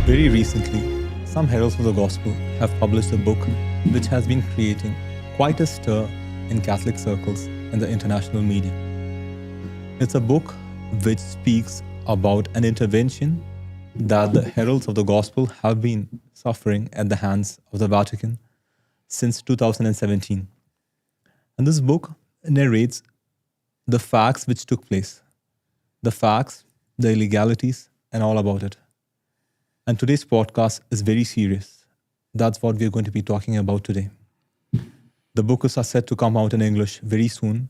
Very recently, some heralds of the gospel have published a book which has been creating quite a stir in Catholic circles and the international media. It's a book which speaks about an intervention that the heralds of the gospel have been suffering at the hands of the Vatican since 2017. And this book narrates the facts which took place, the facts, the illegalities, and all about it. And today's podcast is very serious. That's what we're going to be talking about today. The book is set to come out in English very soon,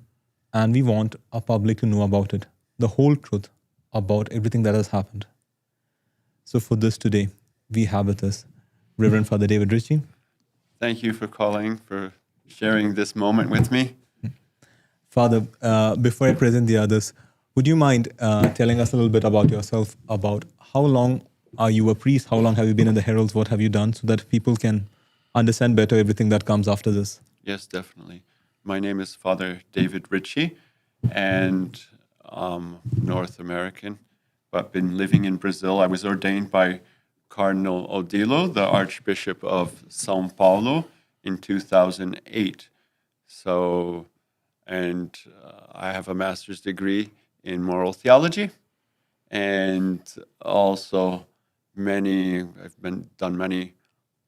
and we want our public to know about it, the whole truth about everything that has happened. So for this today, we have with us Reverend Father David Ritchie. Thank you for calling, for sharing this moment with me. Father, before I present the others, would you mind telling us a little bit about yourself, about how long are you a priest? How long have you been in the Heralds? What have you done so that people can understand better everything that comes after this? Yes, definitely. My name is Father David Ritchie, and I'm North American, but been living in Brazil. I was ordained by Cardinal Odilo, the Archbishop of São Paulo, in 2008. So, I have a master's degree in moral theology, and also done many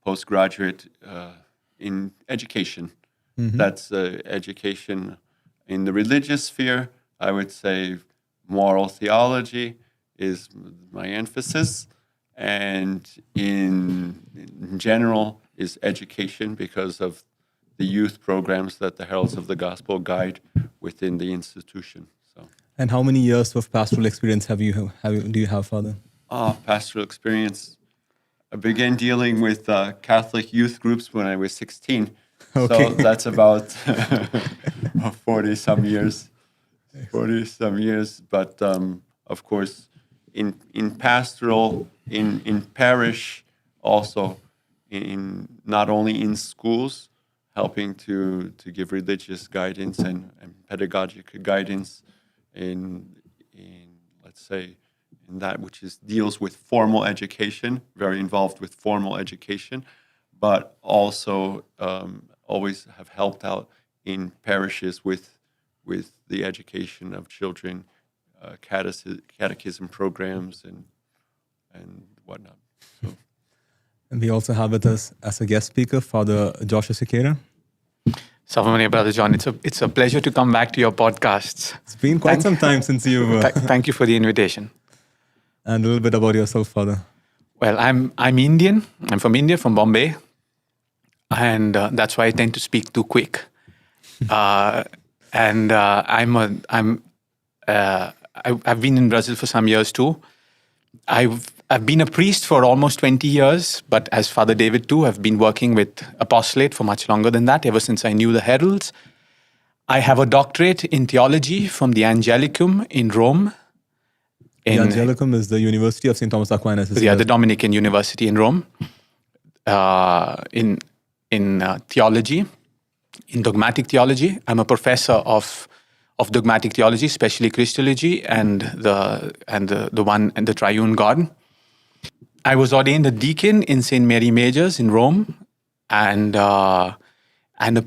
postgraduate in education. Mm-hmm. That's education in the religious sphere. I would say moral theology is my emphasis, and in general is education because of the youth programs that the Heralds of the Gospel guide within the institution. So. And how many years of pastoral experience do you have, Father? Pastoral experience. I began dealing with Catholic youth groups when I was 16. Okay. So that's about 40-some years. 40-some years. But of course, in pastoral, in parish, also in not only in schools, helping to give religious guidance and pedagogic guidance in let's say, in that which deals with formal education, very involved with formal education, but also always have helped out in parishes with the education of children, catechism programs and whatnot. So. And we also have with us as a guest speaker, Father Joshua Sequeira. Salve, Brother John. It's a pleasure to come back to your podcasts. It's been quite some time since you've... Thank you for the invitation. And a little bit about yourself, Father. Well, I'm Indian. I'm from India, from Bombay. And that's why I tend to speak too quick. I've been in Brazil for some years too. I've been a priest for almost 20 years, but as Father David too, I've been working with Apostolate for much longer than that, ever since I knew the Heralds. I have a doctorate in theology from the Angelicum in Rome. The Angelicum is the University of St. Thomas Aquinas. Yeah, the Dominican University in Rome. In theology, in dogmatic theology. I'm a professor of dogmatic theology, especially Christology and the one and the triune God. I was ordained a deacon in St. Mary Major's in Rome and a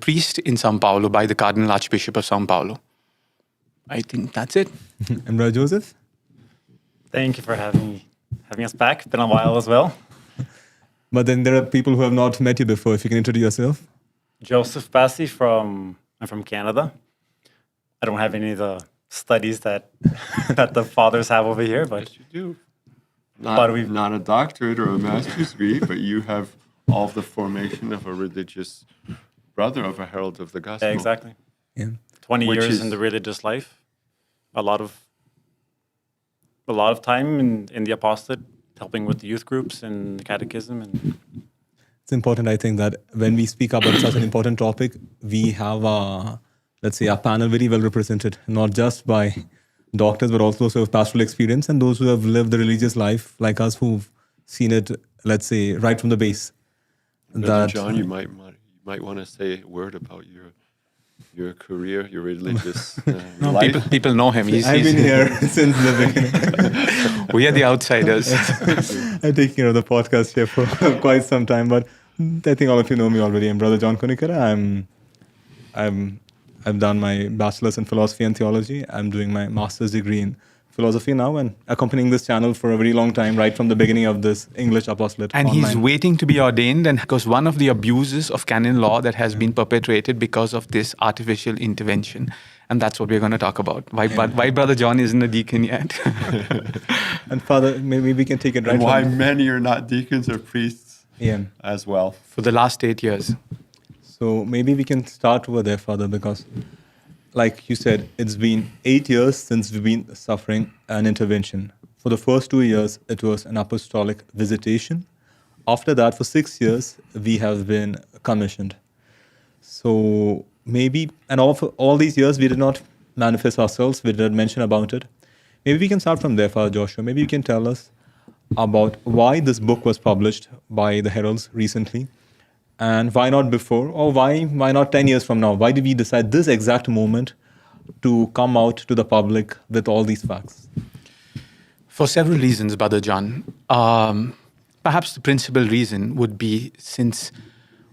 priest in São Paulo by the Cardinal Archbishop of São Paulo. I think that's it. And Brother Joseph? Thank you for having us back. Been a while as well. But then there are people who have not met you before. If you can introduce yourself. Joseph Bassi I'm from Canada. I don't have any of the studies that the fathers have over here, but yes, you do. Not a doctorate or a master's degree, but you have all of the formation of a religious brother of a herald of the gospel. Yeah, exactly. Yeah. 20 years in the religious life. A lot of time in the apostolate, helping with the youth groups and the catechism. And it's important, I think, that when we speak about such an important topic, we have let's say, our panel very well represented, not just by doctors, but also those who have pastoral experience and those who have lived the religious life like us, who've seen it, let's say, right from the base. John, you might want to say a word about your career, your religious No, life? people know him. I've been here since the beginning. We are the outsiders. I take care of the podcast here for quite some time, but I think all of you know me already. I'm Brother John Kunikara. I've done my bachelor's in philosophy and theology. I'm doing my master's degree in philosophy now and accompanying this channel for a very long time, right from the beginning of this English apostolate. And online. he's waiting to be ordained, and because one of the abuses of canon law that has been perpetrated because of this artificial intervention. And that's what we're going to talk about. Why Brother John isn't a deacon yet. And Father, maybe we can take it right And why from... many are not deacons or priests as well. For the last 8 years. So maybe we can start over there, Father, because like you said, it's been 8 years since we've been suffering an intervention. For the first 2 years, it was an apostolic visitation. After that, for 6 years, we have been commissioned. So maybe, and all these years, we did not manifest ourselves. We did not mention about it. Maybe we can start from there, Father Joshua. Maybe you can tell us about why this book was published by the Heralds recently. And why not before? Or why not 10 years from now? Why did we decide this exact moment to come out to the public with all these facts? For several reasons, Brother John. Perhaps the principal reason would be since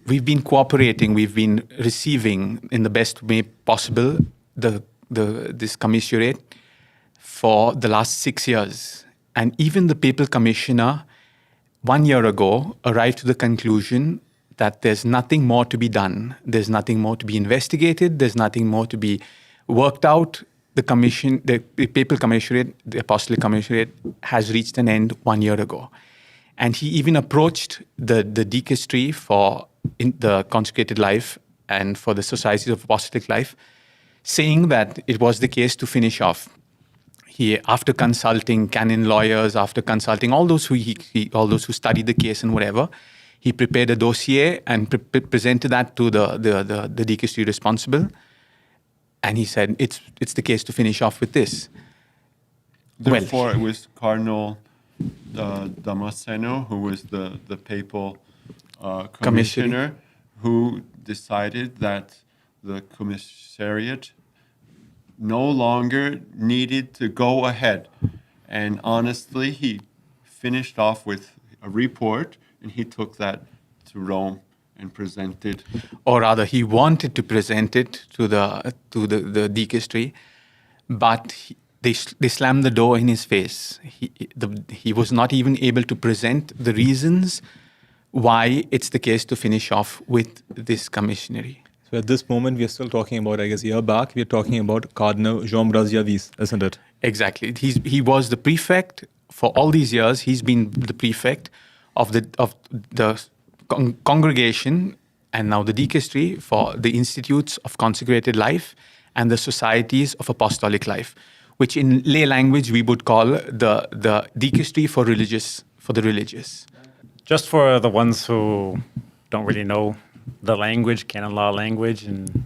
we've been cooperating, we've been receiving in the best way possible this commissionerate for the last 6 years. And even the papal commissioner 1 year ago arrived to the conclusion that there's nothing more to be done. There's nothing more to be investigated. There's nothing more to be worked out. The papal commissionerate, the Apostolic commissionerate has reached an end 1 year ago. And he even approached the dicastery for the consecrated life and for the societies of apostolic life, saying that it was the case to finish off. He, after consulting canon lawyers, after consulting all those who studied the case and whatever, he prepared a dossier and presented that to the dicastery responsible. And he said, it's the case to finish off with this. Therefore, it was Cardinal Damasceno, who was the papal commissioner, who decided that the commissariat no longer needed to go ahead. And honestly, he finished off with a report, and he took that to Rome and presented. Or rather, he wanted to present it to the dicastery, but they slammed the door in his face. He was not even able to present the reasons why it's the case to finish off with this commissionary. So at this moment, we are still talking about, I guess, a year back, we are talking about Cardinal Jean-Bras Javis, isn't it? Exactly. He was the prefect for all these years. He's been the prefect of the congregation and now the dicastery for the institutes of consecrated life and the societies of apostolic life, which in lay language we would call the dicastery for the religious. Just for the ones who don't really know the language, canon law language, and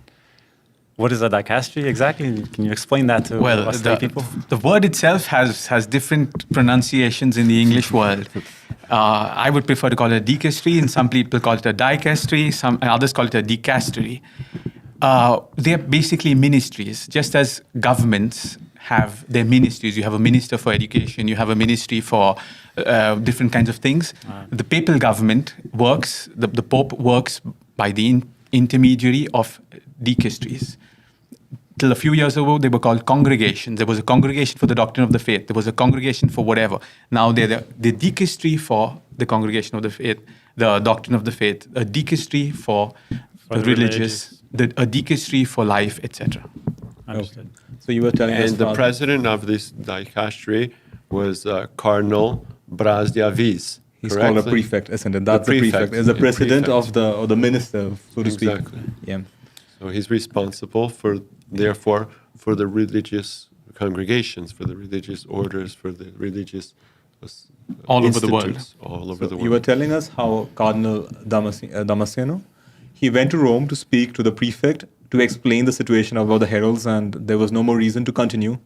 what is a dicastery exactly? Can you explain that to us lay people? The word itself has different pronunciations in the English world. I would prefer to call it a dicastery, and some people call it a dicastery, others call it a dicastery. They're basically ministries, just as governments have their ministries. You have a minister for education, you have a ministry for different kinds of things. The papal government works, the Pope works by the intermediary of dicasteries. Till a few years ago, they were called congregations. There was a congregation for the doctrine of the faith. There was a congregation for whatever. Now they're the dicastery for the congregation of the faith, the doctrine of the faith, a dicastery for the religious, a dicastery for life, etc. Understood. Okay. So you were telling us And the about- president of this dicastery was Cardinal Bras Javis. He's called a prefect, isn't it? That's the prefect. Is the president of the minister, so to speak. Exactly. Yeah. So he's responsible for the religious congregations, for the religious orders, for the religious All over the world. institutes all over the world. You were telling us how Cardinal Damasceno, he went to Rome to speak to the prefect to explain the situation about the heralds, and there was no more reason to continue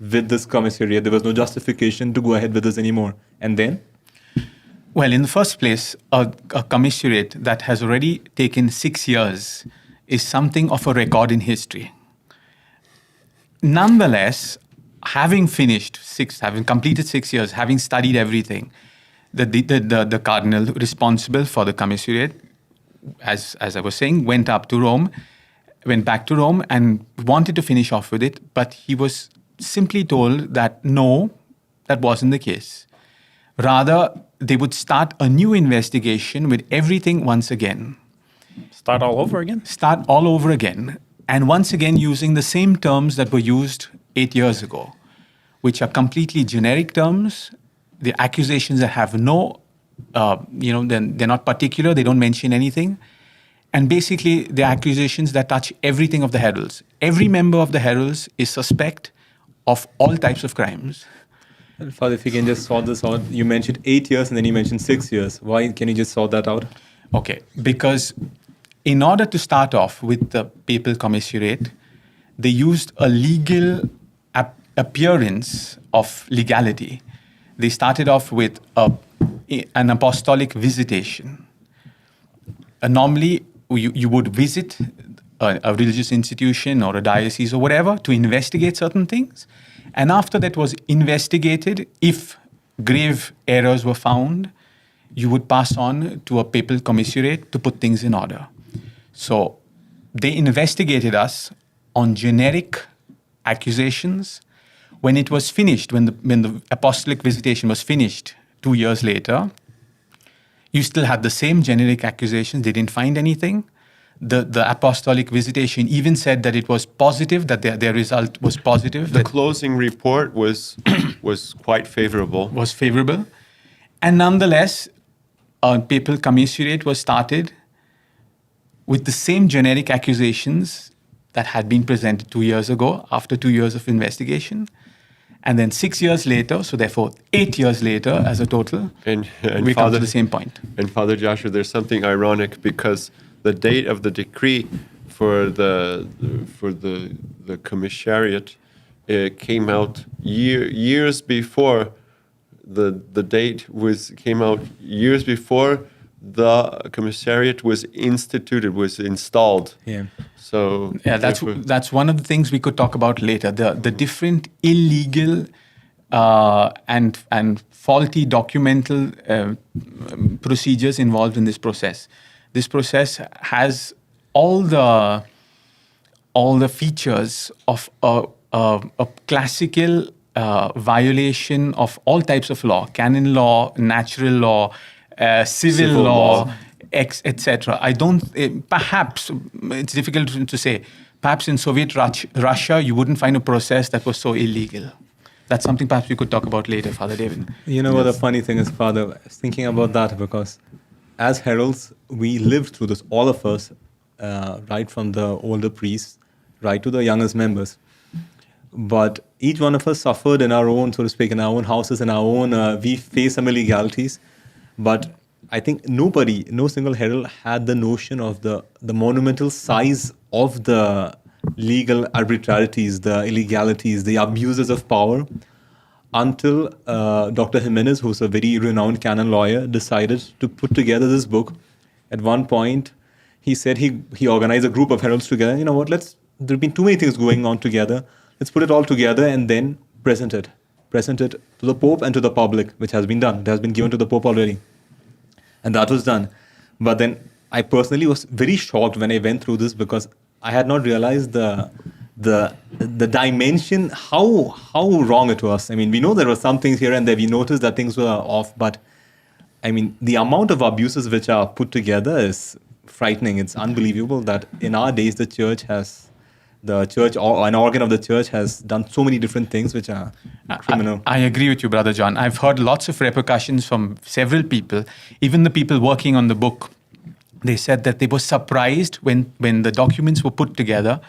with this commissariat. There was no justification to go ahead with this anymore. And then? Well, in the first place, a commissariat that has already taken 6 years is something of a record in history. Nonetheless, having completed 6 years, having studied everything, the cardinal responsible for the commissariat, as I was saying, went back to Rome and wanted to finish off with it, but he was simply told that no, that wasn't the case. Rather, they would start a new investigation with everything once again. Start all over again? Start all over again. And once again, using the same terms that were used 8 years ago, which are completely generic terms. The accusations that have no, they're not particular, they don't mention anything. And basically, the accusations that touch everything of the heralds. Every member of the heralds is suspect of all types of crimes. Father, if you can just sort this out. You mentioned 8 years and then you mentioned 6 years. Why can you just sort that out? Okay, because in order to start off with the papal commissariat, they used a legal appearance of legality. They started off with an apostolic visitation. Normally, you would visit a religious institution or a diocese or whatever to investigate certain things. And after that was investigated, if grave errors were found, you would pass on to a papal commissariat to put things in order. So they investigated us on generic accusations. When it was finished, when the apostolic visitation was finished 2 years later, you still had the same generic accusations. They didn't find anything. The apostolic visitation even said that it was positive, that their result was positive. The closing report was quite favorable. Was favorable. And nonetheless, a papal commissariat was started with the same generic accusations that had been presented 2 years ago after 2 years of investigation. And then 6 years later, so therefore 8 years later as a total, and we come to the same point. And Father Joshua, there's something ironic because the date of the decree for the commissariat came out years before the date came out years before the commissariat was installed. Yeah. So yeah, that's one of the things we could talk about later. The different illegal and faulty documental procedures involved in this process. This process has all the features of a classical violation of all types of law: canon law, natural law, civil law, etc. Perhaps it's difficult to say. Perhaps in Soviet Russia, you wouldn't find a process that was so illegal. That's something perhaps we could talk about later, Father David. You know what the funny thing is, Father? I was thinking about that because as heralds, we lived through this, all of us, right from the older priests, right to the youngest members. But each one of us suffered in our own, so to speak, in our own houses, in our own, we faced some illegalities. But I think no single herald had the notion of the monumental size of the legal arbitrarities, the illegalities, the abuses of power, until Dr. Jimenez, who's a very renowned canon lawyer, decided to put together this book. At one point, he said he organized a group of heralds together. You know what, there've been too many things going on together. Let's put it all together and then present it to the Pope and to the public, which has been done. It has been given to the Pope already. And that was done. But then I personally was very shocked when I went through this because I had not realized the dimension, how wrong it was. I mean, we know there were some things here and there. We noticed that things were off. But I mean, the amount of abuses which are put together is frightening. It's unbelievable that in our days, the church or an organ of the church has done so many different things which are criminal. I agree with you, Brother John. I've heard lots of repercussions from several people, even the people working on the book. They said that they were surprised when the documents were put together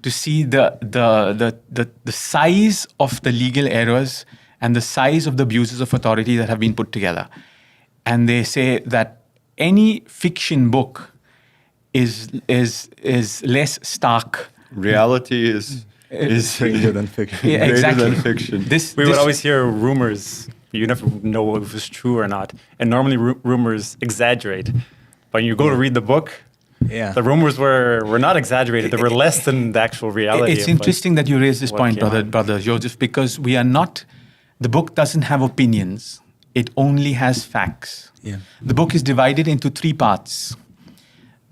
to see the size of the legal errors and the size of the abuses of authority that have been put together. And they say that any fiction book is less stark. Reality is stranger than fiction. Yeah, exactly. Than fiction. We would always hear rumors. You never know if it's true or not. And normally rumors exaggerate. But when you go to read the book, Yeah. The rumors were not exaggerated. They were less than the actual reality. It's interesting that you raise this point, brother Joseph, because we are not. The book doesn't have opinions. It only has facts. Yeah. The book is divided into 3 parts.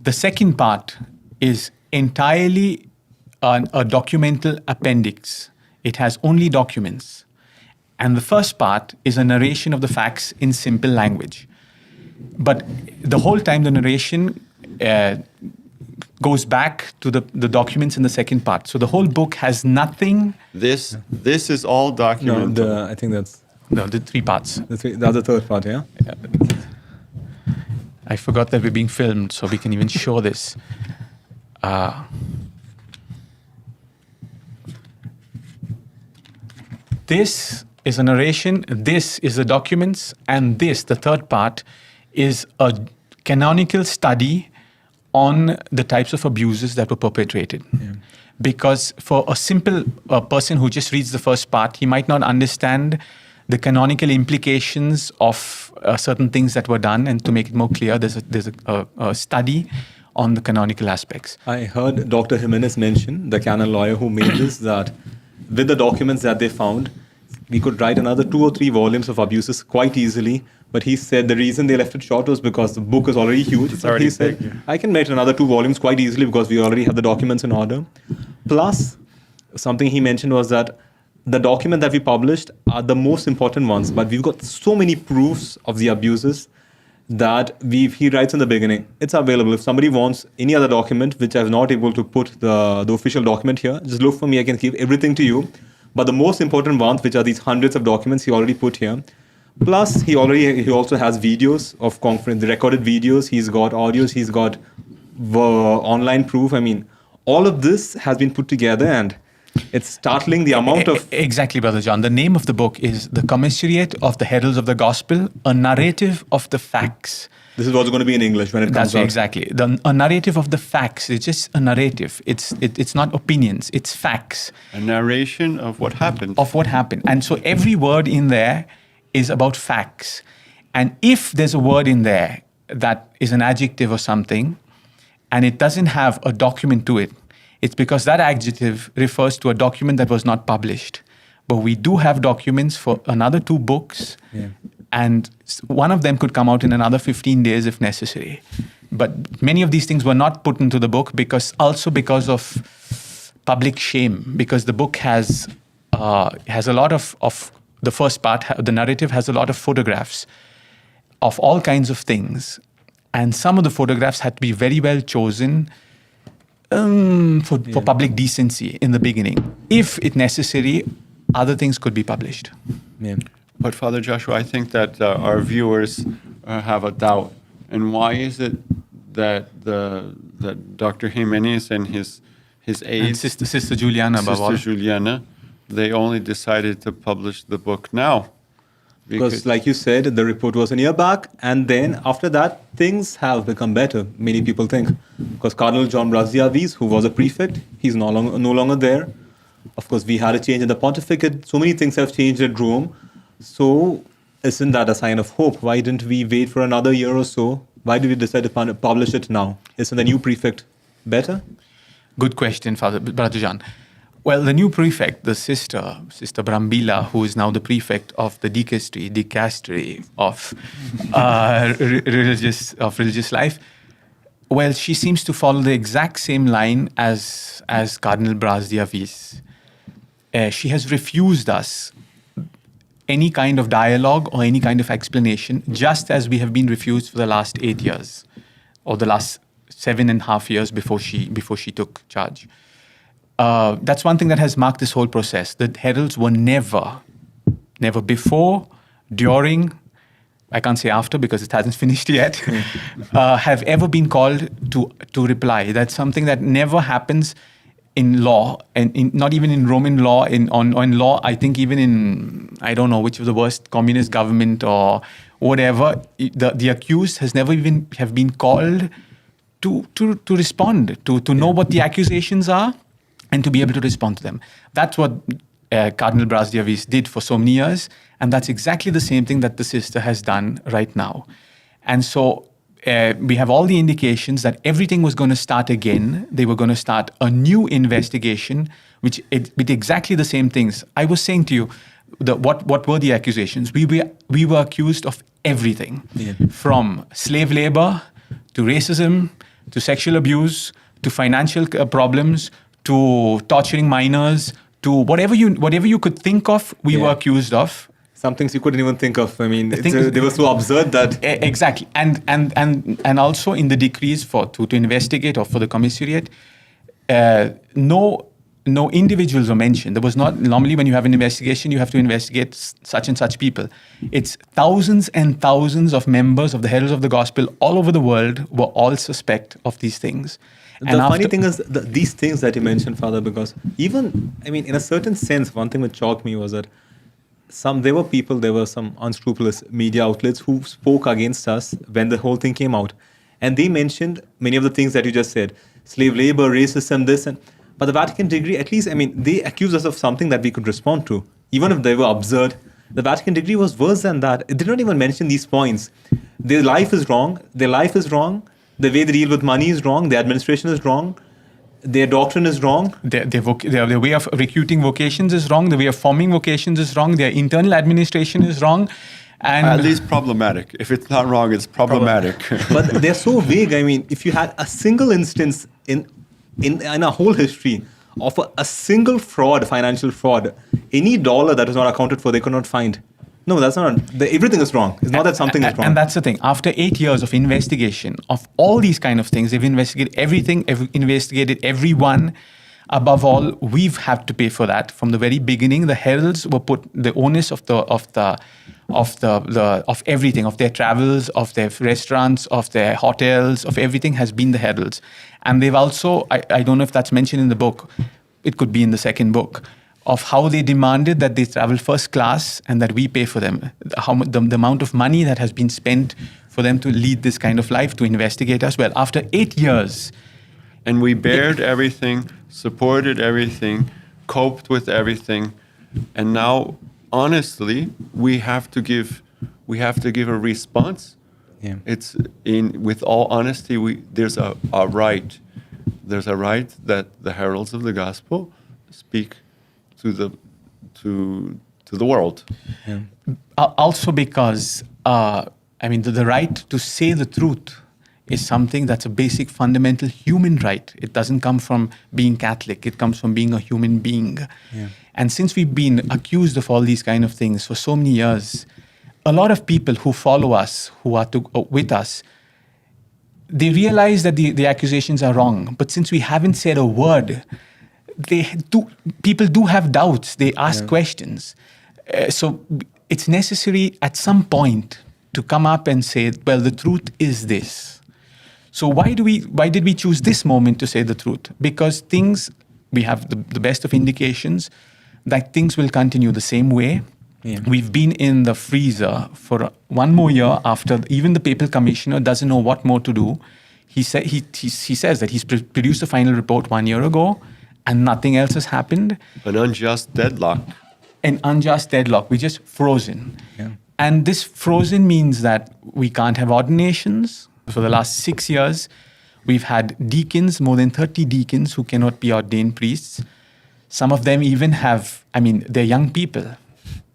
The second part is entirely a documental appendix. It has only documents. And the first part is a narration of the facts in simple language. But the whole time the narration goes back to the documents in the second part. So the whole book has nothing. This is all documented. No, I think that's No, the 3 parts. that's the third part, yeah? I forgot that we're being filmed, so we can even show this. This is a narration, this is the documents, and this, the third part, is a canonical study on the types of abuses that were perpetrated. Yeah. Because for a simple person who just reads the first part, he might not understand the canonical implications of certain things that were done. And to make it more clear, there's a study on the canonical aspects. I heard Dr. Jimenez mention, the canon lawyer who made this, that with the documents that they found, we could write another 2 or 3 volumes of abuses quite easily. But he said the reason they left it short was because the book is already huge. It's already he said, big, yeah. I can write another 2 volumes quite easily because we already have the documents in order. Plus, something he mentioned was that the document that we published are the most important ones, but we've got so many proofs of the abuses that he writes in the beginning, it's available. If somebody wants any other document, which I was not able to put the official document here, just look for me, I can give everything to you. But the most important ones, which are these hundreds of documents, he already put here. Plus, he also has videos of conference, recorded videos. He's got audios. He's got online proof. I mean, all of this has been put together, and it's startling the amount of... Exactly, Brother John. The name of the book is The Commissionerate of the Heralds of the Gospel, a narrative of the facts. This is what's going to be in English when it comes out. Exactly. A narrative of the facts. It's just a narrative. It's not opinions. It's facts. A narration of what happened. Of what happened. And so every word in there is about facts. And if there's a word in there that is an adjective or something, and it doesn't have a document to it, it's because that adjective refers to a document that was not published. But we do have documents for another 2 books, and one of them could come out in another 15 days if necessary. But many of these things were not put into the book because of public shame, because the book has a lot of the first part, the narrative has a lot of photographs of all kinds of things. And some of the photographs had to be very well chosen for public decency in the beginning. If it necessary, other things could be published. Yeah. But Father Joshua, I think that our viewers have a doubt. And why is it that that Dr. Jimenez and his aides, and Sister Juliana, Sister Juliana, they only decided to publish the book now? Because like you said, the report was a year back, and then after that, things have become better, many people think. Because Cardinal John Braziavis, who was a prefect, he's no longer there. Of course, we had a change in the Pontificate. So many things have changed at Rome. So isn't that a sign of hope? Why didn't we wait for another year or so? Why did we decide to publish it now? Isn't the new prefect better? Good question, Brother John. Well, the new prefect, the Sister Brambila, who is now the prefect of the dicastery of religious life, well, she seems to follow the exact same line as Cardinal Braziavis. She has refused us any kind of dialogue or any kind of explanation, just as we have been refused for the last 8 years, or the last 7.5 years before she took charge. That's one thing that has marked this whole process. The heralds were never before, during, I can't say after because it hasn't finished yet, have ever been called to reply. That's something that never happens in law, and not even in Roman law. On law, I think even in, I don't know which of the worst communist government or whatever, the accused has never even have been called to respond, to know what the accusations are, and to be able to respond to them. That's what Cardinal Braziavis did for so many years, and that's exactly the same thing that the sister has done right now. And so we have all the indications that everything was going to start again. They were going to start a new investigation, with exactly the same things. I was saying to you, what were the accusations? We were accused of everything, from slave labor to racism to sexual abuse to financial problems to torturing minors to whatever you could think of. We were accused of. Some things you couldn't even think of. I mean, they were so absurd that... Exactly. And also in the decrees to investigate, or for the commissariat, no individuals were mentioned. There was not... Normally when you have an investigation, you have to investigate such and such people. It's thousands and thousands of members of the Heralds of the Gospel all over the world were all suspect of these things. The funny thing is, these things that you mentioned, Father, because even, I mean, in a certain sense, one thing which shocked me was that there were some unscrupulous media outlets who spoke against us when the whole thing came out. And they mentioned many of the things that you just said. Slave labor, racism, this and... But the Vatican decree, at least, I mean, they accused us of something that we could respond to. Even if they were absurd, the Vatican decree was worse than that. It did not even mention these points. Their life is wrong. The way they deal with money is wrong. Their administration is wrong. Their doctrine is wrong. Their way of recruiting vocations is wrong. The way of forming vocations is wrong. Their internal administration is wrong. And at least problematic. If it's not wrong, it's problematic. But they're so vague. I mean, if you had a single instance in a whole history of a single fraud, financial fraud, any dollar that was not accounted for, they could not find. No, that's not. Everything is wrong. It's not that something is wrong. And that's the thing. After 8 years of investigation of all these kind of things, they've investigated everything, investigated everyone. Above all, we've had to pay for that from the very beginning. The heralds were put the onus of everything, of their travels, of their restaurants, of their hotels, of everything has been the heralds. And they've also, I don't know if that's mentioned in the book. It could be in the second book, of how they demanded that they travel first class and that we pay for them. The amount of money that has been spent for them to lead this kind of life, to investigate us. Well, after 8 years. And we bared everything, supported everything, coped with everything. And now, honestly, we have to give a response. Yeah. It's with all honesty, there's a right. There's a right that the heralds of the gospel speak to the world. Yeah. Also because, the right to say the truth is something that's a basic fundamental human right. It doesn't come from being Catholic. It comes from being a human being. Yeah. And since we've been accused of all these kind of things for so many years, a lot of people who follow us, who are with us, they realize that the accusations are wrong. But since we haven't said a word, people do have doubts. They ask questions. So it's necessary at some point to come up and say, well, the truth is this. So why did we choose this moment to say the truth? Because we have the best of indications that things will continue the same way. Yeah. We've been in the freezer for one more year after even the papal commissioner doesn't know what more to do. He says that he's produced a final report 1 year ago and nothing else has happened. An unjust deadlock. We're just frozen. Yeah. And this frozen means that we can't have ordinations. For the last 6 years, we've had deacons, more than 30 deacons who cannot be ordained priests. Some of them even they're young people.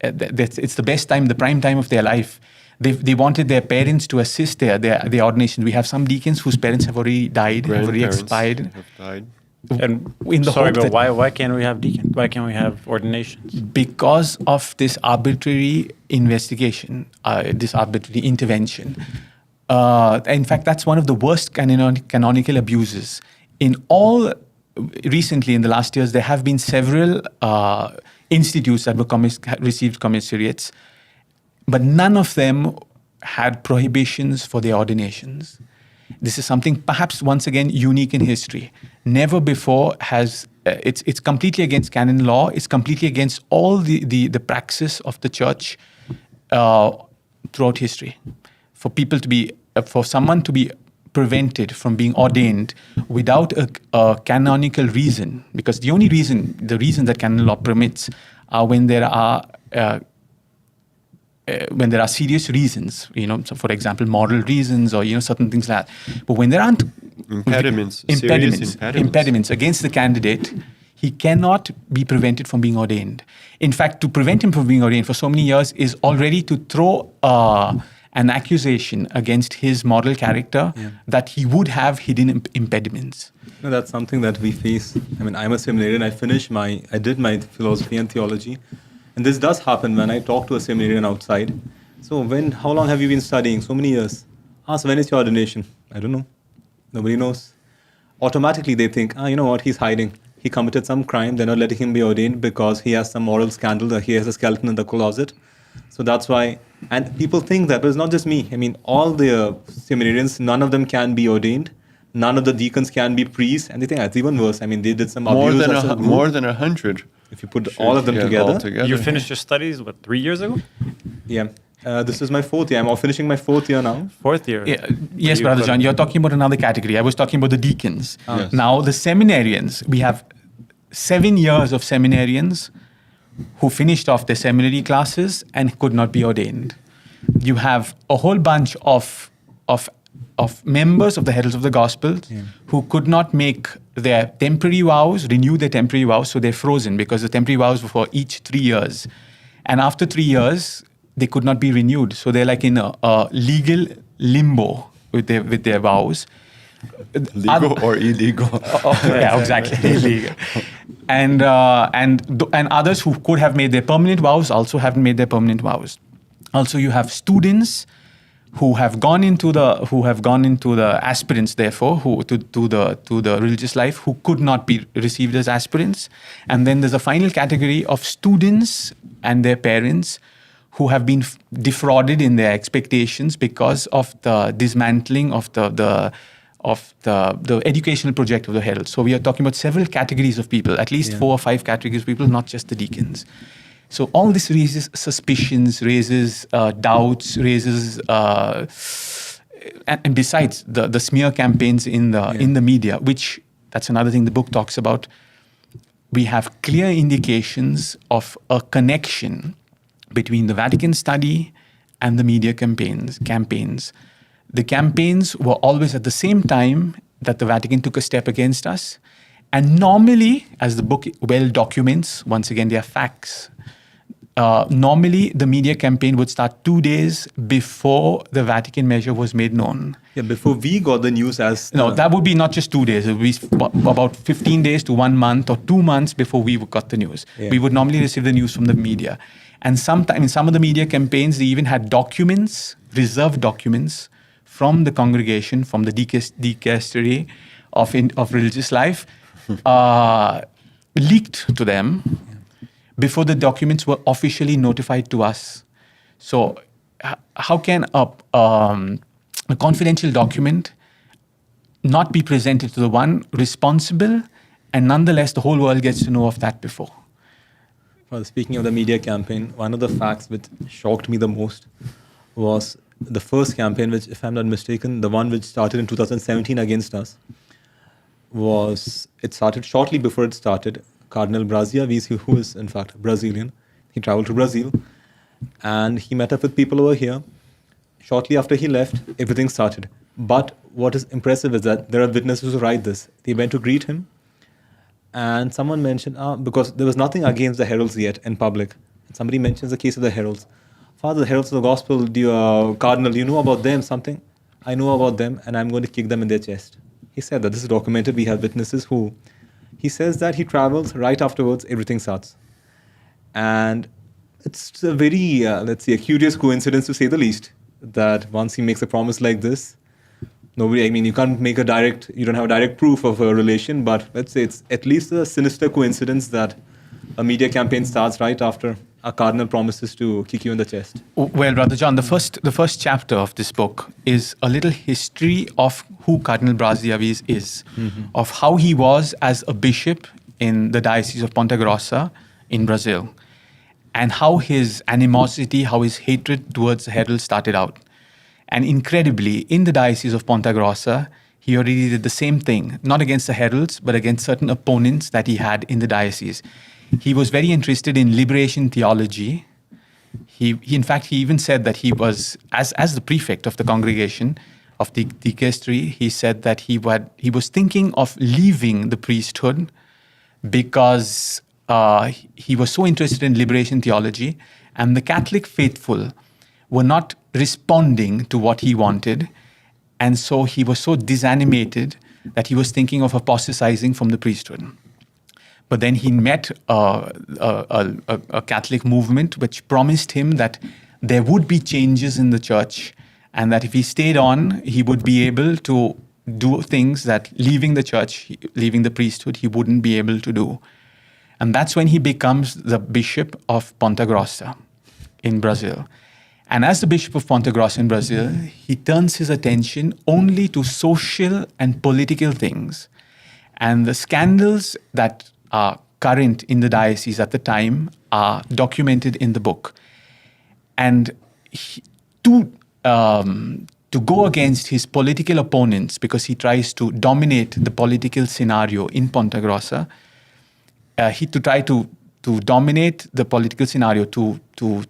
It's the best time, the prime time of their life. They wanted their parents to assist their ordination. We have some deacons whose parents have already died, have already expired. Have died. And in the sorry, hope but why can't we have deacons? Why can't we have ordinations? Because of this arbitrary investigation, this arbitrary intervention. In fact, that's one of the worst canonical abuses. Recently, in the last years, there have been several institutes that received commissariates, but none of them had prohibitions for their ordinations. This is something perhaps once again unique in history. Never before has it's completely against canon law. It's completely against all the praxis of the church throughout history. For someone to be prevented from being ordained without a canonical reason, because the reason that canon law permits are when there are when there are serious reasons, so for example, moral reasons or certain things like that. But when there aren't serious impediments against the candidate, he cannot be prevented from being ordained. In fact, to prevent him from being ordained for so many years is already to throw an accusation against his moral character that he would have hidden impediments. No, that's something that we face. I mean, I'm a seminarian. I did my philosophy and theology. And this does happen when I talk to a seminarian outside. So how long have you been studying? So many years. So when is your ordination? I don't know. Nobody knows. Automatically they think, you know what, he's hiding. He committed some crime. They're not letting him be ordained because he has some moral scandal, that he has a skeleton in the closet. So that's why, and people think that, but it's not just me. I mean, all the seminarians, none of them can be ordained. None of the deacons can be priests. And they think that's even worse. I mean, they did some abuse. More than 100. If you put all of them together. You finished your studies, 3 years ago? Yeah. This is my 4th year. I'm finishing my 4th year now. 4th year? Yeah. Yes, Brother John, you're talking about another category. I was talking about the deacons. Yes. Now, the seminarians, we have 7 years of seminarians who finished off their seminary classes and could not be ordained. You have a whole bunch of members of the Heralds of the Gospel who could not make their temporary vows, renew their temporary vows, so they're frozen because the temporary vows were for each 3 years. And after 3 years, they could not be renewed. So they're like in a legal limbo with their vows. Legal or illegal? Yeah, exactly. Illegal. And others who could have made their permanent vows also haven't made their permanent vows. Also, you have students who have gone into the aspirants, therefore, to the religious life, who could not be received as aspirants. And then there's a final category of students and their parents who have been defrauded in their expectations because of the dismantling of the educational project of the Herald. So we are talking about several categories of people, at least 4 or 5 categories of people, not just the deacons. So all this raises suspicions, raises doubts, raises, and besides the smear campaigns in the media, which that's another thing the book talks about. We have clear indications of a connection between the Vatican study and the media campaigns. The campaigns were always at the same time that the Vatican took a step against us. And normally, as the book well documents, once again, there are facts. Normally, the media campaign would start 2 days before the Vatican measure was made known. Yeah, before we got the news as... No, that would be not just 2 days. It would be about 15 days to 1 month or 2 months before we got the news. Yeah. We would normally receive the news from the media. And sometimes in some of the media campaigns, they even had documents, reserved documents, from the congregation, from the dicastery of religious life, leaked to them before the documents were officially notified to us. So how can a confidential document not be presented to the one responsible, and nonetheless the whole world gets to know of that before? Well, speaking of the media campaign, one of the facts which shocked me the most was the first campaign, which, if I'm not mistaken, the one which started in 2017 against us, it started shortly before it started. Cardinal Braziavis, who is in fact Brazilian, he traveled to Brazil and he met up with people over here. Shortly after he left, everything started. But what is impressive is that there are witnesses who write this. They went to greet him, and someone mentioned, because there was nothing against the Heralds yet in public. And somebody mentions the case of the Heralds. Father, the Heralds of the Gospel, Cardinal, do you know about them something? I know about them, and I'm going to kick them in their chest. He said that. This is documented. We have witnesses who... He says that he travels, right afterwards, everything starts. And it's a very, a curious coincidence to say the least, that once he makes a promise like this, you can't make you don't have a direct proof of a relation, but let's say it's at least a sinister coincidence that a media campaign starts right after a cardinal promises to kick you in the chest. Well, Brother John, the first chapter of this book is a little history of who Cardinal Braziavis is, of how he was as a bishop in the Diocese of Ponta Grossa in Brazil, and how his animosity, how his hatred towards the Herald started out. And incredibly, in the Diocese of Ponta Grossa, he already did the same thing, not against the Heralds, but against certain opponents that he had in the diocese. He was very interested in liberation theology. he in fact, he even said that he was, as the prefect of the congregation of the dicastery, he said that he was thinking of leaving the priesthood because he was so interested in liberation theology, and the Catholic faithful were not responding to what he wanted. And so he was so disanimated that he was thinking of apostatizing from the priesthood. But then he met a Catholic movement which promised him that there would be changes in the church, and that if he stayed on, he would be able to do things that leaving the church, leaving the priesthood, he wouldn't be able to do. And that's when he becomes the Bishop of Ponta Grossa in Brazil. And as the Bishop of Ponta Grossa in Brazil, he turns his attention only to social and political things. And the scandals that are current in the diocese at the time are documented in the book. And to go against his political opponents, because he tries to dominate the political scenario in Ponta Grossa, to try to dominate the political scenario, to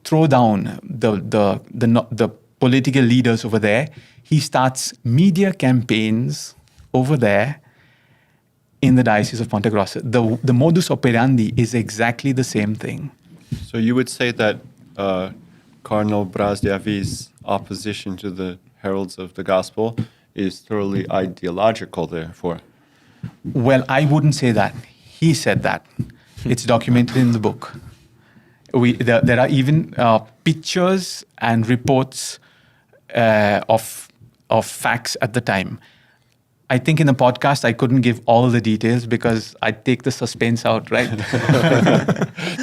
throw down the political leaders over there, he starts media campaigns over there in the Diocese of Ponta Grossa. The modus operandi is exactly the same thing. So you would say that Cardinal Braz de Avis' opposition to the Heralds of the Gospel is thoroughly ideological, therefore? Well, I wouldn't say that. He said that. It's documented in the book. There are even pictures and reports of facts at the time. I think in the podcast I couldn't give all the details because I'd take the suspense out, right?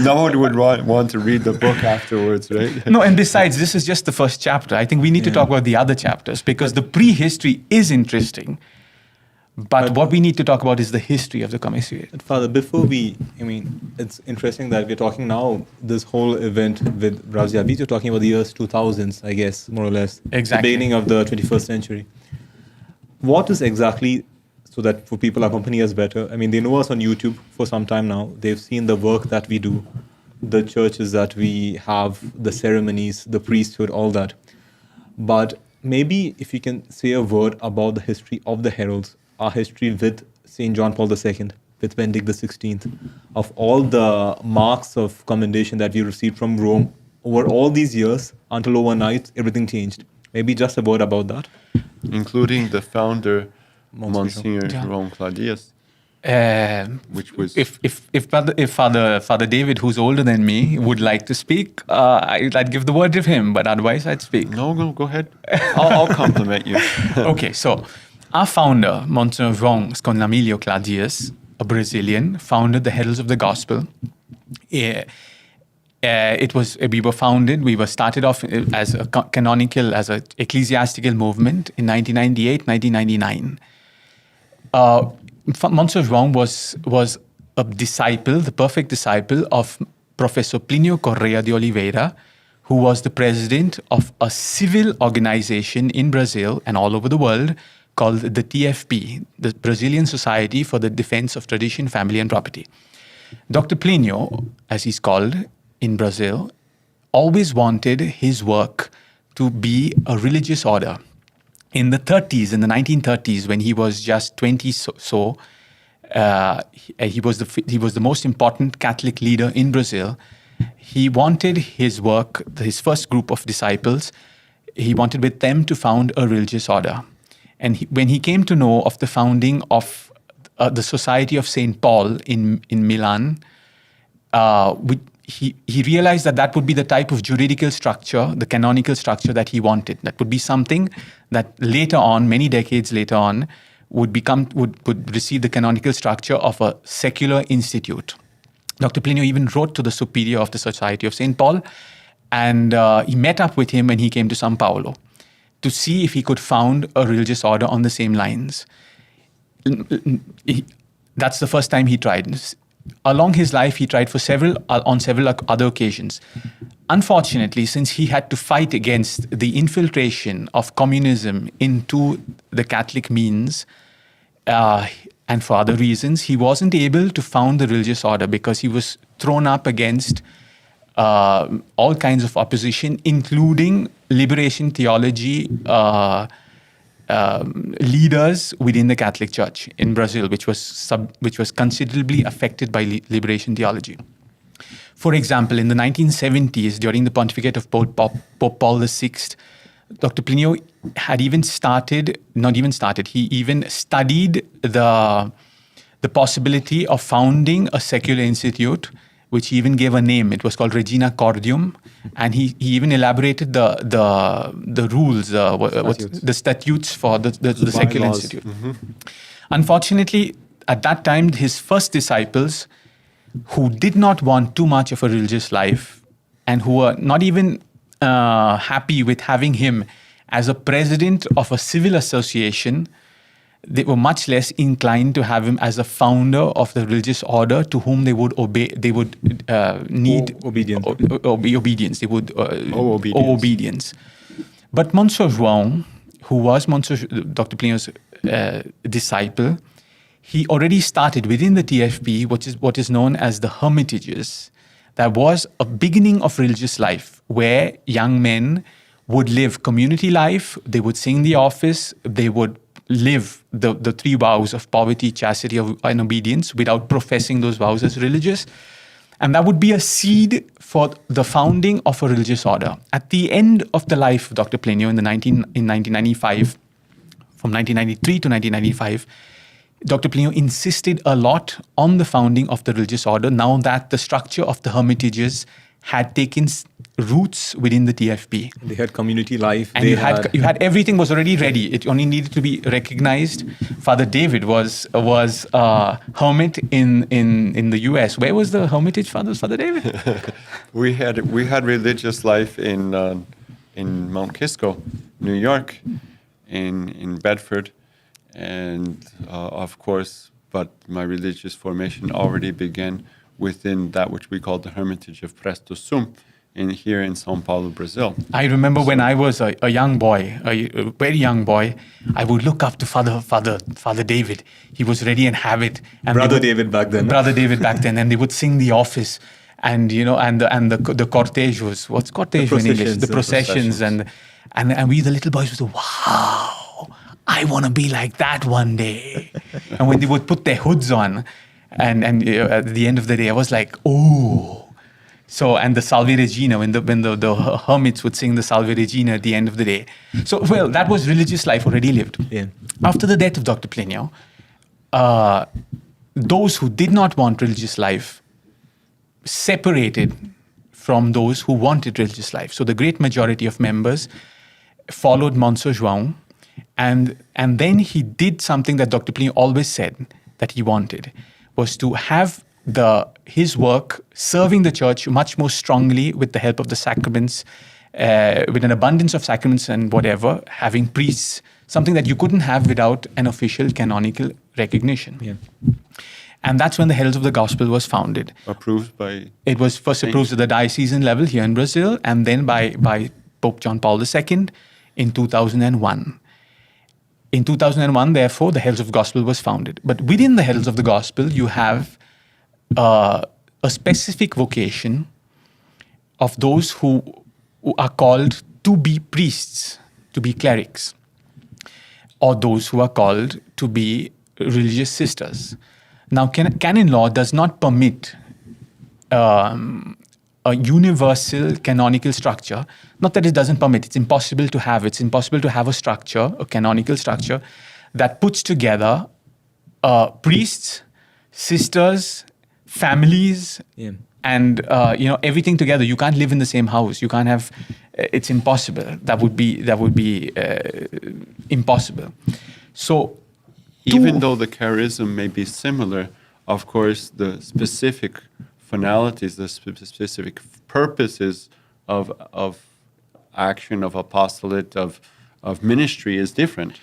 No one would want to read the book afterwards, right? No, and besides, this is just the first chapter. I think we need to talk about the other chapters because the prehistory is interesting. But what we need to talk about is the history of the Commissionerate. Father, it's interesting that we're talking now, this whole event with Braz de Avis, you're talking about the years 2000s, I guess, more or less. Exactly. The beginning of the 21st century. What is exactly, so that for people accompany us better, they know us on YouTube for some time now. They've seen the work that we do, the churches that we have, the ceremonies, the priesthood, all that. But maybe if you can say a word about the history of the heralds, our history with St. John Paul II, with Benedict XVI, of all the marks of commendation that we received from Rome over all these years until overnight everything changed. Maybe just a word about that. Including the founder, Monsignor Ron Claudius, which was... If Father David, who's older than me, would like to speak, I'd give the word to him, but otherwise I'd speak. No, go ahead. I'll compliment you. Okay, so our founder, Monsignor Ron Sconlamilio Claudius, a Brazilian, founded the Heralds of the Gospel. We were started off as a canonical, as an ecclesiastical movement in 1998, 1999. Monsignor Ron was a disciple, the perfect disciple of Professor Plinio Correa de Oliveira, who was the president of a civil organization in Brazil and all over the world called the TFP, the Brazilian Society for the Defense of Tradition, Family and Property. Dr. Plinio, as he's called in Brazil, always wanted his work to be a religious order. In the 1930s, when he was just 20 he was the most important Catholic leader in Brazil. He wanted his work, his first group of disciples, he wanted with them to found a religious order. And when he came to know of the founding of the Society of St. Paul in Milan, he realized that would be the type of juridical structure, the canonical structure that he wanted. That would be something that later on, many decades later on, would receive the canonical structure of a secular institute. Dr. Plinio even wrote to the superior of the Society of St. Paul, and he met up with him when he came to São Paulo to see if he could found a religious order on the same lines. That's the first time he tried. Along his life, he tried on several other occasions. Unfortunately, since he had to fight against the infiltration of communism into the Catholic means, and for other reasons, he wasn't able to found the religious order because he was thrown up against all kinds of opposition, including liberation theology leaders within the Catholic Church in Brazil, which was considerably affected by liberation theology. For example, in the 1970s, during the pontificate of Pope Paul VI, Dr. Plinio had even he even studied the possibility of founding a secular institute, which he even gave a name. It was called Regina Cordium, and he even elaborated the rules, the statutes for the secular institute. Mm-hmm. Unfortunately, at that time, his first disciples, who did not want too much of a religious life and who were not even happy with having him as a president of a civil association, they were much less inclined to have him as a founder of the religious order to whom they would obey. They would need obedience. Obedience. They would owe obedience. But Monsieur João, who was Dr. Plinio's disciple, he already started within the TFP, what is known as the hermitages. There was a beginning of religious life where young men would live community life, they would sing the office, they would live the three vows of poverty, chastity, and obedience without professing those vows as religious. And that would be a seed for the founding of a religious order. At the end of the life of Dr. Plinio in 1995, from 1993 to 1995, Dr. Plinio insisted a lot on the founding of the religious order now that the structure of the hermitages had taken roots within the TFP. They had community life. And you had everything was already ready. It only needed to be recognized. Father David was a hermit in the US. Where was the hermitage, Father David? We had religious life in Mount Kisco, New York, in Bedford. And of course, but my religious formation already began within that which we call the Hermitage of Presto Sum here in São Paulo, Brazil. I remember when I was a young boy, a very young boy, I would look up to Father David. He was ready and have it. And Brother David back then, and they would sing the office, and the cortejos. What's cortejo in English? The processions, and we the little boys would say, "Wow, I want to be like that one day." And when they would put their hoods on, and at the end of the day, I was like, "Oh." So, and the Salve Regina, when the hermits would sing the Salve Regina at the end of the day. So, well, that was religious life already lived. Yeah. After the death of Dr. Plinio, those who did not want religious life separated from those who wanted religious life. So the great majority of members followed Monsieur João, and then he did something that Dr. Plinio always said that he wanted, was to have his work serving the church much more strongly with the help of the sacraments, with an abundance of sacraments and whatever, having priests, something that you couldn't have without an official canonical recognition. Yeah. And that's when the Heralds of the Gospel was founded. Approved by... It was first approved at the diocesan level here in Brazil, and then by Pope John Paul II in 2001. In 2001, therefore, the Heralds of the Gospel was founded. But within the Heralds of the Gospel, you have a specific vocation of those who are called to be priests, to be clerics, or those who are called to be religious sisters. Now, canon law does not permit a universal canonical structure. Not that it doesn't permit, it's impossible to have. It's impossible to have a structure, a canonical structure, that puts together priests, sisters, families, and everything together. You can't live in the same house. You can't have. It's impossible. That would be impossible. So, even though the charism may be similar, of course, the specific finalities, the specific purposes of action, of apostolate, of ministry is different.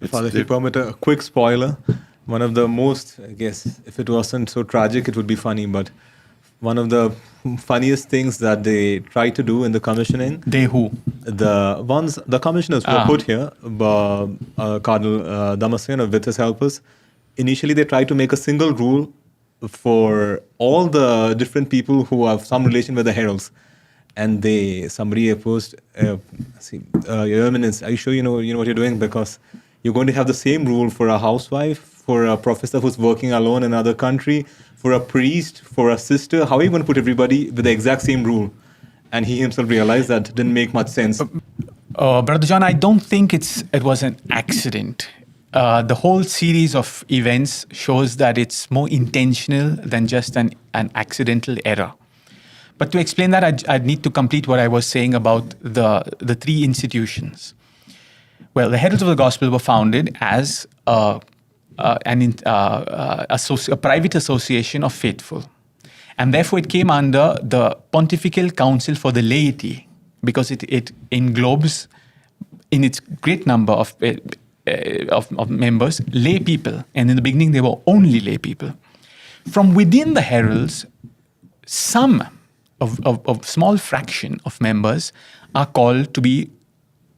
Father, if you permit a quick spoiler. One of the most, I guess, if it wasn't so tragic, it would be funny, but one of the funniest things that they try to do in the commissioning. They who? The commissioners who were put here, Cardinal Damasceno with his helpers, initially they tried to make a single rule for all the different people who have some relation with the heralds. And somebody opposed, Your Eminence, are you sure you know what you're doing? Because you're going to have the same rule for a housewife, for a professor who's working alone in another country, for a priest, for a sister. How are you going to put everybody with the exact same rule? And he himself realized that didn't make much sense. Brother John, I don't think it was an accident. The whole series of events shows that it's more intentional than just an accidental error. But to explain that, I'd need to complete what I was saying about the three institutions. Well, the Heralds of the Gospel were founded as a private association of faithful. And therefore, it came under the Pontifical Council for the Laity, because it englobes, in its great number of members, lay people. And in the beginning, they were only lay people. From within the heralds, some of small fraction of members are called to be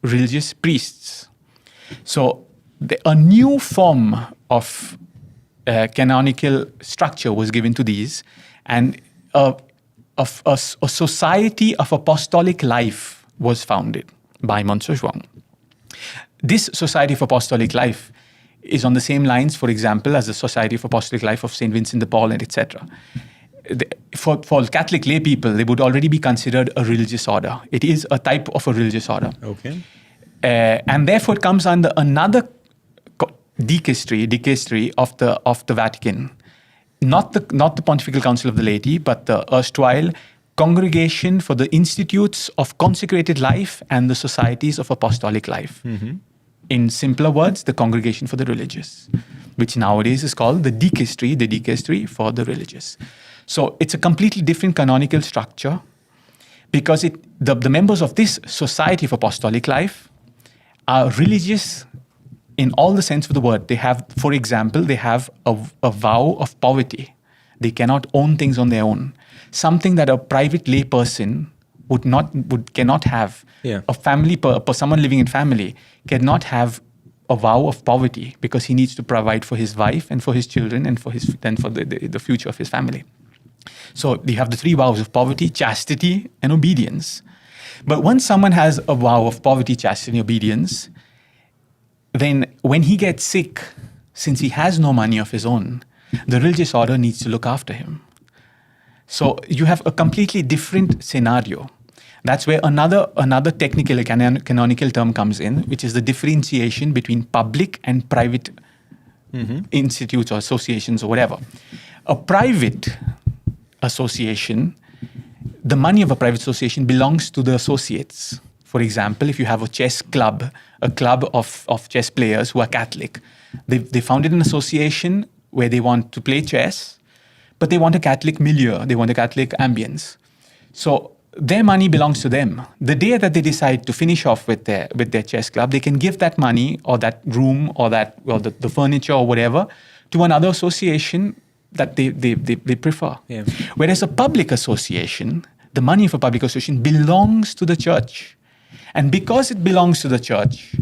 religious priests. So a new form of canonical structure was given to these, and a society of apostolic life was founded by Monsieur Zhuang. This Society of Apostolic Life is on the same lines, for example, as the Society of Apostolic Life of St. Vincent de Paul, and etc. For Catholic lay people, they would already be considered a religious order. It is a type of a religious order. Okay. And therefore, it comes under another dicastery of the Vatican, not the Pontifical Council of the Laity, but the erstwhile Congregation for the Institutes of Consecrated Life and the Societies of Apostolic Life. Mm-hmm. In simpler words, the Congregation for the Religious, which nowadays is called the dicastery for the religious. So it's a completely different canonical structure, because the members of this Society of Apostolic Life are religious in all the sense of the word. They have, for example, they have a vow of poverty. They cannot own things on their own. Something that a private lay person cannot have. Yeah. A family, someone living in family cannot have a vow of poverty, because he needs to provide for his wife and for his children and for the future of his family. So they have the three vows of poverty, chastity, and obedience. But once someone has a vow of poverty, chastity, and obedience, then when he gets sick, since he has no money of his own, the religious order needs to look after him. So you have a completely different scenario. That's where another technical canonical term comes in, which is the differentiation between public and private institutes or associations or whatever. A private association, the money of a private association belongs to the associates. For example, if you have a chess club, a club of chess players who are Catholic, they founded an association where they want to play chess, but they want a Catholic milieu, they want a Catholic ambience. So their money belongs to them. The day that they decide to finish off with their chess club, they can give that money or that room or the furniture or whatever to another association that they prefer. Yeah. Whereas a public association, the money of a public association belongs to the church. And because it belongs to the church,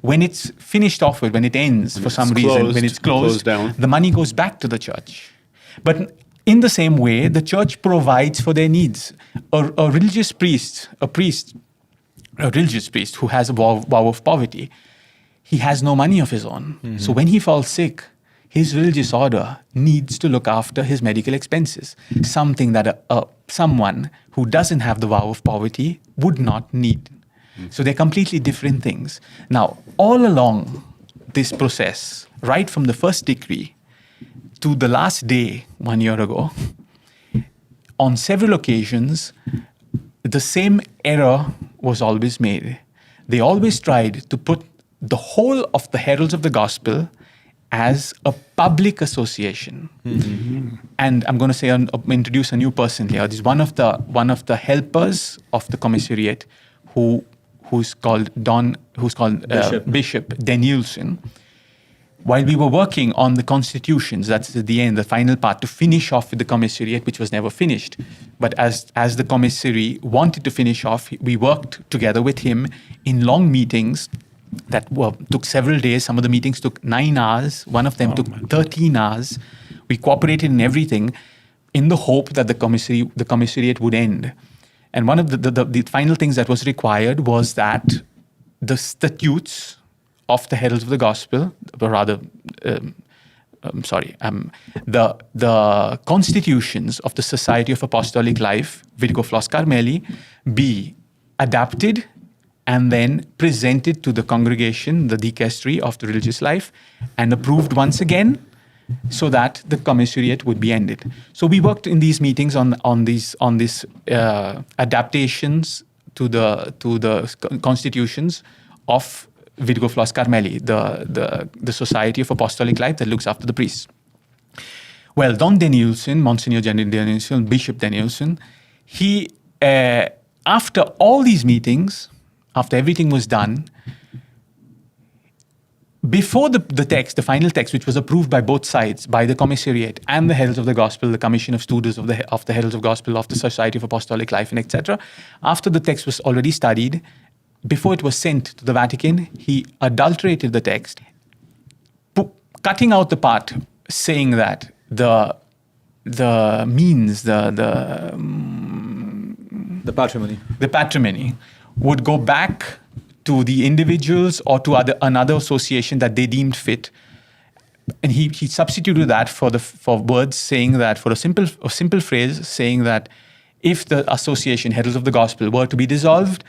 when it's finished off with, when it ends for some reason, when it's closed down, the money goes back to the church. But in the same way, the church provides for their needs. A religious priest who has a vow of poverty, he has no money of his own. Mm-hmm. So when he falls sick, his religious order needs to look after his medical expenses, something that someone who doesn't have the vow of poverty would not need. So they're completely different things. Now, all along this process, right from the first decree to the last day 1 year ago, on several occasions, the same error was always made. They always tried to put the whole of the Heralds of the Gospel as a public association. Mm-hmm. And I'm going to introduce a new person here. This is one of the helpers of the Commissionerate, who's called Bishop Danielson. While we were working on the constitutions, that's at the end, the final part, to finish off with the Commissionerate, which was never finished. But as the commissary wanted to finish off, we worked together with him in long meetings that took several days. Some of the meetings took 9 hours. One of them took 13 hours, We cooperated in everything in the hope that the commissariate would end. And one of the final things that was required was that the statutes of the Heralds of the Gospel, or rather, the constitutions of the Society of Apostolic Life, Virgo Flos Carmeli, be adapted and then presented to the congregation, the dicastery of the religious life, and approved once again, so that the commissariate would be ended. So we worked in these meetings on these adaptations to the constitutions of Virgo Flos Carmeli, the Society of Apostolic Life that looks after the priests. Well, Don Danielson, Monsignor Danielson, Bishop Danielson, he, after all these meetings, after everything was done, before the text, the final text, which was approved by both sides, by the Commissariate and the Heralds of the Gospel, the Commission of Students of the Heralds of Gospel, of the Society of Apostolic Life, and etc., after the text was already studied, before it was sent to the Vatican, he adulterated the text, cutting out the part saying that the patrimony would go back to the individuals or to another association that they deemed fit, and he substituted that for words saying that, for a simple phrase saying that if the association Heralds of the Gospel were to be dissolved,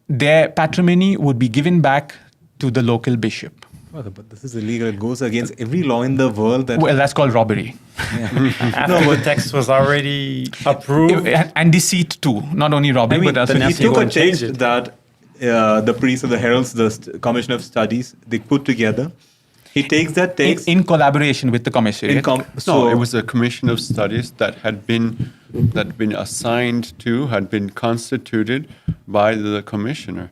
their patrimony would be given back to the local bishop. But this is illegal. It goes against every law in the world. Well, that's called robbery. Yeah. After the text was already approved. And deceit too. Not only robbery, but also he deceit. took a text that the priests of the Heralds, the Commission of Studies, they put together. He takes that text in collaboration with the Commissionerate. So it was a commission of studies that had been assigned to, had been constituted by the commissioner.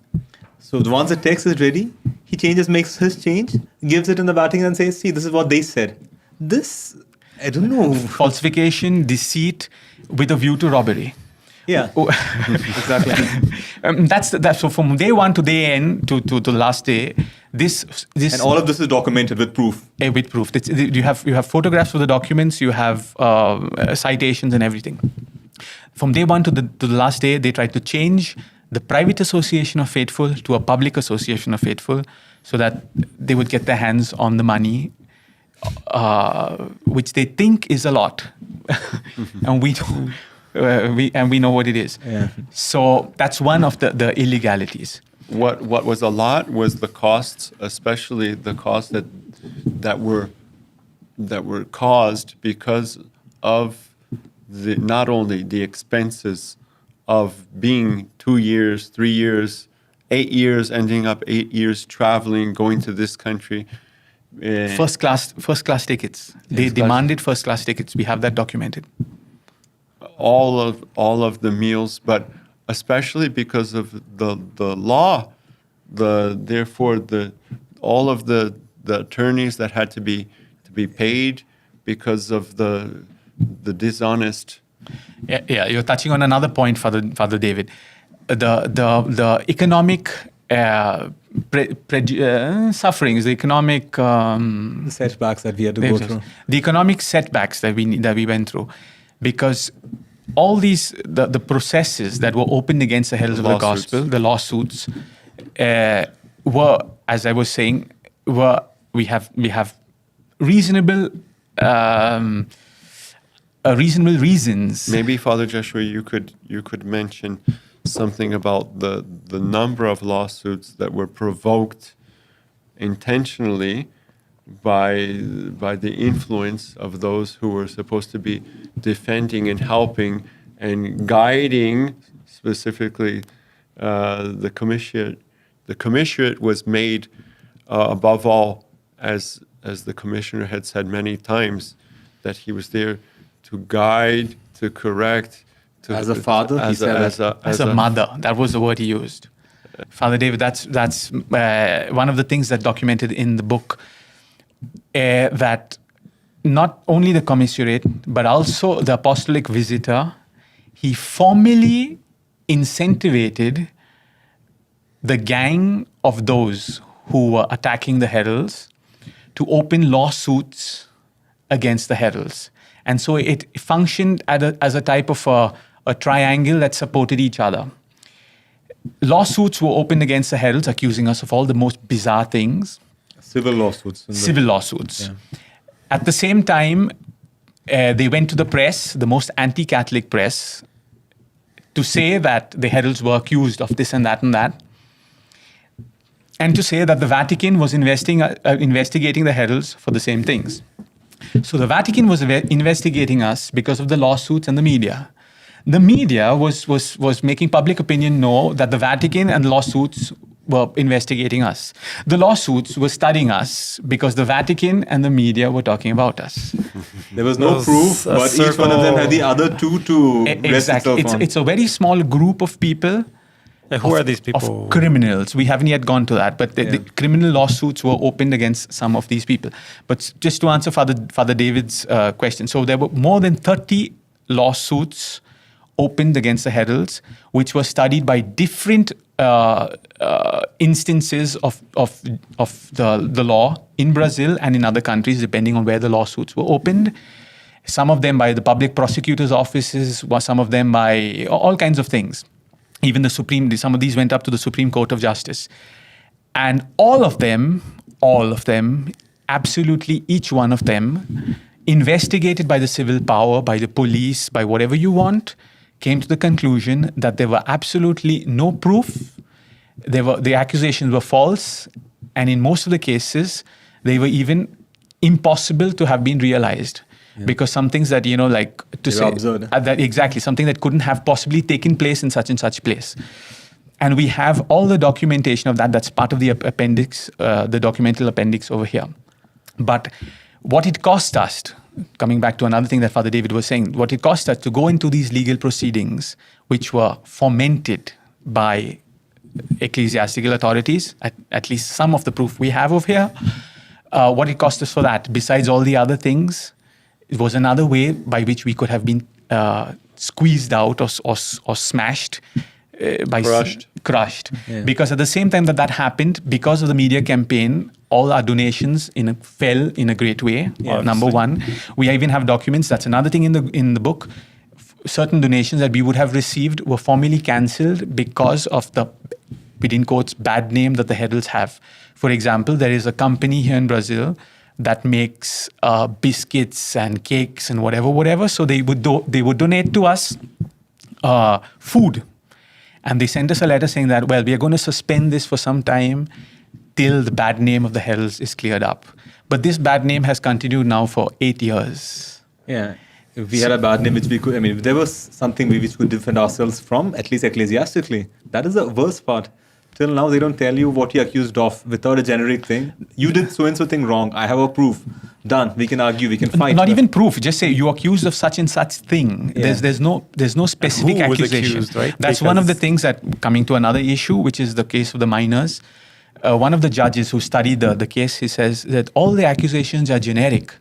So once the text is ready, he makes his change, gives it in the Vatican and says, see, this is what they said. This, I don't know. Falsification, deceit, with a view to robbery. Yeah, exactly. That's so from day one to day end to the last day. This and all of this is documented with proof. With proof. You have photographs of the documents. You have citations and everything. From day one to the last day, they tried to change the private association of faithful to a public association of faithful, so that they would get their hands on the money, which they think is a lot, and we don't. We know what it is. Yeah. So that's one of the illegalities. What was a lot was the costs, especially the costs that were caused because of not only the expenses of being 2 years, 3 years, 8 years, ending up 8 years traveling, going to this country. First class tickets. They demanded first class tickets. We have that documented. All of the meals, but especially because of the law, all of the attorneys that had to be paid because of the dishonest. Yeah, you're touching on another point, Father David. The economic sufferings, the economic setbacks that we had to go through. The economic setbacks that we went through, because all these the processes that were opened against the Heralds of the Gospel, the lawsuits, were, as I was saying, we have reasonable reasons. Maybe, Father Joshua, you could mention something about the number of lawsuits that were provoked intentionally by the influence of those who were supposed to be defending and helping and guiding, specifically the commissionerate. The commissionerate was made, above all, as the commissioner had said many times, that he was there to guide, to correct. As a father, as a mother. That was the word he used. Father David, that's one of the things that documented in the book, that not only the commissariate, but also the apostolic visitor, he formally incentivated the gang of those who were attacking the heralds to open lawsuits against the Heralds. And so it functioned as a type of a triangle that supported each other. Lawsuits were opened against the Heralds, accusing us of all the most bizarre things. Civil lawsuits. Civil lawsuits. Yeah. At the same time, they went to the press, the most anti-Catholic press, to say that the Heralds were accused of this and that and that, and to say that the Vatican was investigating the Heralds for the same things. So the Vatican was investigating us because of the lawsuits and the media. The media was making public opinion know that the Vatican and lawsuits were investigating us. The lawsuits were studying us because the Vatican and the media were talking about us. There was no proof, but each one of them had the other two to rest exactly. itself on. It's a very small group of people. Who are these people? Of criminals. We haven't yet gone to that, but the criminal lawsuits were opened against some of these people. But just to answer Father David's question, so there were more than 30 lawsuits opened against the Heralds, which were studied by different instances of the law in Brazil and in other countries, depending on where the lawsuits were opened. Some of them by the public prosecutor's offices, some of them by all kinds of things. Even some of these went up to the Supreme Court of Justice. And all of them, absolutely each one of them, investigated by the civil power, by the police, by whatever you want, came to the conclusion that there were absolutely no proof. The accusations were false, and in most of the cases, they were even impossible to have been realized. Yeah. Because some things that, like to say, that exactly, something that couldn't have possibly taken place in such and such place. And we have all the documentation of that. That's part of the appendix, the documental appendix over here. But what it cost us, coming back to another thing that Father David was saying, what it cost us to go into these legal proceedings, which were fomented by ecclesiastical authorities, at least some of the proof we have over here, what it cost us for that, besides all the other things, it was another way by which we could have been squeezed out or smashed, crushed. Yeah. Because at the same time that happened, because of the media campaign, all our donations fell in a great way. Yeah, number one, we even have documents. That's another thing in the book. Certain donations that we would have received were formally cancelled because of the, within quotes, bad name that the Heralds have. For example, there is a company here in Brazil that makes biscuits and cakes and whatever. So they would donate to us food. And they sent us a letter saying that, well, we are going to suspend this for some time till the bad name of the Heralds is cleared up. But this bad name has continued now for 8 years. Yeah. If we had a bad name which we could, if there was something which we could defend ourselves from, at least ecclesiastically, that is the worst part. Till now, they don't tell you what you're accused of without a generic thing. You did so-and-so thing wrong. I have a proof. Done. We can argue. We can fight. Not even proof. Just say you're accused of such and such thing. Yeah. There's no specific accusation. Accused, right? That's one of the things that, coming to another issue, which is the case of the minors. One of the judges who studied the case, he says that all the accusations are generic.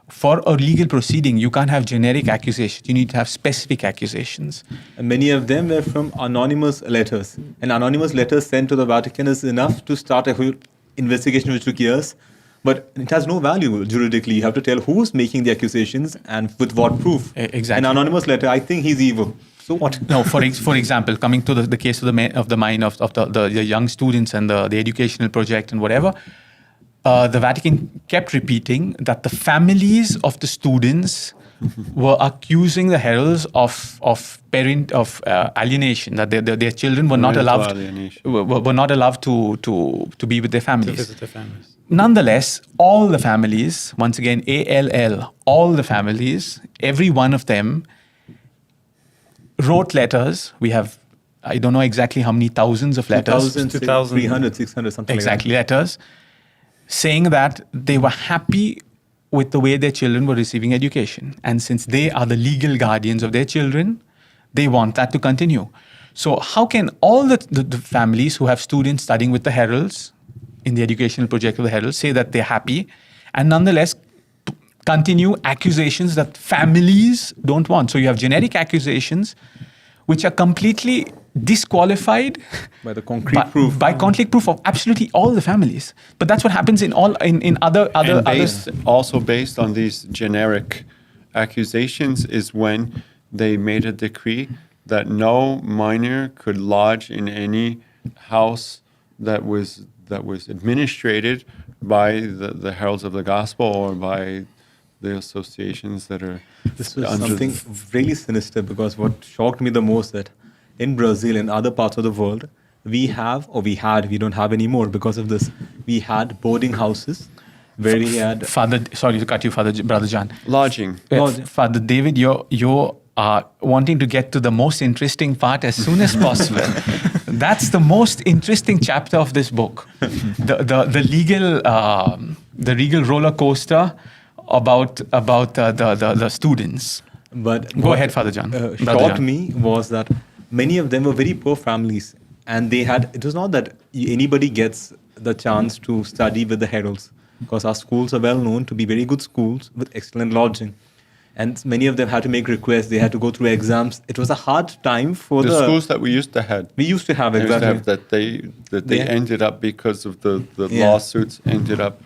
For a legal proceeding, you can't have generic accusations. You need to have specific accusations. And many of them were from anonymous letters. And anonymous letters sent to the Vatican is enough to start a whole investigation which took years. But it has no value juridically. You have to tell who's making the accusations and with what proof. Exactly. An anonymous letter, I think he's evil. So what? No, for example, coming to the case of the young students and the educational project and whatever, the Vatican kept repeating that the families of the students were accusing the Heralds of alienation, that their children were not allowed to be with their families. To visit their families. Nonetheless, all the families, once again, ALL, all the families, every one of them wrote letters. We have, I don't know exactly how many thousands of letters. 2,000, 300, 600, something exactly, like that. Letters, saying that they were happy with the way their children were receiving education. And since they are the legal guardians of their children, they want that to continue. So how can all the families who have students studying with the Heralds, in the educational project of the Heralds, say that they're happy, and nonetheless continue accusations that families don't want? So you have generic accusations which are completely disqualified By the concrete proof. by concrete proof of absolutely all the families. But that's what happens in other Also based on these generic accusations is when they made a decree that no minor could lodge in any house that was administrated by the heralds of the gospel or by the associations that are. This was something really sinister, because what shocked me the most that in Brazil and other parts of the world, we don't have anymore because of this. We had boarding houses where we had... Sorry to cut you, Brother John. Lodging. Father David, you're wanting to get to the most interesting part as soon as possible. That's the most interesting chapter of this book. The legal roller coaster about the students. But go ahead, Father John. Shocked me was that many of them were very poor families, and it was not that anybody gets the chance to study with the heralds, because our schools are well known to be very good schools with excellent lodging. And many of them had to make requests. They had to go through exams. It was a hard time for the schools that we used to have. We used to have, exactly. That they ended up, because of the lawsuits, ended up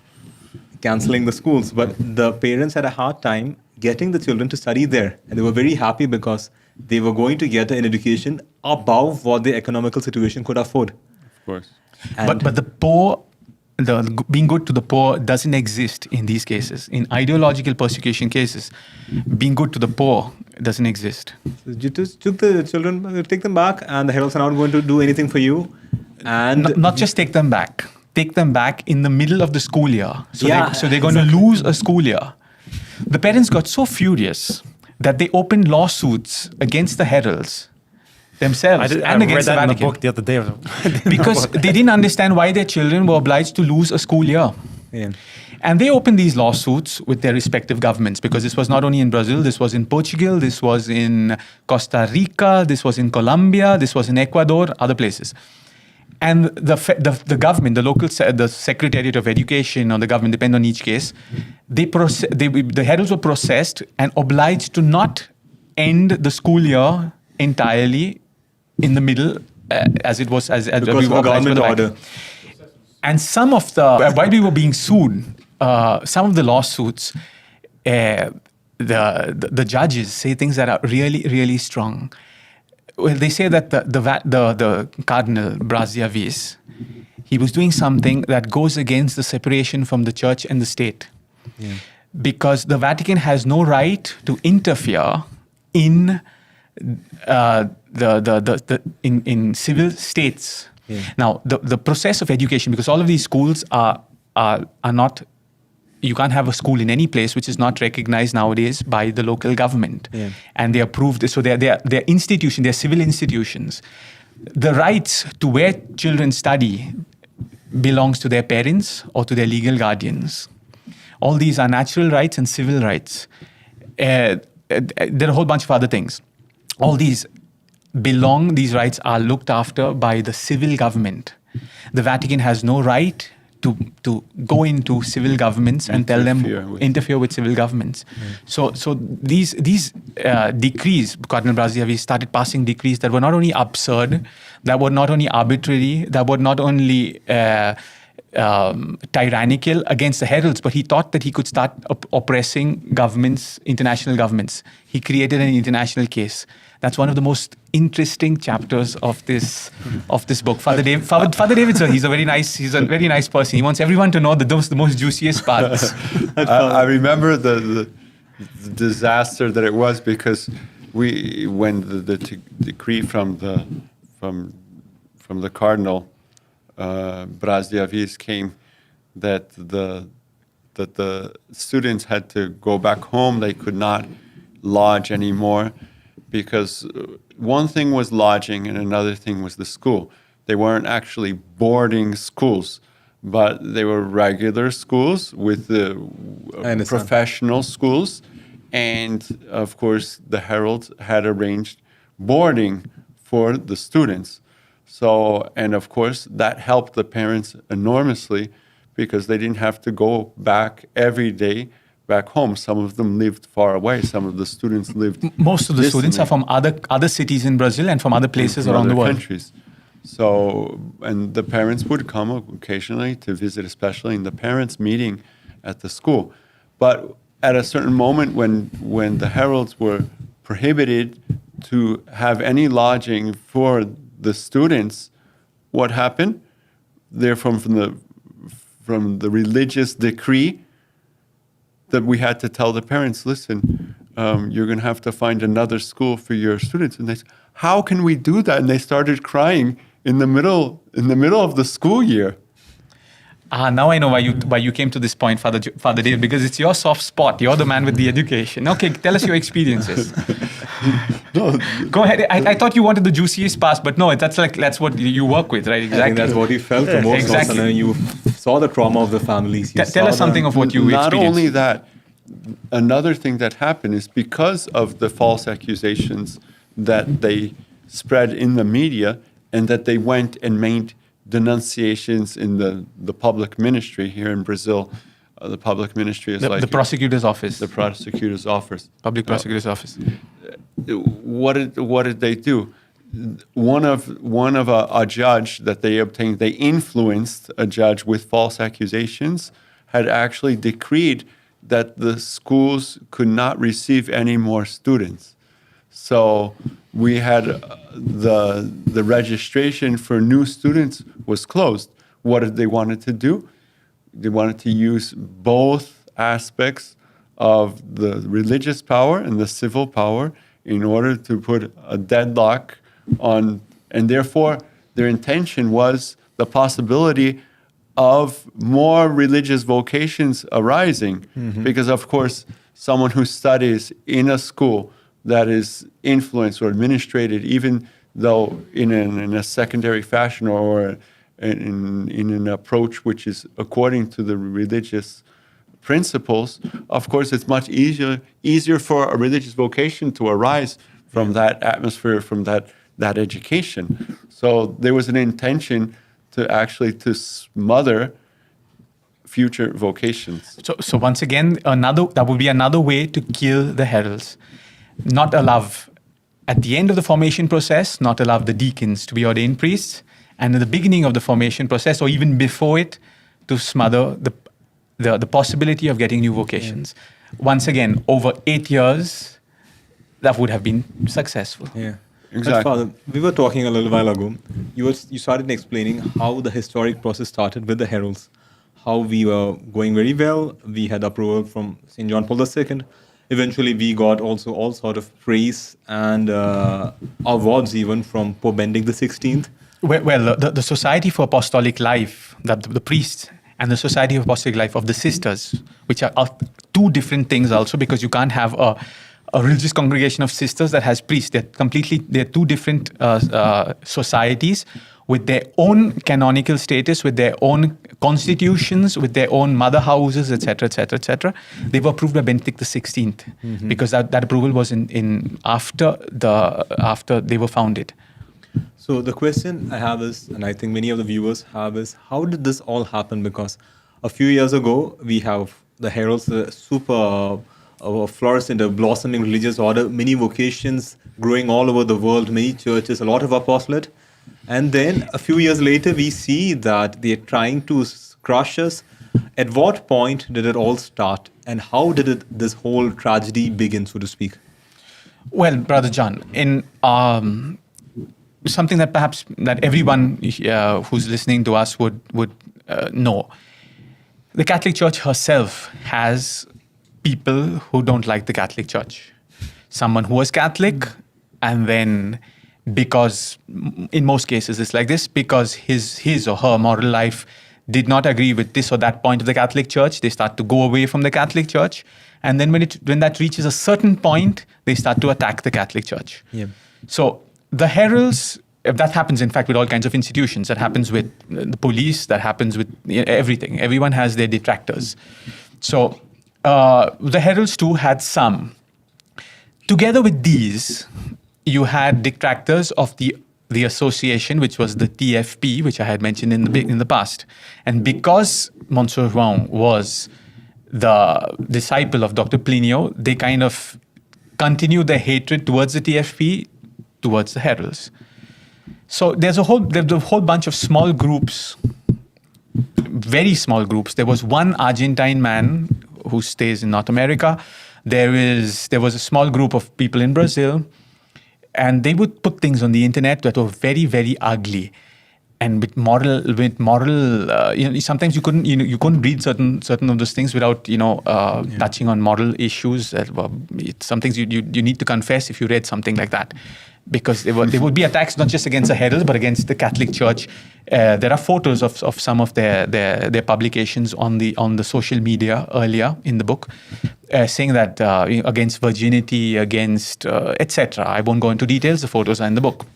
cancelling the schools. But the parents had a hard time getting the children to study there. And they were very happy because they were going to get an education above what the economical situation could afford. Of course. But the poor... being good to the poor doesn't exist in these cases. In ideological persecution cases, being good to the poor doesn't exist. So you just took the children, take them back, and the heralds are not going to do anything for you. And not just take them back. Take them back in the middle of the school year. So they're going to lose a school year. The parents got so furious that they opened lawsuits against the heralds themselves and against the Vatican. I read that in the book the other day. Because they didn't understand why their children were obliged to lose a school year. Yeah. And they opened these lawsuits with their respective governments, because this was not only in Brazil, this was in Portugal, this was in Costa Rica, this was in Colombia, this was in Ecuador, other places. And the government, the Secretariat of Education or the government, depend on each case, the heralds were processed and obliged to not end the school year entirely in the middle, as it was as because we were government order. And some of while we were being sued, some of the lawsuits, the judges say things that are really, really strong. Well, they say that the Cardinal Braziavis, he was doing something that goes against the separation from the church and the state, because the Vatican has no right to interfere in in civil states. Now, the process of education, because all of these schools are not, you can't have a school in any place which is not recognized nowadays by the local government, and they approved. So they're institutions, they're civil institutions. The rights to where children study belongs to their parents or to their legal guardians. All these are natural rights and civil rights. There are a whole bunch of other things. All these rights are looked after by the civil government. The Vatican has no right to go into civil governments and tell them interfere with civil governments. So these decrees, Cardinal Braziavis started passing decrees that were not only absurd, that were not only arbitrary, that were not only tyrannical against the heralds, but he thought that he could start oppressing governments, international governments. He created an international case. That's one of the most interesting chapters of this book. Father David, sir, he's a very nice person. He wants everyone to know the most juiciest parts. I remember the disaster that it was, because when the decree from the Cardinal Braziavis came, that the students had to go back home. They could not lodge anymore, because one thing was lodging and another thing was the school. They weren't actually boarding schools, but they were regular schools with the professional schools. And of course, the heralds had arranged boarding for the students. So, and of course, that helped the parents enormously, because they didn't have to go back every day back home. Some of them lived far away. Some of the students lived. Most of the students are from other cities in Brazil and from other places around the world. Countries. So, and the parents would come occasionally to visit, especially in the parents' meeting at the school. But at a certain moment when the heralds were prohibited to have any lodging for the students, what happened? They're from the religious decree that we had to tell the parents, listen, you're going to have to find another school for your students. And they said, how can we do that? And they started crying in the middle of the school year. Now I know why you came to this point, Father David, because it's your soft spot. You're the man with the education. Okay, tell us your experiences. No, go ahead. I thought you wanted the juiciest part, but no, that's what you work with, right? Exactly. I think that's what you felt the most. Exactly. And you saw the trauma of the families. Tell us something of what you experienced. Not only that, another thing that happened is because of the false accusations that they spread in the media and that they went and made denunciations in the public ministry here in Brazil. The public ministry is the prosecutor's office. The prosecutor's office. Public prosecutor's office. What did they do? One of a judge that they obtained, they influenced a judge with false accusations, had actually decreed that the schools could not receive any more students. So we had the registration for new students was closed. What did they wanted to do? They wanted to use both aspects of the religious power and the civil power in order to put a deadlock on, and therefore their intention was the possibility of more religious vocations arising. Mm-hmm. Because of course, someone who studies in a school that is influenced or administrated, even though in a secondary fashion or in an approach which is according to the religious principles, of course, it's much easier for a religious vocation to arise from that atmosphere, from that education. So there was an intention to smother future vocations. So once again, that would be another way to kill the heralds. Not allow, at the end of the formation process, not allow the deacons to be ordained priests, and at the beginning of the formation process, or even before it, to smother the possibility of getting new vocations. Yeah. Once again, over 8 years, that would have been successful. Yeah, exactly. But Father, we were talking a little while ago. You started explaining how the historic process started with the heralds, how we were going very well. We had approval from St. John Paul II. Eventually, we got also all sort of praise and awards even from Pope Benedict XVI. Well, the Society for Apostolic Life, the priests, and the Society of Apostolic Life of the sisters, which are two different things also, because you can't have a religious congregation of sisters that has priests. They're two different societies with their own canonical status, with their own constitutions, with their own mother houses, etc., etc., etc. They were approved by Benedict XVI, mm-hmm. because that approval was in after they were founded. So the question I have is, and I think many of the viewers have, is how did this all happen? Because a few years ago, we have the heralds, super flourishing, a blossoming religious order, many vocations growing all over the world, many churches, a lot of apostolate. And then a few years later, we see that they're trying to crush us. At what point did it all start? And how did this whole tragedy begin, so to speak? Well, Brother John, in something that perhaps that everyone who's listening to us would know, the Catholic Church herself has people who don't like the Catholic Church. Someone who was Catholic, and then because in most cases it's like this, because his or her moral life did not agree with this or that point of the Catholic Church, they start to go away from the Catholic Church. And then when that reaches a certain point, they start to attack the Catholic Church. Yeah. So the heralds, that happens in fact with all kinds of institutions. That happens with the police, that happens with everything. Everyone has their detractors. So the heralds too had some. Together with these, you had detractors of the association, which was the TFP, which I had mentioned in the past. And because Monsieur Juan was the disciple of Dr. Plinio, they kind of continue their hatred towards the TFP, towards the Heralds. So there's a whole bunch of small groups, very small groups. There was one Argentine man who stays in North America. There was a small group of people in Brazil, and they would put things on the internet that were very, very ugly, and with moral. Sometimes you couldn't read certain of those things without touching on moral issues. Some things you need to confess if you read something like that, because there would be attacks not just against the Herald but against the Catholic Church. There are photos of some of their publications on the social media earlier in the book, saying that against virginity, against etc. I won't go into details. The photos are in the book,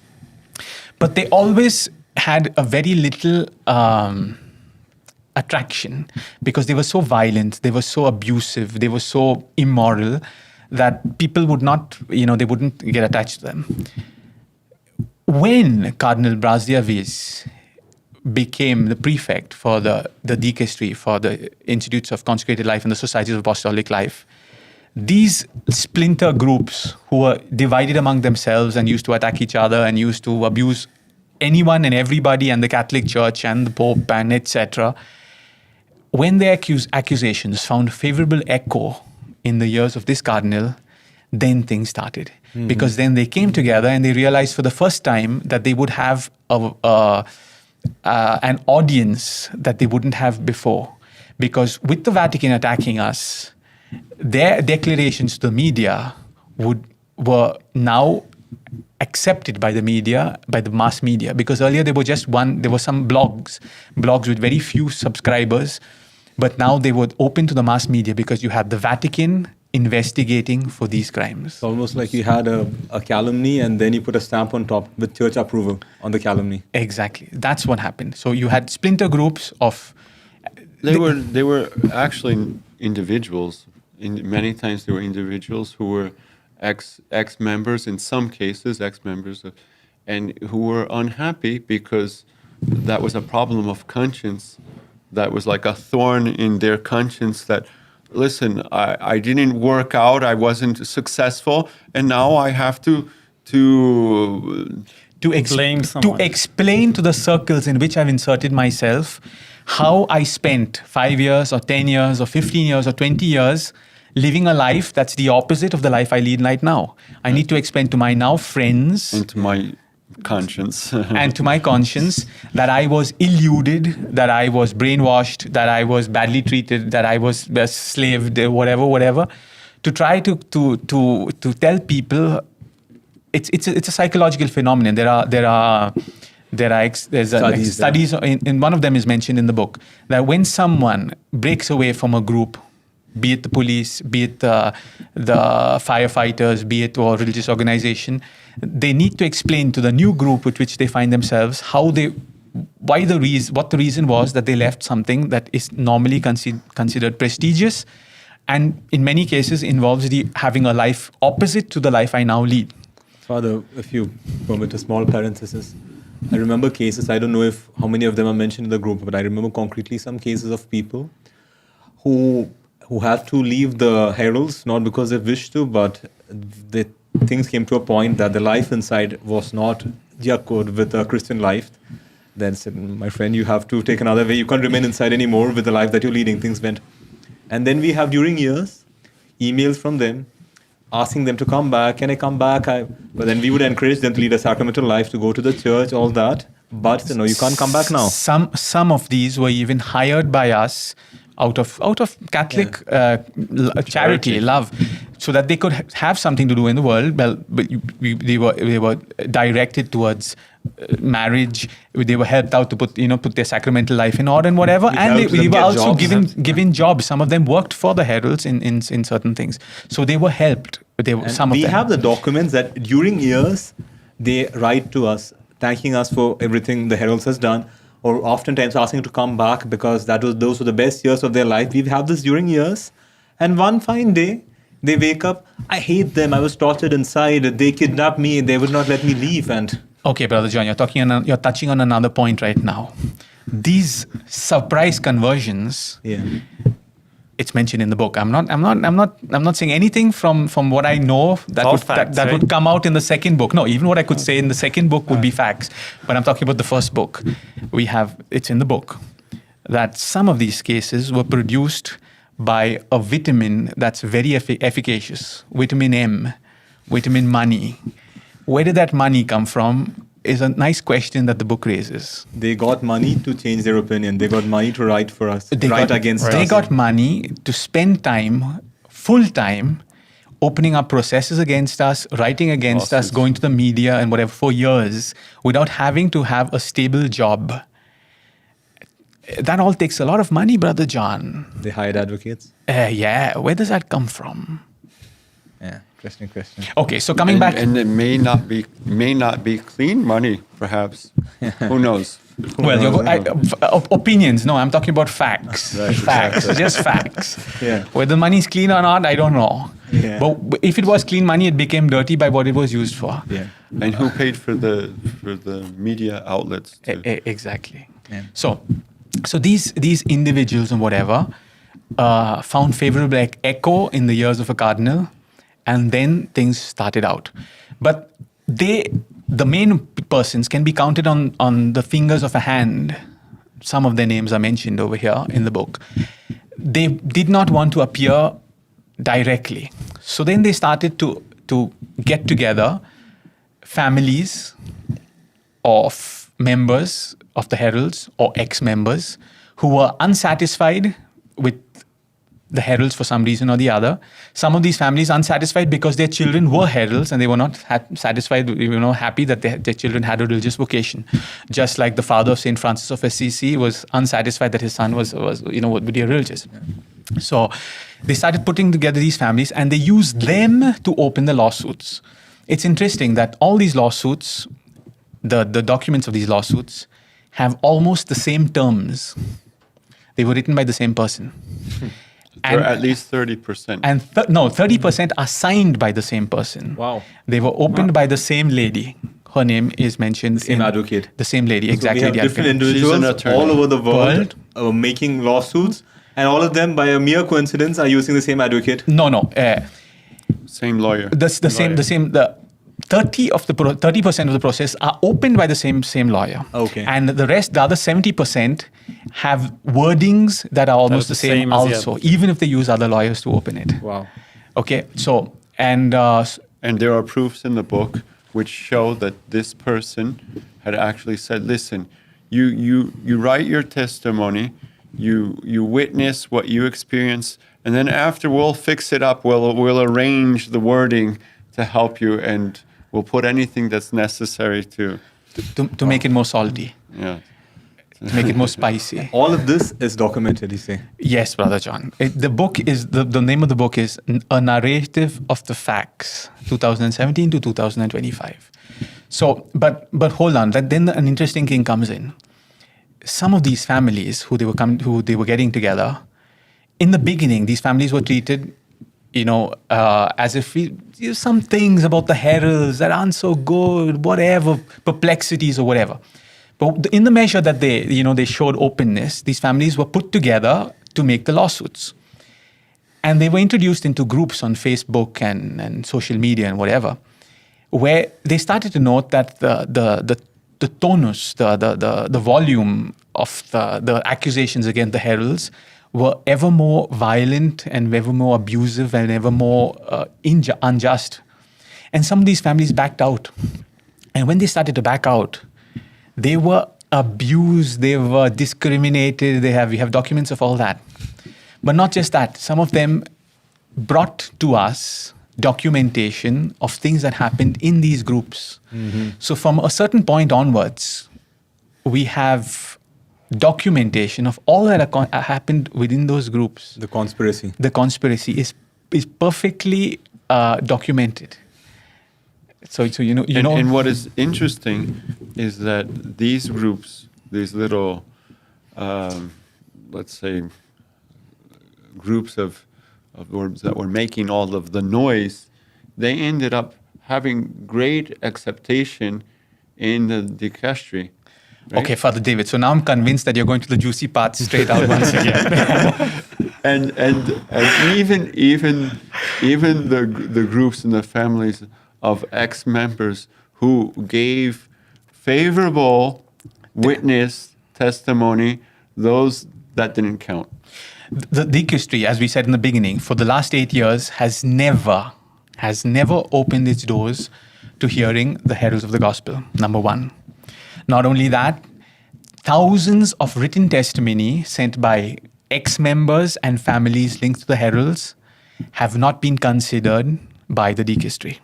but they always had a very little attraction, because they were so violent, they were so abusive, they were so immoral that people would not, they wouldn't get attached to them. When Cardinal Braziavis became the prefect for the dicastery for the Institutes of Consecrated Life and the Societies of Apostolic Life, these splinter groups who were divided among themselves and used to attack each other and used to abuse anyone and everybody and the Catholic Church and the Pope and etc., when their accusations found favorable echo in the years of this cardinal, then things started. Mm-hmm. Because then they came together and they realized for the first time that they would have an audience that they wouldn't have before. Because with the Vatican attacking us, their declarations to the media were now accepted by the media, by the mass media, because earlier there were some blogs with very few subscribers, but now they were open to the mass media because you had the Vatican investigating for these crimes. It's almost like you had a calumny and then you put a stamp on top with church approval on the calumny. Exactly. That's what happened. So you had splinter groups of... They were actually individuals. Many times they were individuals who were ex-members, in some cases, and who were unhappy because that was a problem of conscience. That was like a thorn in their conscience that, listen, I didn't work out, I wasn't successful, and now I have to explain to the circles in which I've inserted myself how I spent 5 years or 10 years or 15 years or 20 years living a life that's the opposite of the life I lead right now. I need to explain to my now friends and to my conscience and to my conscience that I was illuded, that I was brainwashed, that I was badly treated, that I was slaved, whatever. To try to tell people, it's a psychological phenomenon. There's studies. In one of them is mentioned in the book that when someone breaks away from a group, be it the police, be it the firefighters, be it a religious organization, they need to explain to the new group with which they find themselves what the reason was that they left something that is normally considered prestigious, and in many cases involves having a life opposite to the life I now lead. Father, if you permit a small parenthesis, I remember cases, I don't know how many of them are mentioned in the group, but I remember concretely some cases of people who had to leave the Heralds, not because they wished to, but things came to a point that the life inside was not accord with a Christian life. Then said, my friend, you have to take another way. You can't remain inside anymore with the life that you're leading. Things went. And then we have, during years, emails from them asking them to come back. Can I come back? But then we would encourage them to lead a sacramental life, to go to the church, all that. But no, you can't come back now. Some of these were even hired by us out of Catholic charity, love, so that they could have something to do in the world. Well, but they were directed towards marriage. They were helped out to put their sacramental life in order and whatever. And they were also given jobs. Some of them worked for the Heralds in certain things. So they were helped. We have the documents that during years they write to us, thanking us for everything the Heralds has done, or oftentimes asking to come back because those were the best years of their life. We have this during years. And one fine day, they wake up, I hate them, I was tortured inside, they kidnapped me, they would not let me leave. And okay, Brother John, you're touching on another point right now. These surprise conversions, it's mentioned in the book. I'm not saying anything from what I know that would come out in the second book. No, even what I could say in the second book would be facts. But I'm talking about the first book. It's in the book that some of these cases were produced by a vitamin that's very efficacious, vitamin M, vitamin money. Where did that money come from is a nice question that the book raises. They got money to change their opinion. They got money to write for us, against us. They got money to spend time, full time, opening up processes against us, writing against us, going to the media and whatever for years without having to have a stable job. That all takes a lot of money, Brother John. They hired advocates? Yeah. Where does that come from? Yeah, interesting question. Okay, so coming back. And it may not be clean money, perhaps. Who knows? Well, opinions. No, I'm talking about facts. Right, facts, just facts. Yeah. Whether money is clean or not, I don't know. Yeah. But if it was clean money, it became dirty by what it was used for. Yeah. And who paid for the media outlets? Exactly. Yeah. So these individuals and whatever found favorable echo in the years of a cardinal, and then things started out. But the main persons can be counted on the fingers of a hand. Some of their names are mentioned over here in the book. They did not want to appear directly. So then they started to get together families of members of the Heralds or ex-members who were unsatisfied with the Heralds for some reason or the other. Some of these families unsatisfied because their children were Heralds and they were not satisfied, happy that their children had a religious vocation. Just like the father of St. Francis of Assisi was unsatisfied that his son would be religious. Yeah. So they started putting together these families and they used them to open the lawsuits. It's interesting that all these lawsuits, the documents of these lawsuits, have almost the same terms. They were written by the same person. Or at least 30%. And 30% are signed by the same person. Wow. They were opened by the same lady. Her name is mentioned. The same advocate. The same lady, exactly. So we have different individuals all over the world making lawsuits, and all of them, by a mere coincidence, are using the same advocate. No. Same lawyer. The 30% of the process are opened by the same lawyer. Okay. And the other 70% have wordings that are almost the same also, even if they use other lawyers to open it. Wow. Okay. So, and there are proofs in the book which show that this person had actually said, listen, you write your testimony, you witness what you experience, and then after we'll fix it up, we'll arrange the wording to help you, and we'll put anything that's necessary to make it more salty. Yeah. To make it more spicy. All of this is documented, you say? Yes, Brother John. The book is the name of the book is A Narrative of the Facts, 2017 to 2025. So, but hold on. Then an interesting thing comes in. Some of these families who they were getting together, in the beginning, these families were treated, as if some things about the Heralds that aren't so good, whatever, perplexities or whatever. But in the measure that they showed openness, these families were put together to make the lawsuits. And they were introduced into groups on Facebook and social media and whatever, where they started to note that the tonus, the volume of the accusations against the Heralds were ever more violent and ever more abusive and ever more unjust. And some of these families backed out. And when they started to back out, they were abused, they were discriminated, we have documents of all that. But not just that, some of them brought to us documentation of things that happened in these groups. Mm-hmm. So from a certain point onwards, we have documentation of all that happened within those groups. The conspiracy. The conspiracy is perfectly documented. So And what is interesting is that these groups, these little, let's say, groups of that were making all of the noise, they ended up having great acceptation in the dicastery. Right? Okay, Father David. So now I'm convinced that you're going to the juicy part straight out once again. and even the groups and the families of ex-members who gave favorable witness testimony, those that didn't count. The dicastery, as we said in the beginning, for the last 8 years has never opened its doors to hearing the heralds of the gospel, number one. Not only that, thousands of written testimony sent by ex-members and families linked to the heralds have not been considered by the dicastery.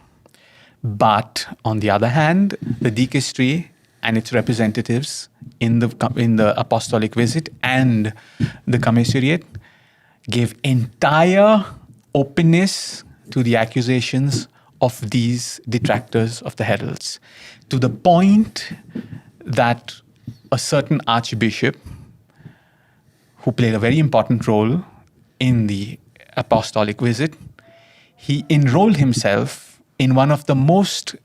But on the other hand, the dicastery and its representatives in the Apostolic Visit and the Commissionerate gave entire openness to the accusations of these detractors of the heralds, to the point that a certain archbishop, who played a very important role in the Apostolic Visit, he enrolled himself in one of the most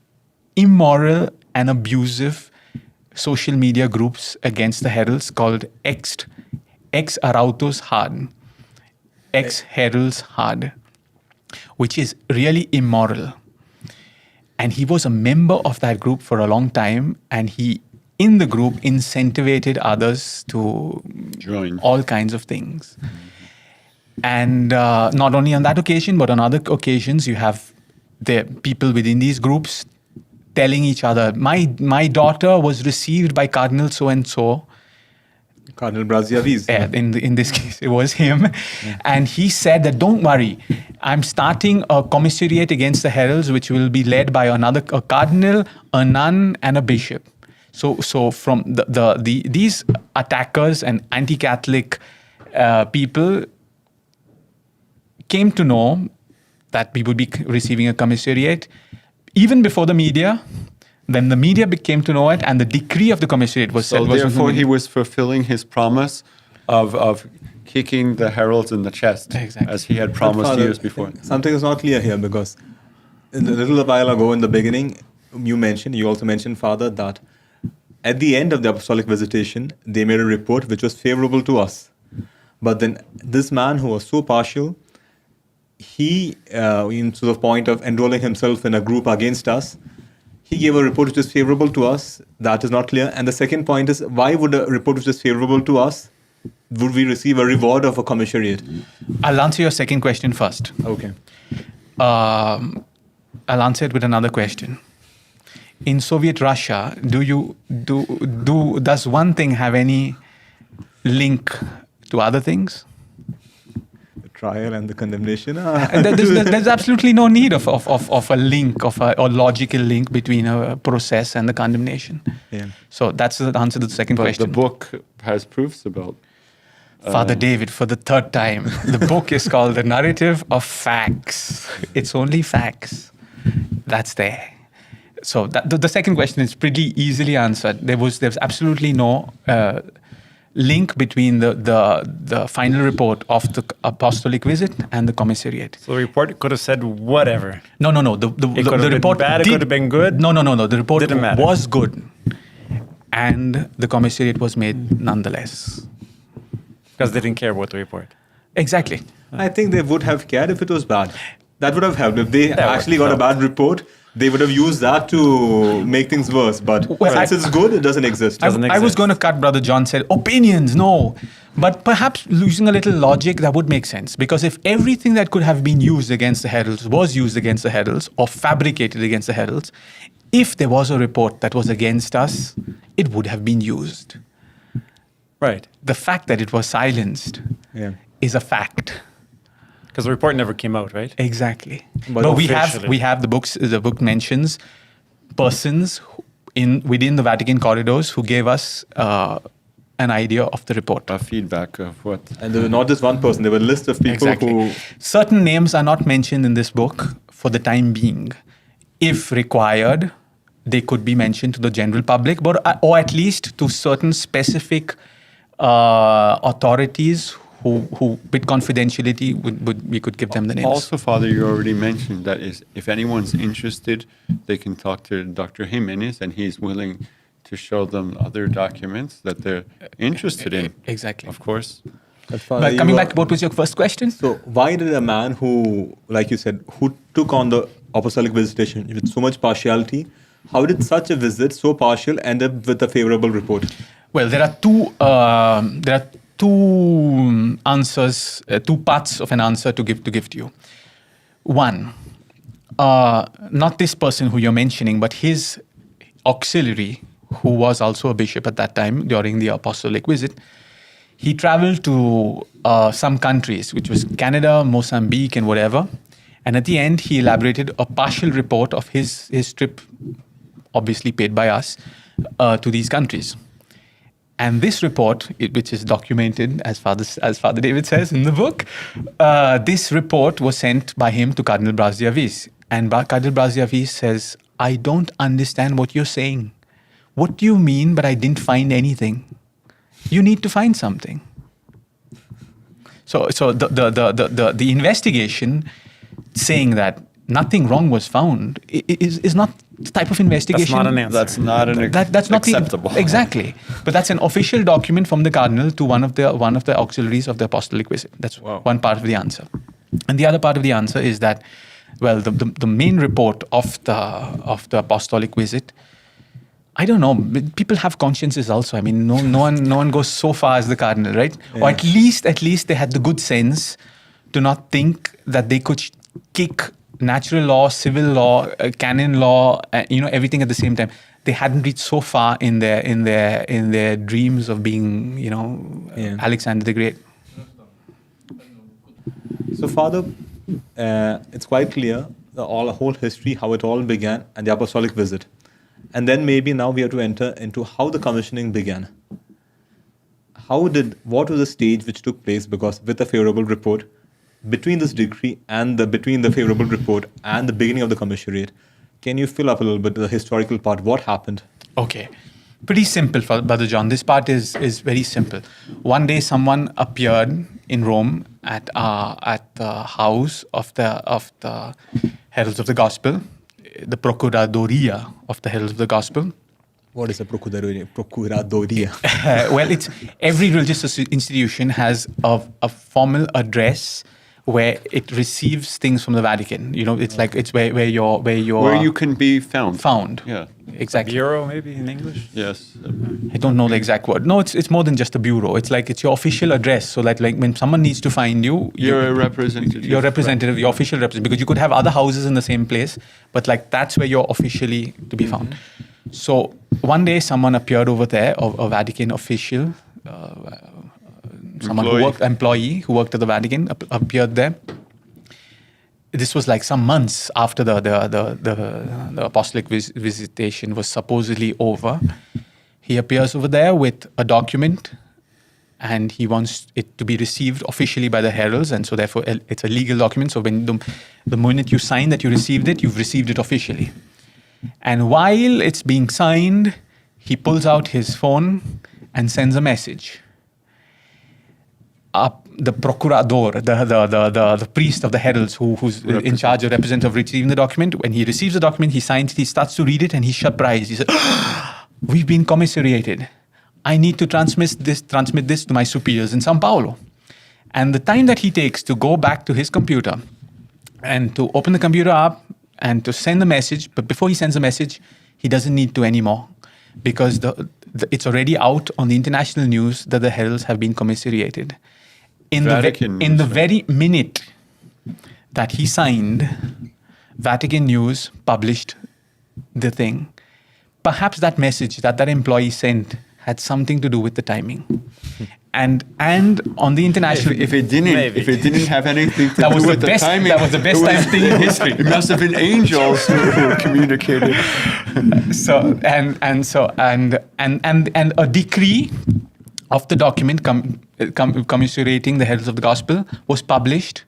immoral and abusive social media groups against the heralds called ex-Heralds Hard, which is really immoral. And he was a member of that group for a long time, and he, in the group, incentivized others to join all kinds of things. And not only on that occasion, but on other occasions, you have the people within these groups telling each other, my daughter was received by Cardinal so-and-so. Cardinal Braziavis. Yeah, in this case, it was him. Yeah. And he said that, don't worry, I'm starting a commissariat against the heralds, which will be led by a cardinal, a nun, and a bishop. So from these attackers and anti-Catholic people came to know that we would be receiving a commissariat even before the media. Then the media came to know it, and the decree of the commissariat was set. So therefore, he was fulfilling his promise of kicking the heralds in the chest, exactly, as he had promised Father, years before. Something is not clear here, because a little while ago in the beginning, you also mentioned, Father, that at the end of the Apostolic Visitation, they made a report which was favorable to us. But then this man who was so partial, he, to the point of enrolling himself in a group against us, he gave a report which is favorable to us. That is not clear. And the second point is, why would a report which is favorable to us, would we receive a reward of a commissariat? I'll answer your second question first. Okay. I'll answer it with another question. In Soviet Russia, does one thing have any link to other things? The trial and the condemnation. There's absolutely no need of a link, or logical link between a process and the condemnation. Yeah. So that's the answer to the second question. The book has proofs about. Father David, for the third time, the book is called The Narrative of Facts. It's only facts. That's there. So the second question is pretty easily answered. There's absolutely no link between the final report of the Apostolic Visit and the Commissariat. So the report could have said whatever. No. The report bad, it could have been good. No. The report Didn't matter. was good, and the Commissariat was made nonetheless. Because they didn't care about the report. Exactly. I think they would have cared if it was bad. That would have helped. If they actually got a bad report, they would have used that to make things worse. But since it's good, it doesn't exist. I was going to cut Brother John said, opinions, no. But perhaps using a little logic, that would make sense. Because if everything that could have been used against the heralds was used against the heralds or fabricated against the heralds, if there was a report that was against us, it would have been used. Right. The fact that it was silenced is a fact. Because the report never came out, right? Exactly. But we have the books. The book mentions persons within the Vatican corridors who gave us an idea of the report. A feedback of what. And there were not just one person. There were a list of people who. Certain names are not mentioned in this book for the time being. If required, they could be mentioned to the general public, or at least to certain specific authorities who with confidentiality, we could give them the names. Also, Father, you already mentioned that if anyone's interested, they can talk to Dr. Jimenez, and he's willing to show them other documents that they're interested in. Exactly. Of course. But coming back, what was your first question? So why did a man who, like you said, who took on the apostolic visitation with so much partiality, how did such a visit, so partial, end up with a favorable report? Well, there are two answers, two parts of an answer to give to you. One, not this person who you're mentioning, but his auxiliary, who was also a bishop at that time during the apostolic visit. He traveled to some countries, which was Canada, Mozambique, and whatever. And at the end, he elaborated a partial report of his trip, obviously paid by us, to these countries. And this report, which is documented, as Father David says in the book, this report was sent by him to Cardinal Braziavis. And Cardinal Braziavis says, I don't understand what you're saying. What do you mean, but I didn't find anything? You need to find something. So the investigation saying that nothing wrong was found is not the type of investigation. That's not an answer. That's not That's not acceptable. Exactly. But that's an official document from the Cardinal to one of the auxiliaries of the apostolic visit. That's one part of the answer. And the other part of the answer is that, well, the main report of the apostolic visit, I don't know. People have consciences also. I mean, no one goes so far as the Cardinal, right? Yeah. Or at least they had the good sense to not think that they could kick natural law, civil law, canon law, everything at the same time. They hadn't reached so far in their dreams of being, Alexander the Great. So, Father, it's quite clear the whole history, how it all began, and the apostolic visit. And then maybe now we have to enter into how the commissioning began. What was the stage which took place? Because with a favorable report, between this decree and between the favorable report and the beginning of the commissionerate, can you fill up a little bit the historical part? What happened? Okay. Pretty simple, Brother John. This part is very simple. One day someone appeared in Rome at the house of the Heralds of the Gospel, the Procuradoria of the Heralds of the Gospel. What is a Procuradoria? Well, it's every religious institution has a formal address where it receives things from the Vatican. It's where you can be found. Yeah, exactly. Bureau, maybe in English. Yes. I don't know the exact word. No, it's more than just a bureau. It's your official address. So like when someone needs to find you, you're a representative. Your representative, your official representative, because you could have other houses in the same place, but that's where you're officially to be found. So one day someone appeared over there, a Vatican official, employee who worked at the Vatican appeared there. This was like some months after the apostolic visitation was supposedly over. He appears over there with a document, and he wants it to be received officially by the heralds, and so therefore it's a legal document. So when the moment you sign that you received it, you've received it officially. And while it's being signed, he pulls out his phone and sends a message. The procurador, the priest of the heralds who's in charge of representative of receiving the document, when he receives the document, he signs it, he starts to read it, and he's surprised. He says, we've been commissariated. I need to transmit this to my superiors in Sao Paulo. And the time that he takes to go back to his computer and to open the computer up and to send the message, but before he sends the message, he doesn't need to anymore, because it's already out on the international news that the heralds have been commissariated. In the very minute that he signed, Vatican News published the thing. Perhaps that message that employee sent had something to do with the timing. And on the international... If it didn't have anything to do with the timing... That was the best time thing in history. It must have been angels who communicated. And a decree of the document commiserating the heralds of the gospel was published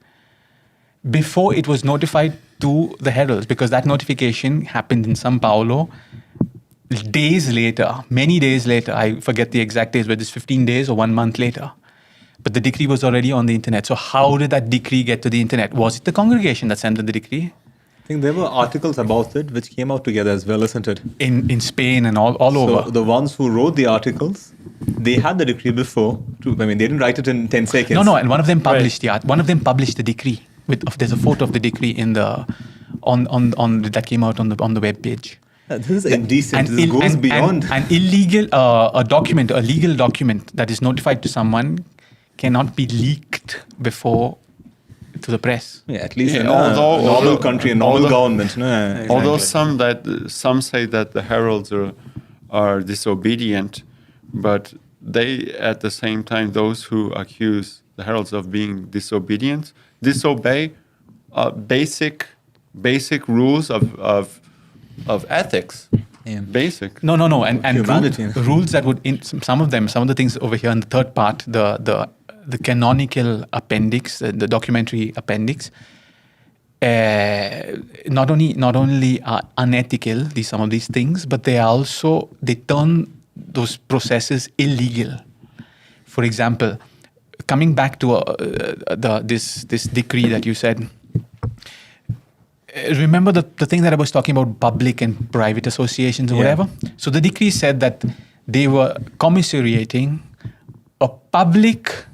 before it was notified to the heralds, because that notification happened in Sao Paulo many days later. I forget the exact days, whether it's 15 days or 1 month later. But the decree was already on the internet. So how did that decree get to the internet? Was it the congregation that sent the decree? think there were articles about it which came out together as well, isn't it? In Spain and all over. So the ones who wrote the articles, they had the decree before. They didn't write it in 10 seconds. No, and one of them published one of them published the decree. There's a photo of the decree in the on that came out on the web page. This is indecent. This goes beyond. An illegal a legal document that is notified to someone cannot be leaked before to the press. Yeah, at least in a normal country, a normal government. Exactly. Although some say that the heralds are disobedient, but they at the same time, those who accuse the heralds of being disobedient disobey basic rules of ethics. Yeah. Basic. No, and humanity. Rules that would some of the things over here in the third part, the canonical appendix, the documentary appendix, not only are unethical, some of these things, but they turn those processes illegal. For example, coming back to this decree that you said. Remember the thing that I was talking about, public and private associations or whatever? So the decree said that they were commissariating a public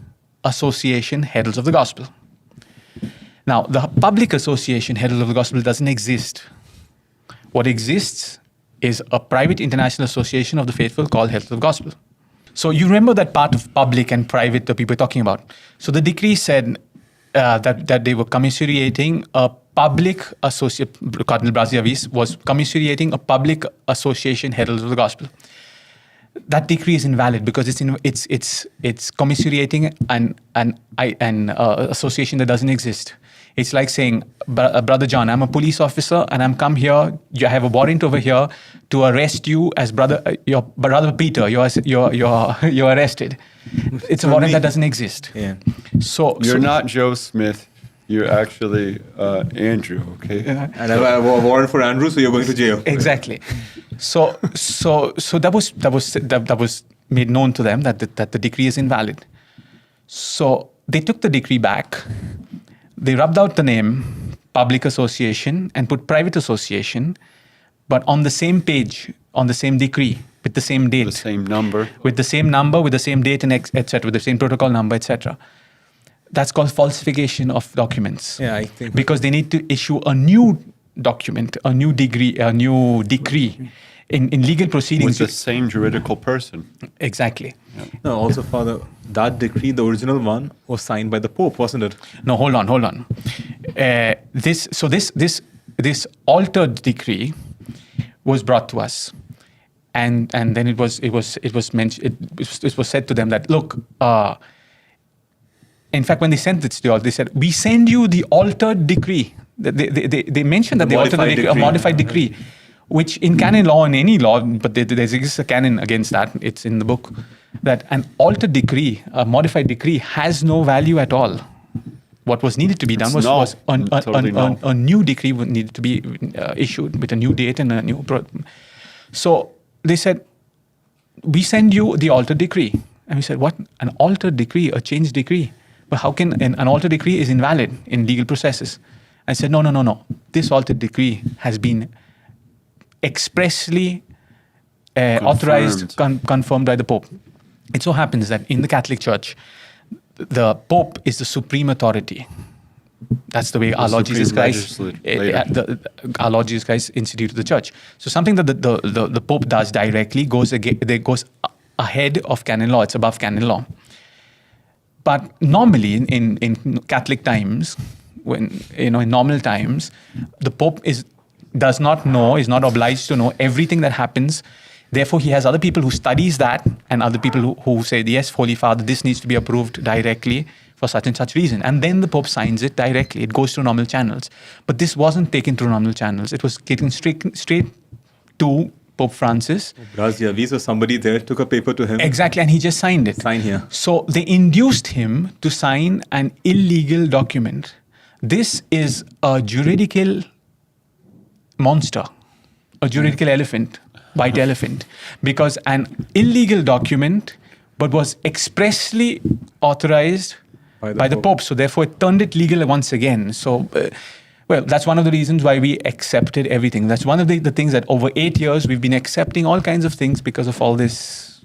association, Heralds of the Gospel. Now, the public association, Heralds of the Gospel, doesn't exist. What exists is a private international association of the faithful called Heralds of the Gospel. So you remember that part of public and private that people were talking about. So the decree said that they were commissariating a public associate. Cardinal Braziavis was commissariating a public association, Heralds of the Gospel. That decree is invalid because it's commissariating an association that doesn't exist. It's like saying, Brother John, I'm a police officer and I'm come here. I have a warrant over here to arrest you as your brother Peter. You're arrested. It's a warrant that doesn't exist. Yeah. So you're not Joe Smith. You're actually Andrew. Okay. And I have a warrant for Andrew, so you're going to jail. Exactly. So that was made known to them that the decree is invalid. So they took the decree back. They rubbed out the name public association and put private association, but on the same page, on the same decree, with the same date. The same number. With the same number, with the same date, and etc., with the same protocol number, etc. That's called falsification of documents. Yeah, I think. Because they need to issue a new document, a new decree in legal proceedings. With the same juridical person. Exactly. Yeah. No, also, Father, that decree, the original one, was signed by the Pope, wasn't it? No, hold on. This altered decree was brought to us, and then it was said to them that, look, in fact, when they sent it to the altar, they said, we send you the altered decree. They mentioned that the altered decree, a modified decree, which in canon law, in any law, but there exists a canon against that, it's in the book, that an altered decree, a modified decree, has no value at all. What was needed to be done was a new decree needed to be issued with a new date and a new... So they said, we send you the altered decree. And we said, what? An altered decree, a changed decree? But how can an altered decree is invalid in legal processes? I said, no. This altered decree has been expressly authorized, confirmed by the Pope. It so happens that in the Catholic Church, the Pope is the supreme authority. That's the way our Lord Jesus Christ, our Lord Jesus Christ instituted the Church. So something that the Pope does directly goes ahead of canon law. It's above canon law. But normally in Catholic times, when in normal times, the Pope is not obliged to know everything that happens. Therefore, he has other people who studies that and other people who say, yes, Holy Father, this needs to be approved directly for such and such reason. And then the Pope signs it directly. It goes through normal channels. But this wasn't taken through normal channels. It was taken straight to Pope Francis. Braziavis or somebody there took a paper to him. Exactly, and he just signed it. Sign here. So they induced him to sign an illegal document. This is a juridical monster, a juridical elephant, white elephant, because an illegal document, but was expressly authorized by the Pope. So therefore, it turned it legal once again. So Well, that's one of the reasons why we accepted everything. That's one of the things that over 8 years we've been accepting all kinds of things because of all this.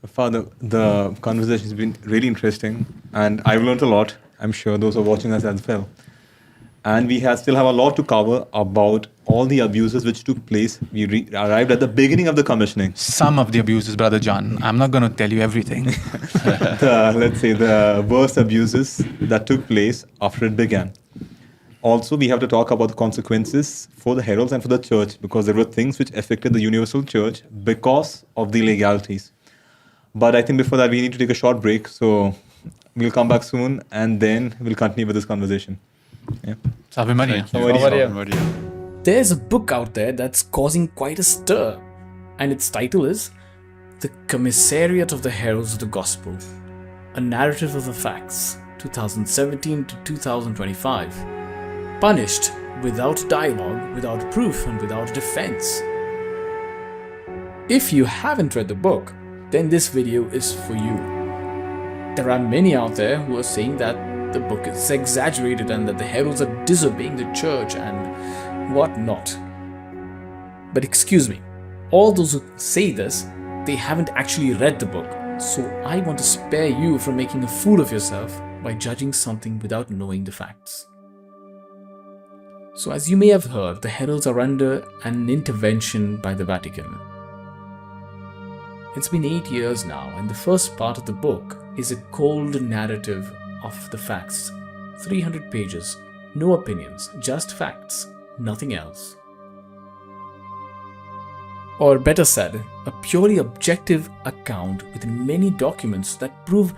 Father, the conversation has been really interesting, and I've learned a lot. I'm sure those who are watching us as well. And we still have a lot to cover about all the abuses which took place. We arrived at the beginning of the commissioning. Some of the abuses, Brother John. I'm not going to tell you everything. Let's say the worst abuses that took place after it began. Also, we have to talk about the consequences for the heralds and for the church, because there were things which affected the universal church because of the legalities. But I think before that, we need to take a short break. So we'll come back soon, and then we'll continue with this conversation. Yeah. Salve Maria. Salve Maria. There's a book out there that's causing quite a stir, and its title is The Commissariat of the Heralds of the Gospel, a narrative of the facts, 2017 to 2025. Punished without dialogue, without proof, and without defense. If you haven't read the book, then this video is for you. There are many out there who are saying that the book is exaggerated and that the heralds are disobeying the church and whatnot. But excuse me, all those who say this, they haven't actually read the book. So I want to spare you from making a fool of yourself by judging something without knowing the facts. So as you may have heard, the heralds are under an intervention by the Vatican. It's been 8 years now, and the first part of the book is a cold narrative of the facts. 300 pages, no opinions, just facts, nothing else. Or better said, a purely objective account with many documents that prove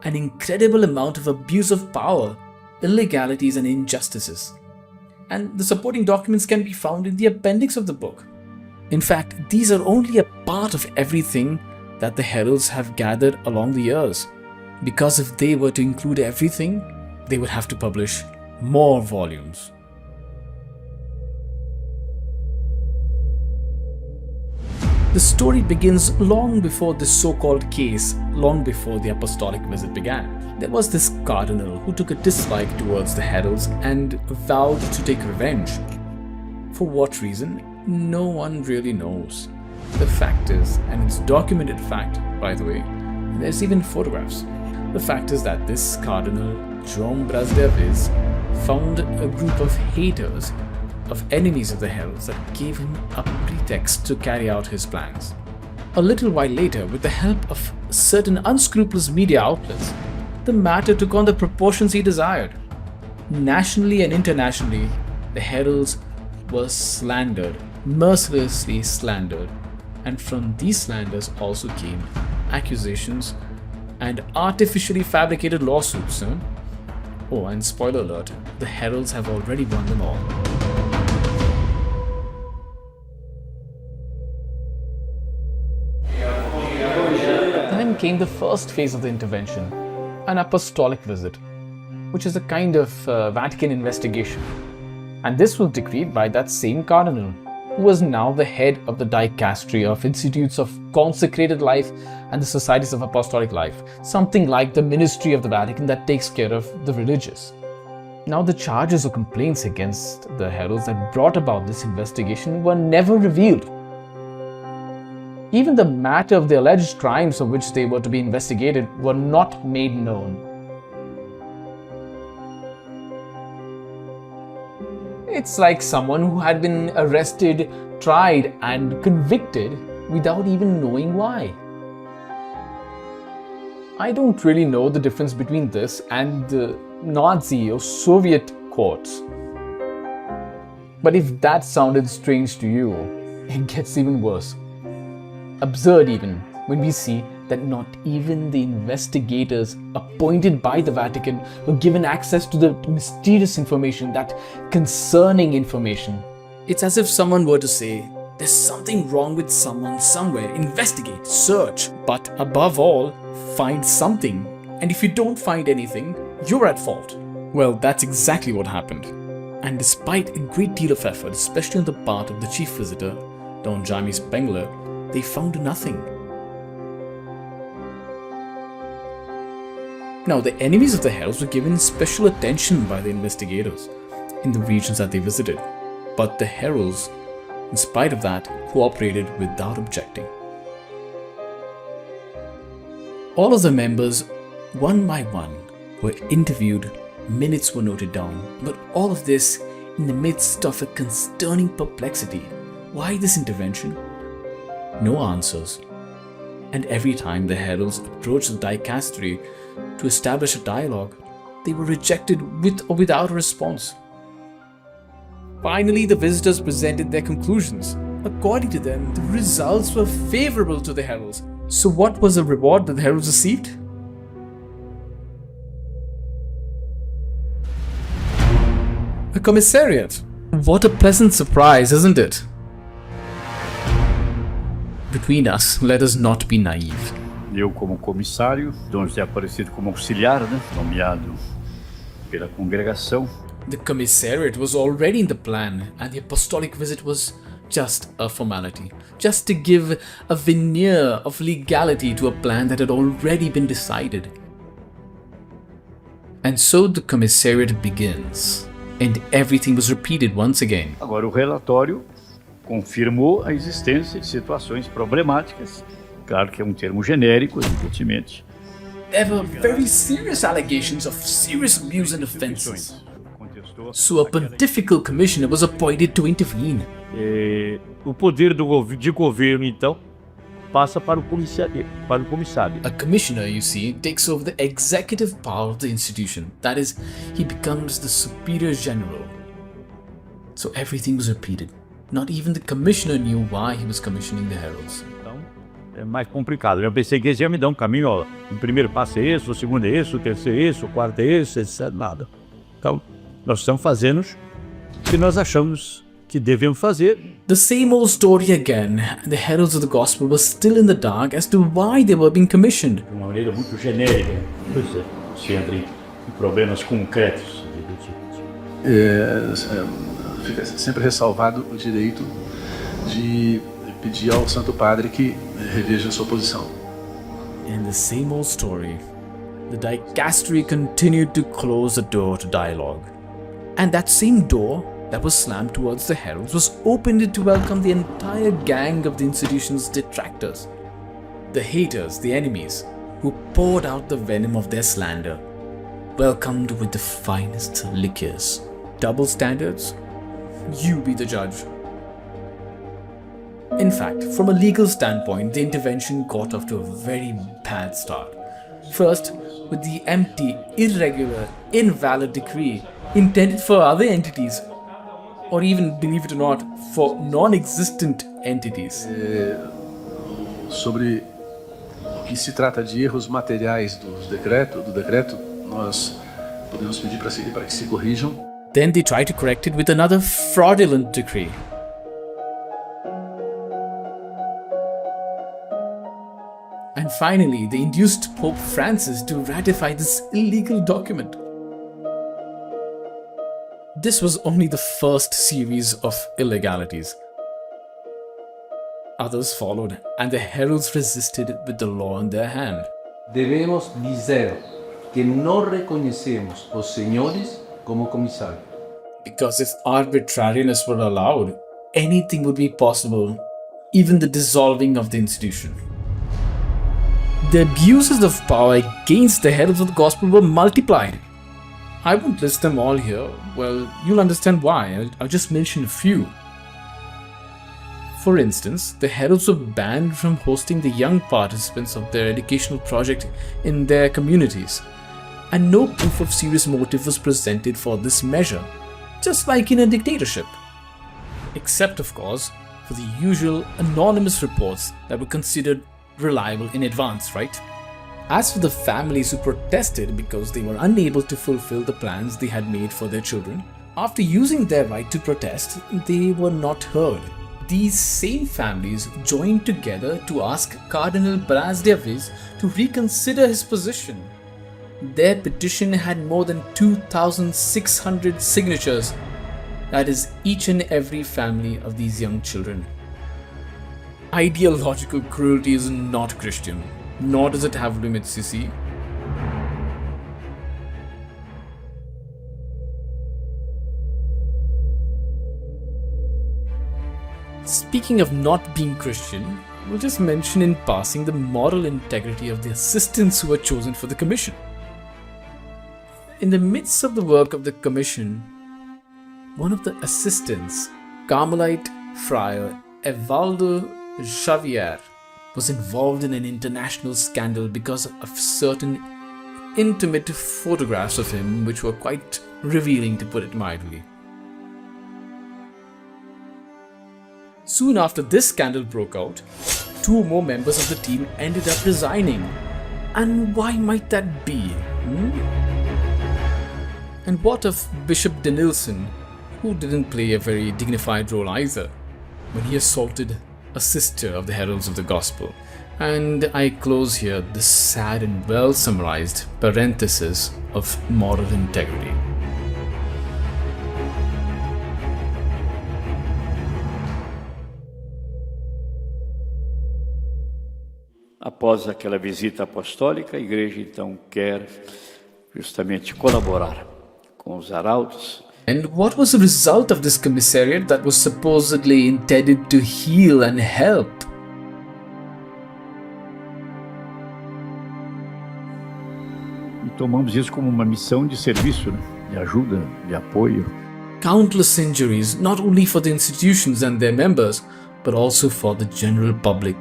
an incredible amount of abuse of power, illegalities and injustices. And the supporting documents can be found in the appendix of the book. In fact, these are only a part of everything that the heralds have gathered along the years. Because if they were to include everything, they would have to publish more volumes. The story begins long before this so-called case, long before the apostolic visit began. There was this cardinal who took a dislike towards the heralds and vowed to take revenge. For what reason? No one really knows. The fact is, and it's documented fact, by the way, there's even photographs. The fact is that this cardinal, Jerome Brasdevis, found a group of haters, of enemies of the heralds that gave him a pretext to carry out his plans. A little while later, with the help of certain unscrupulous media outlets, the matter took on the proportions he desired. Nationally and internationally, the heralds were slandered, mercilessly slandered, and from these slanders also came accusations and artificially fabricated lawsuits. Oh, and spoiler alert, the heralds have already won them all. Then came the first phase of the intervention, an apostolic visit, which is a kind of Vatican investigation. And this was decreed by that same cardinal, who was now the head of the dicastery of Institutes of Consecrated Life and the Societies of Apostolic Life, something like the ministry of the Vatican that takes care of the religious. Now, the charges or complaints against the heralds that brought about this investigation were never revealed. Even the matter of the alleged crimes of which they were to be investigated were not made known. It's like someone who had been arrested, tried, and convicted without even knowing why. I don't really know the difference between this and the Nazi or Soviet courts. But if that sounded strange to you, it gets even worse. Absurd even when we see that not even the investigators appointed by the Vatican were given access to the mysterious information, that concerning information. It's as if someone were to say, there's something wrong with someone somewhere, investigate, search, but above all, find something. And if you don't find anything, you're at fault. Well, that's exactly what happened. And despite a great deal of effort, especially on the part of the chief visitor, Don Jaime Spengler, they found nothing. Now, the enemies of the heralds were given special attention by the investigators. in the regions that they visited. But the heralds, in spite of that, cooperated without objecting. All of the members, one by one, were interviewed, minutes were noted down, but all of this in the midst of a consterning perplexity. Why this intervention? No answers. And every time the heralds approached the dicastery to establish a dialogue, they were rejected with or without a response. Finally, the visitors presented their conclusions. According to them, the results were favorable to the heralds. So what was the reward that the heralds received? A commissariat. What a pleasant surprise, isn't it? Between us, let us not be naive. Eu, como comissário, Dom José Aparecido como auxiliar, nomeado pela congregação. The commissariat was already in the plan, and the apostolic visit was just a formality, just to give a veneer of legality to a plan that had already been decided. And so the commissariat begins, and everything was repeated once again. Agora o relatório confirmou a existência de situações problemáticas. Claro que é um termo genérico, evidentemente. There were very serious allegations of serious abuse and offences. So a pontifical commissioner was appointed to intervene. O poder de governo, então, passa para o comissário. A commissioner, you see, takes over the executive power of the institution. That is, he becomes the superior general. So everything was repeated. Not even the commissioner knew why he was commissioning the heralds. Então, é mais complicado. Eu pensei que eles iam me dar um caminho, ó. O primeiro passo é esse, o segundo é esse, o terceiro é esse, o quarto é esse, etc. Nada. Então, nós estamos fazendo o que nós achamos que devemos fazer. The same old story again. The heralds of the gospel were still in the dark as to why they were being commissioned. De uma maneira muito genérica. Pois é, se entra em problemas concretos. Fica sempre ressalvado o direito de pedir ao Santo Padre que reveja sua posição. And the same old story. The dicastery continued to close the door to dialogue. And that same door that was slammed towards the heralds was opened to welcome the entire gang of the institution's detractors. The haters, the enemies, who poured out the venom of their slander, welcomed with the finest liquors. Double standards? You be the judge. In fact, from a legal standpoint, the intervention got off to a very bad start. First, with the empty, irregular, invalid decree intended for other entities, or even, believe it or not, for non-existent entities. Sobre o que se trata de erros materiais do decreto, nós podemos pedir para que se corrijam. Then they try to correct it with another fraudulent decree. And finally, they induced Pope Francis to ratify this illegal document. This was only the first series of illegalities. Others followed, and the heralds resisted with the law in their hand. Debemos dizer que no reconocemos os senhores como comissário. Because if arbitrariness were allowed, anything would be possible, even the dissolving of the institution. The abuses of power against the heralds of the gospel were multiplied. I won't list them all here. Well, you'll understand why. I'll just mention a few. For instance, the heralds were banned from hosting the young participants of their educational project in their communities, and no proof of serious motive was presented for this measure, just like in a dictatorship. Except, of course, for the usual anonymous reports that were considered reliable in advance, right? As for the families who protested because they were unable to fulfill the plans they had made for their children, after using their right to protest, they were not heard. These same families joined together to ask Cardinal Bras de Avis to reconsider his position. Their petition had more than 2,600 signatures. That is each and every family of these young children. Ideological cruelty is not Christian, nor does it have limits, you see. Speaking of not being Christian, we'll just mention in passing the moral integrity of the assistants who were chosen for the commission. In the midst of the work of the commission, one of the assistants, Carmelite friar Evaldo Xavier, was involved in an international scandal because of certain intimate photographs of him which were quite revealing, to put it mildly. Soon after this scandal broke out, 2 more members of the team ended up resigning. And why might that be? And what of Bishop Denilson, who didn't play a very dignified role either, when he assaulted a sister of the Heralds of the Gospel? And I close here this sad and well summarized parenthesis of moral integrity. Após aquela visita apostólica, a igreja então quer justamente colaborar com os heraldos. And what was the result of this commissariat that was supposedly intended to heal and help? E tomamos isso como uma missão de serviço, né? De ajuda, de apoio. Countless injuries, not only for the institutions and their members, but also for the general public.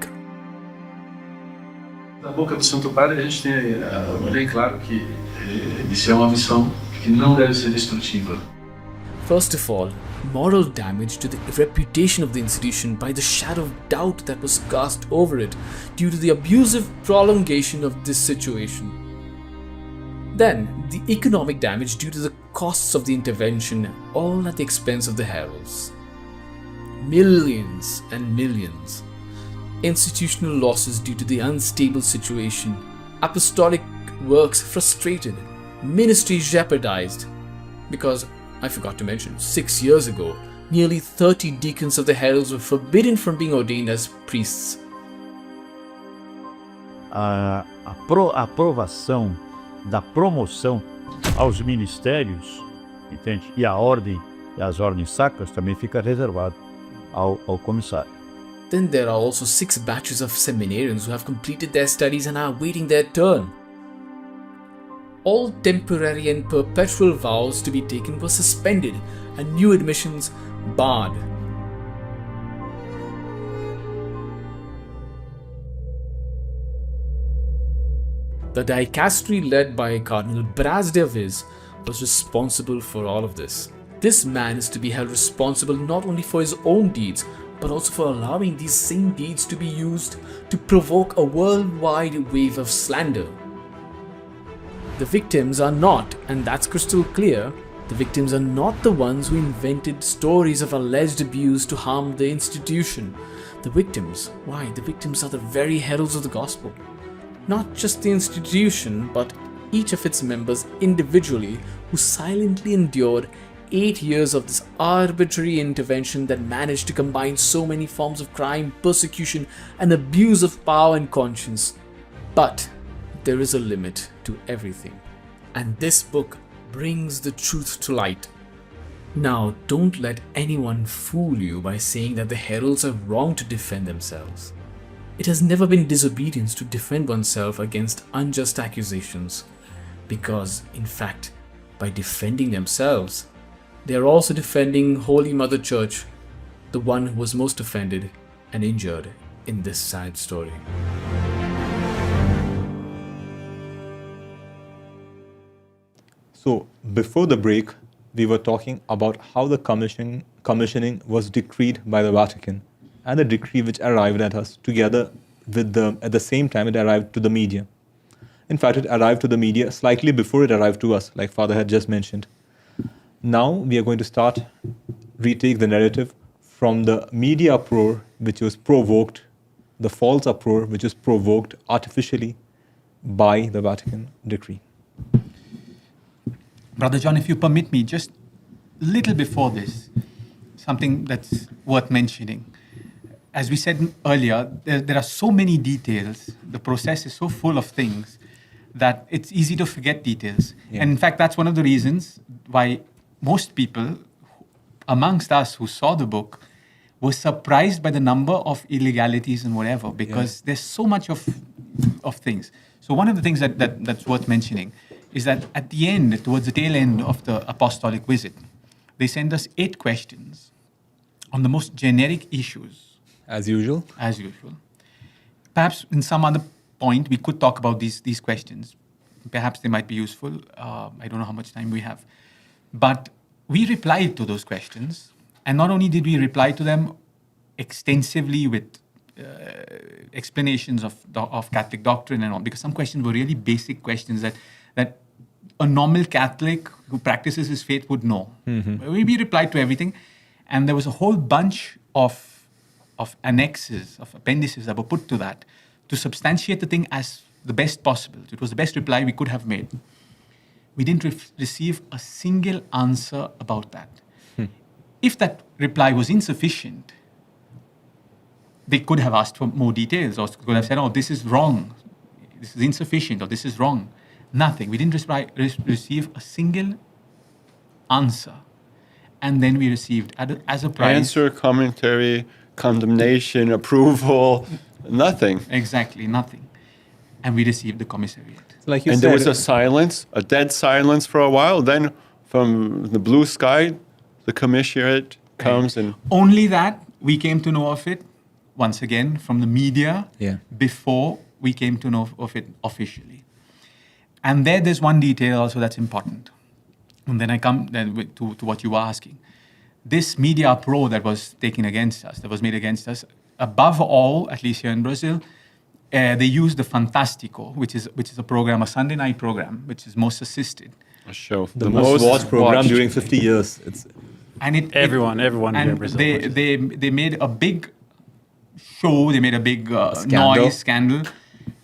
Da boca do Santo Padre a gente tem bem claro que isso é uma missão que não deve ser destrutiva. First of all, moral damage to the reputation of the institution by the shadow of doubt that was cast over it due to the abusive prolongation of this situation. Then, the economic damage due to the costs of the intervention, all at the expense of the heralds. Millions and millions. Institutional losses due to the unstable situation. Apostolic works frustrated. Ministry jeopardized. Because, I forgot to mention, 6 years ago, nearly 30 deacons of the heralds were forbidden from being ordained as priests. A aprovação da promoção aos ministérios, entende? E a ordem e as ordens sacras também fica reservado ao comissário. Then there are also 6 batches of seminarians who have completed their studies and are awaiting their turn. All temporary and perpetual vows to be taken were suspended and new admissions barred. The dicastery led by Cardinal Brasdeviz was responsible for all of this. This man is to be held responsible not only for his own deeds, but also for allowing these same deeds to be used to provoke a worldwide wave of slander. The victims are not, and that's crystal clear, the victims are not the ones who invented stories of alleged abuse to harm the institution. The victims, why? The victims are the very heralds of the gospel. Not just the institution, but each of its members individually who silently endured 8 years of this arbitrary intervention that managed to combine so many forms of crime, persecution, and abuse of power and conscience. But there is a limit to everything. And this book brings the truth to light. Now, don't let anyone fool you by saying that the heralds are wrong to defend themselves. It has never been disobedience to defend oneself against unjust accusations, because, in fact, by defending themselves, they are also defending Holy Mother Church, the one who was most offended and injured in this sad story. So, before the break, we were talking about how the commissioning was decreed by the Vatican, and the decree which arrived at us together with at the same time it arrived to the media. In fact, it arrived to the media slightly before it arrived to us, like Father had just mentioned. Now we are going to retake the narrative from the media uproar which was provoked, the false uproar which was provoked artificially by the Vatican decree. Brother John, if you permit me, just a little before this, something that's worth mentioning. As we said earlier, there are so many details. The process is so full of things that it's easy to forget details. Yeah. And in fact, that's one of the reasons why most people amongst us who saw the book was surprised by the number of illegalities and whatever, because there's so much of things. So one of the things that's worth mentioning is that at the end, towards the tail end of the apostolic visit, they sent us 8 questions on the most generic issues. As usual. As usual. Perhaps in some other point, we could talk about these questions. Perhaps they might be useful. I don't know how much time we have. But we replied to those questions. And not only did we reply to them extensively with explanations of Catholic doctrine and all, because some questions were really basic questions that a normal Catholic who practices his faith would know. Mm-hmm. We replied to everything. And there was a whole bunch of annexes, of appendices that were put to that to substantiate the thing as the best possible. It was the best reply we could have made. We didn't receive a single answer about that. If that reply was insufficient, they could have asked for more details, or could have said, oh, this is wrong, this is insufficient, or this is wrong. Nothing. We didn't receive a single answer. And then we received, as a prize... Answer, commentary, condemnation, approval, nothing. Exactly, nothing. And we received the commissariat. Like you and said, there was a silence, a dead silence for a while. Then from the blue sky, the Commissionerate comes and... Only that we came to know of it, once again, from the media, before we came to know of it officially. And there's one detail also that's important. And then I come to what you were asking. This media uproar that was taken against us, that was made against us, above all, at least here in Brazil, they used the Fantástico, which is a program, a Sunday night program, which is most assisted. A show. The most watched program watched. during 50 years. Everyone here in Brazil. They made a big show, they made a big scandal.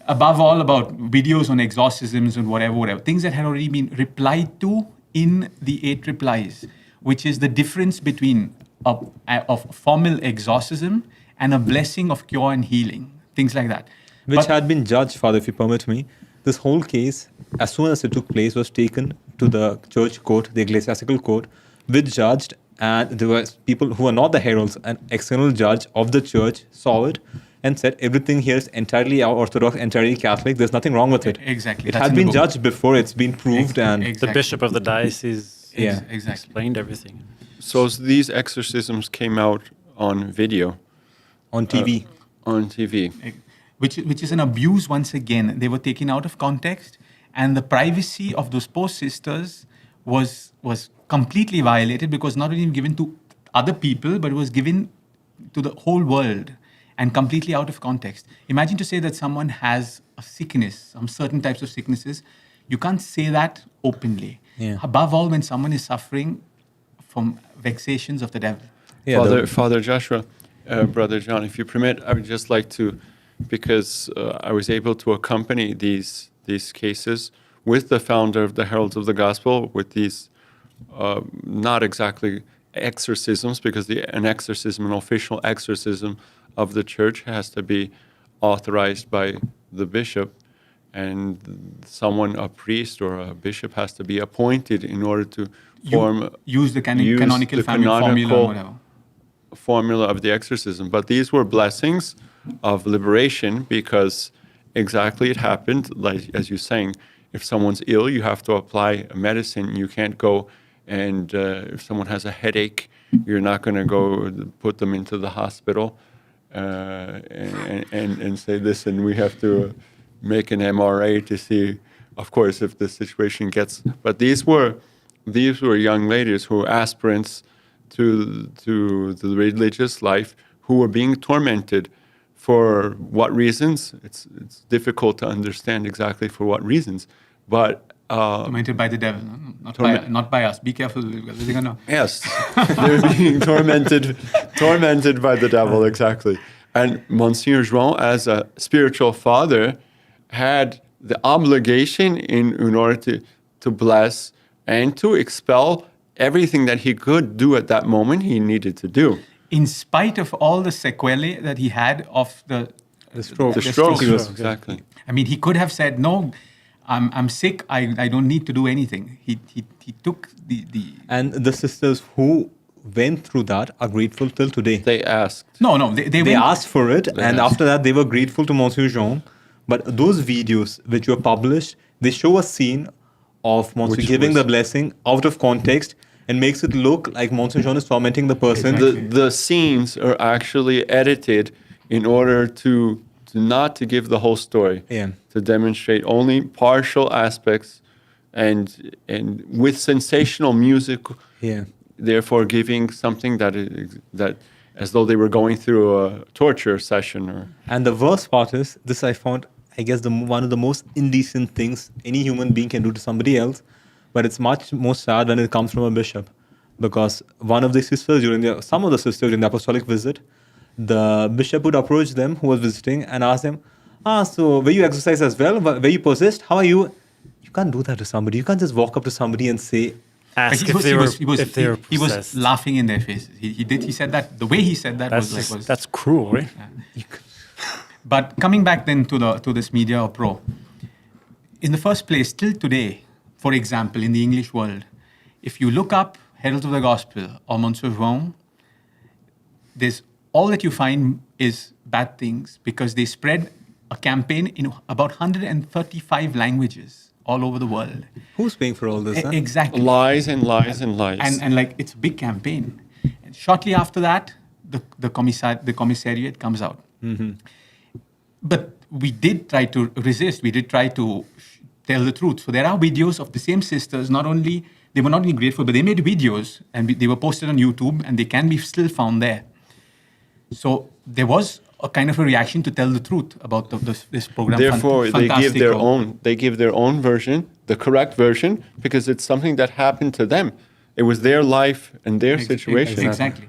Above all, about videos on exorcisms and whatever. Things that had already been replied to in the 8 replies, which is the difference between a formal exorcism and a blessing of cure and healing, things like that. Which had been judged, Father, if you permit me. This whole case, as soon as it took place, was taken to the church court, the ecclesiastical court, which judged, and there were people who were not the heralds, an external judge of the church saw it and said everything here is entirely Orthodox, entirely Catholic. There's nothing wrong with it. Exactly. It had been judged before. It's been proved, and the bishop of the diocese exactly explained everything. So these exorcisms came out on video, on TV. On TV, which is an abuse once again. They were taken out of context, and the privacy of those poor sisters was completely violated, because not only given to other people, but it was given to the whole world. And completely out of context. Imagine to say that someone has a sickness, some certain types of sicknesses. You can't say that openly. Yeah. Above all, when someone is suffering from vexations of the devil. Yeah, Father Joshua, Brother John, if you permit, I would just like to, because I was able to accompany these cases with the founder of the Heralds of the Gospel, with these not exactly exorcisms, because an exorcism, an official exorcism of the church, has to be authorized by the bishop, and a priest or a bishop, has to be appointed in order to use the canonical family formula or whatever. Formula of the exorcism. But these were blessings of liberation, because exactly it happened, like as you're saying, if someone's ill, you have to apply a medicine. You can't go and if someone has a headache, you're not going to go put them into the hospital and say, listen, we have to make an MRA to see, of course, if the situation gets... But these were young ladies who were aspirants to the religious life, who were being tormented. For what reasons? It's difficult to understand exactly for what reasons, but... tormented by the devil, not by us. Be careful. Yes, they're being tormented by the devil, exactly. And Monsignor João, as a spiritual father, had the obligation in order to bless and to expel everything that he could do at that moment, he needed to do. In spite of all the sequelae that he had of the stroke. The stroke, exactly. I mean, he could have said, no, I'm sick, I don't need to do anything. He took the... And the sisters who went through that are grateful till today. They asked. No, They went- asked for it, and after that, they were grateful to Monsieur Jean. But those videos which were published, they show a scene of Monsieur Which giving was- the blessing out of context and makes it look like Monsieur Jean is tormenting the person. The scenes are actually edited in order to not to give the whole story. Yeah. To demonstrate only partial aspects, and with sensational music. Yeah. Therefore, giving something that as though they were going through a torture session. And the worst part is, this I found, I guess, one of the most indecent things any human being can do to somebody else. But it's much more sad when it comes from a bishop. Because one of the sisters, some of the sisters during the apostolic visit, the bishop would approach them who was visiting and ask them, so were you exorcised as well? Were you possessed? How are you? You can't do that to somebody. You can't just walk up to somebody and say, Ask He if they were he was possessed. laughing in their faces. He said that, the way he said that was That's cruel, right? But coming back then to this media uproar, in the first place, till today, for example, in the English world, if you look up Heralds of the Gospel or Monsieur Jean, there's all that you find is bad things, because they spread a campaign in about 135 languages all over the world. who's paying for all this? Huh? Exactly. Lies and lies and lies. And like, it's a big campaign. And shortly after that, the commissariat comes out. But we did try to resist. We did try to tell the truth. So there are videos of the same sisters. They were not only grateful, but they made videos, and they were posted on YouTube, and they can be still found there. So there was a kind of a reaction to tell the truth about this program. Therefore, they give their Fantastical. own version, the correct version, because it's something that happened to them. It was their life and their situation. Exactly.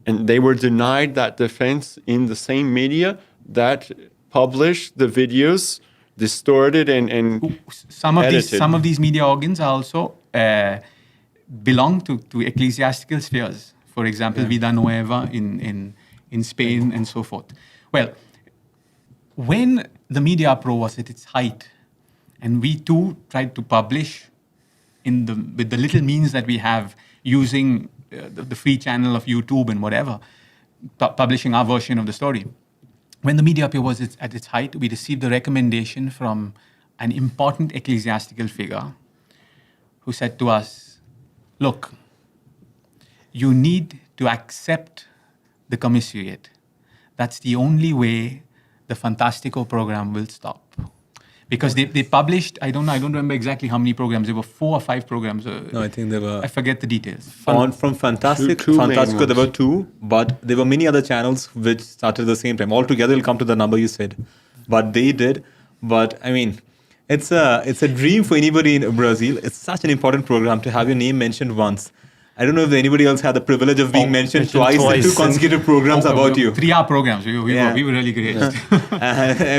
And they were denied that defense in the same media that published the videos, distorted and Some edited. of these media organs are also belong to ecclesiastical spheres. For example, Vida Nueva in Spain and so forth. Well, when the media uproar was at its height, and we too tried to publish with the little means that we have, using the free channel of YouTube and whatever, publishing our version of the story. When the media uproar was at its height, we received a recommendation from an important ecclesiastical figure who said to us, look, you need to accept the Commissionerate. That's the only way the Fantastical program will stop. Because they published, I don't remember exactly how many programs. There were 4 or 5 programs. No, I think there were. I forget the details. From Fantastical, there were 2, but there were many other channels which started at the same time. Altogether, it'll come to the number you said. But they did. But I mean, it's a dream for anybody in Brazil. It's such an important program to have your name mentioned once. I don't know if anybody else had the privilege of being mentioned twice in 2 consecutive programs about you. 3-hour programs. We were really great.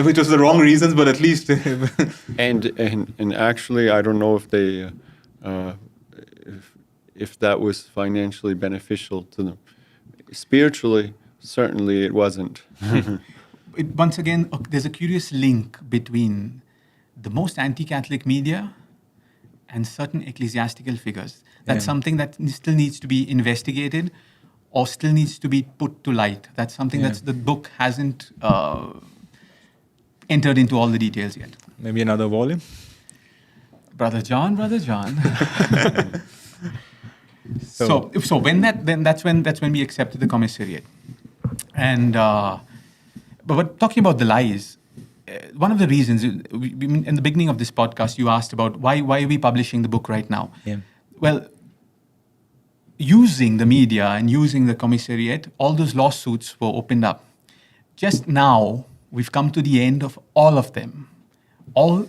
Which was the wrong reasons, but at least. and actually, I don't know if they, if that was financially beneficial to them. Spiritually, certainly it wasn't. Once again, there's a curious link between the most anti-Catholic media and certain ecclesiastical figures. That's something that still needs to be investigated or still needs to be put to light. That's something that the book hasn't entered into all the details yet. Maybe another volume? Brother John. So when that's when we accepted the commissariat. And but talking about the lies, one of the reasons, in the beginning of this podcast, you asked about why are we publishing the book right now? Yeah. Well, using the media and using the commissariat, all those lawsuits were opened up. Just now, we've come to the end of all of them. All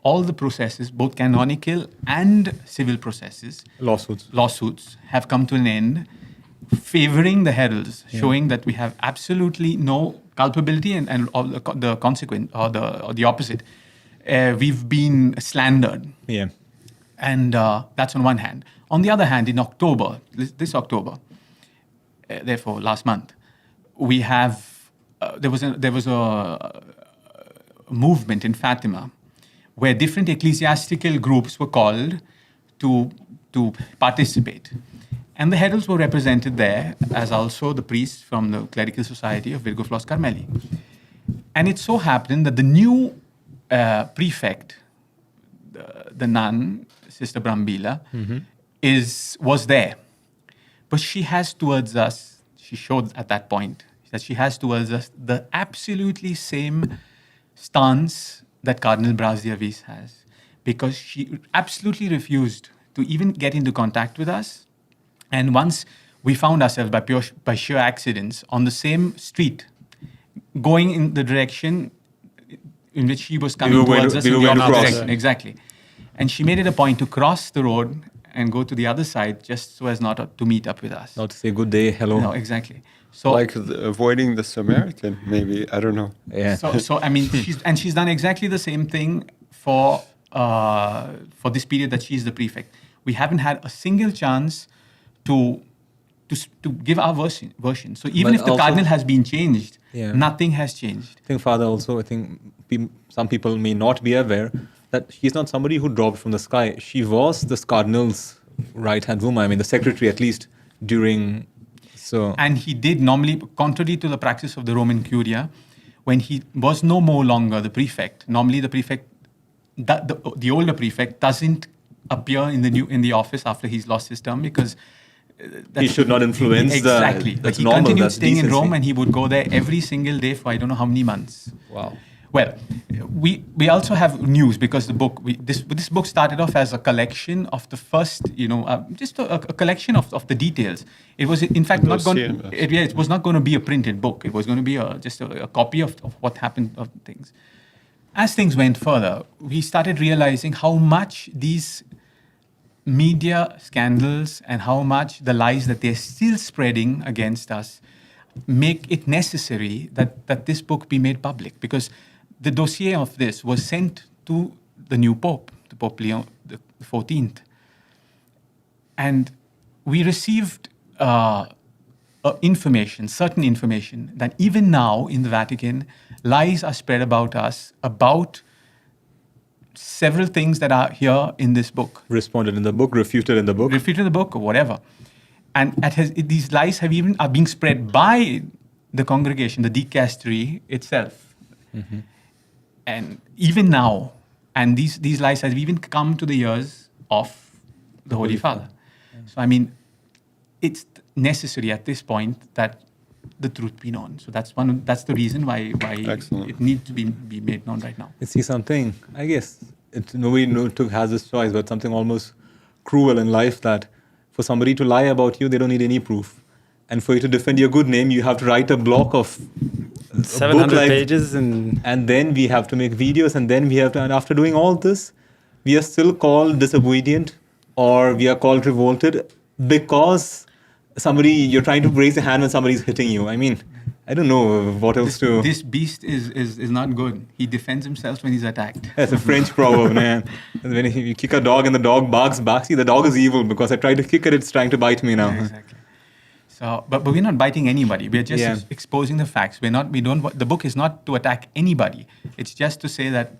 the processes, both canonical and civil processes, lawsuits have come to an end, favoring the heralds, showing that we have absolutely no culpability and all the consequent or the opposite. We've been slandered. Yeah. And that's on one hand. On the other hand, in October, this October, therefore last month, we have there was a movement in Fatima where different ecclesiastical groups were called to participate. And the heralds were represented there as also the priests from the Clerical Society of Virgo Flos Carmeli. And it so happened that the new prefect, the nun, Sister Brambilla, was there. But she has towards us, she showed at that point, that she has towards us the absolutely same stance that Cardinal Bras de Avis has. Because she absolutely refused to even get into contact with us. And once we found ourselves by sheer accidents on the same street, going in the direction in which she was coming towards us in the opposite direction. Exactly. And she made it a point to cross the road and go to the other side just so as not to meet up with us. Not to say good day, hello. No, exactly. So, Like avoiding the Samaritan, maybe, I don't know. Yeah. So I mean, she's done exactly the same thing for this period that she's the prefect. We haven't had a single chance to give our version. So even But if the also- cardinal has been changed, Yeah. nothing has changed. I think, Father, also, I think some people may not be aware that she's not somebody who dropped from the sky. She was this cardinal's right-hand woman, I mean, the secretary at least, during... So, And he did normally, contrary to the practice of the Roman Curia, when he was no more longer the prefect, normally the prefect, the older prefect doesn't appear in the office after he's lost his term because... he should not influence exactly. the... But he normal, continued that's staying in decency. Rome and he would go there every single day for I don't know how many months. Wow. Well, we also have news because the book this book started off as a collection of the first, just a collection of the details. It was in fact not going. It was not going to be a printed book. It was going to be just a copy of what happened of things. As things went further, we started realizing how much these media scandals and how much the lies that they're still spreading against us make it necessary that this book be made public, because the dossier of this was sent to the new Pope, the Pope Leo XIV. And we received certain information, that even now in the Vatican, lies are spread about us, about several things that are here in this book. Responded in the book, refuted in the book. Refuted in the book, or whatever. And these lies are being spread by the congregation, the dicastery itself. Mm-hmm. And even now, and these lies have even come to the ears of the Holy Father. Yeah. So, I mean, it's necessary at this point that the truth be known. So that's the reason why it needs to be made known right now. You see something, I guess, nobody has this choice, but something almost cruel in life, that for somebody to lie about you, they don't need any proof. And for you to defend your good name, you have to write a block of 700 pages. And then we have to make videos, and then and after doing all this, we are still called disobedient, or we are called revolted because you're trying to raise a hand when somebody's hitting you. I mean, I don't know what else to... This beast is not good. He defends himself when he's attacked. That's a French proverb, man. When you kick a dog and the dog barks back, see, the dog is evil because I tried to kick it, it's trying to bite me now. Yeah, exactly. So, but we're not biting anybody. We're just exposing the facts. The book is not to attack anybody. It's just to say that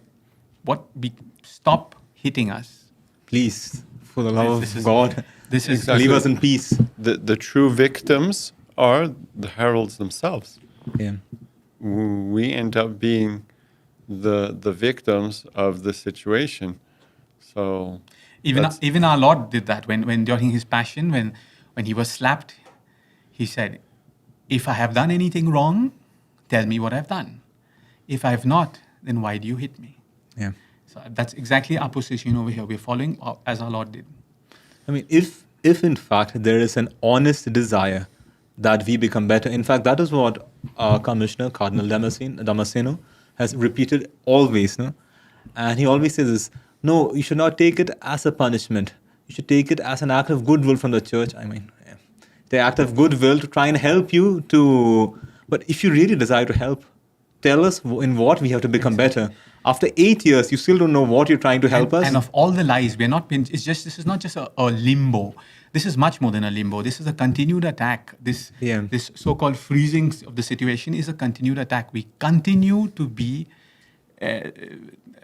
stop hitting us. Please, for the love of God, leave us in peace. The true victims are the heralds themselves. Yeah. We end up being the victims of the situation. So even our Lord did that when during his passion, when he was slapped, he said, "If I have done anything wrong, tell me what I've done. If I have not, then why do you hit me?" Yeah. So that's exactly our position over here. We're following as our Lord did. I mean, if in fact there is an honest desire that we become better, in fact, that is what our Commissioner, Cardinal Damasceno, has repeated always. No? And he always says this, no, you should not take it as a punishment. You should take it as an act of goodwill from the church. I mean, the act of goodwill to try and help you to... But if you really desire to help, tell us in what we have to become better. After 8 years, you still don't know what you're trying to help us. And of all the lies, this is not just a limbo. This is much more than a limbo. This is a continued attack. This so-called freezing of the situation is a continued attack. We continue to be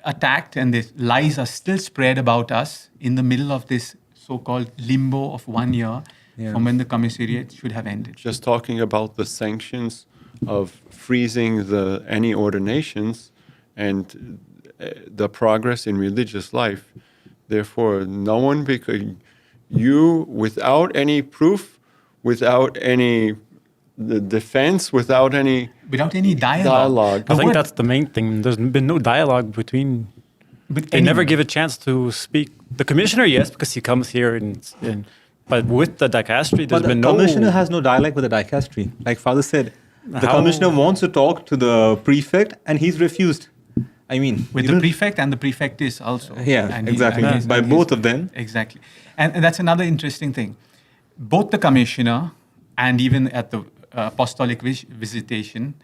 attacked, and the lies are still spread about us in the middle of this so-called limbo of 1 year, from when the commissariate should have ended. Just talking about the sanctions of freezing any ordinations and the progress in religious life. Therefore, no one, because you, without any proof, without any defense, without any dialogue. I think that's the main thing. There's been no dialogue between. They never give a chance to speak. The commissioner, yes, because he comes here but with the dicastery, there's been no. The commissioner has no dialogue with the dicastery. Like Father said, the commissioner wants to talk to the prefect, and he's refused. I mean, with the prefect and the prefectess also. Yeah, and exactly. By both of them. Exactly. And that's another interesting thing. Both the commissioner and even at the Apostolic Visitation,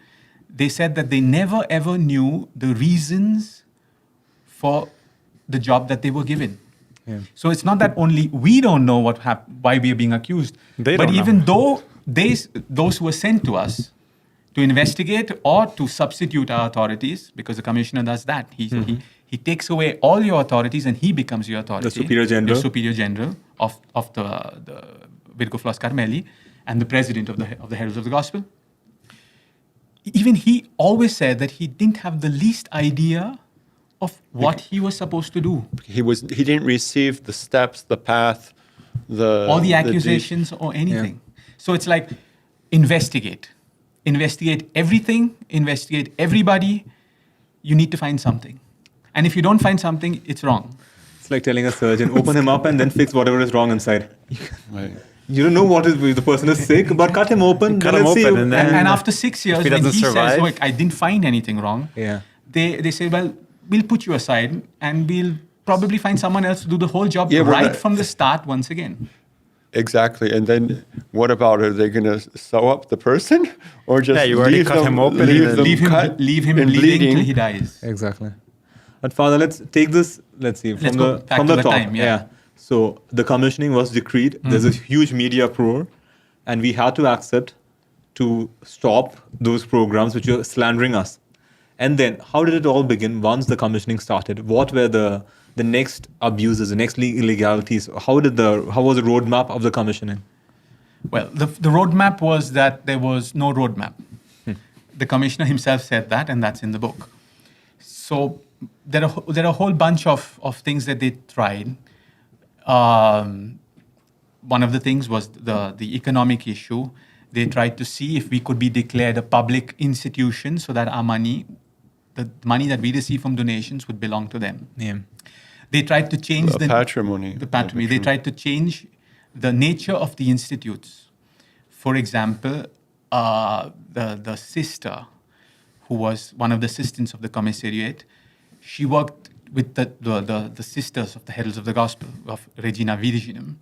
they said that they never ever knew the reasons for the job that they were given. Yeah. So it's not that only we don't know why we are being accused, but even though those who were sent to us to investigate or to substitute our authorities, because the commissioner does that. He takes away all your authorities and he becomes your authority. The superior general. The superior general of the Virgo Flos Carmeli and the president of the Heralds of the Gospel. Even he always said that he didn't have the least idea of what he was supposed to do. He didn't receive the steps, the path, all the accusations or anything. Yeah. So it's like investigate everything, investigate everybody. You need to find something, and if you don't find something, it's wrong. It's like telling a surgeon, open him up and then fix whatever is wrong inside. Right. You don't know what the person is sick, but cut him open. And after 6 years, when he says, "Look, I didn't find anything wrong," they say, "Well, we'll put you aside and we'll probably find someone else to do the whole job from the start once again." Exactly. And then what about, are they going to sew up the person? Or just you already cut him open, leave him bleeding till he dies. Exactly. But Father, let's take this, from the top. Time, So the commissioning was decreed. Mm-hmm. There's a huge media uproar, and we had to accept to stop those programs which were slandering us. And then how did it all begin once the commissioning started? What were the next abuses, the next illegalities? How was the roadmap of the commissioning? Well, the roadmap was that there was no roadmap. The commissioner himself said that, and that's in the book. So there are a whole bunch of things that they tried. One of the things was the economic issue. They tried to see if we could be declared a public institution so that our money, the money that we receive from donations, would belong to them. Yeah. They tried to change the patrimony. The patrimony. They tried to change the nature of the institutes. For example, the sister, who was one of the assistants of the Commissionerate, she worked with the sisters of the Heralds of the Gospel, of Regina Virginum,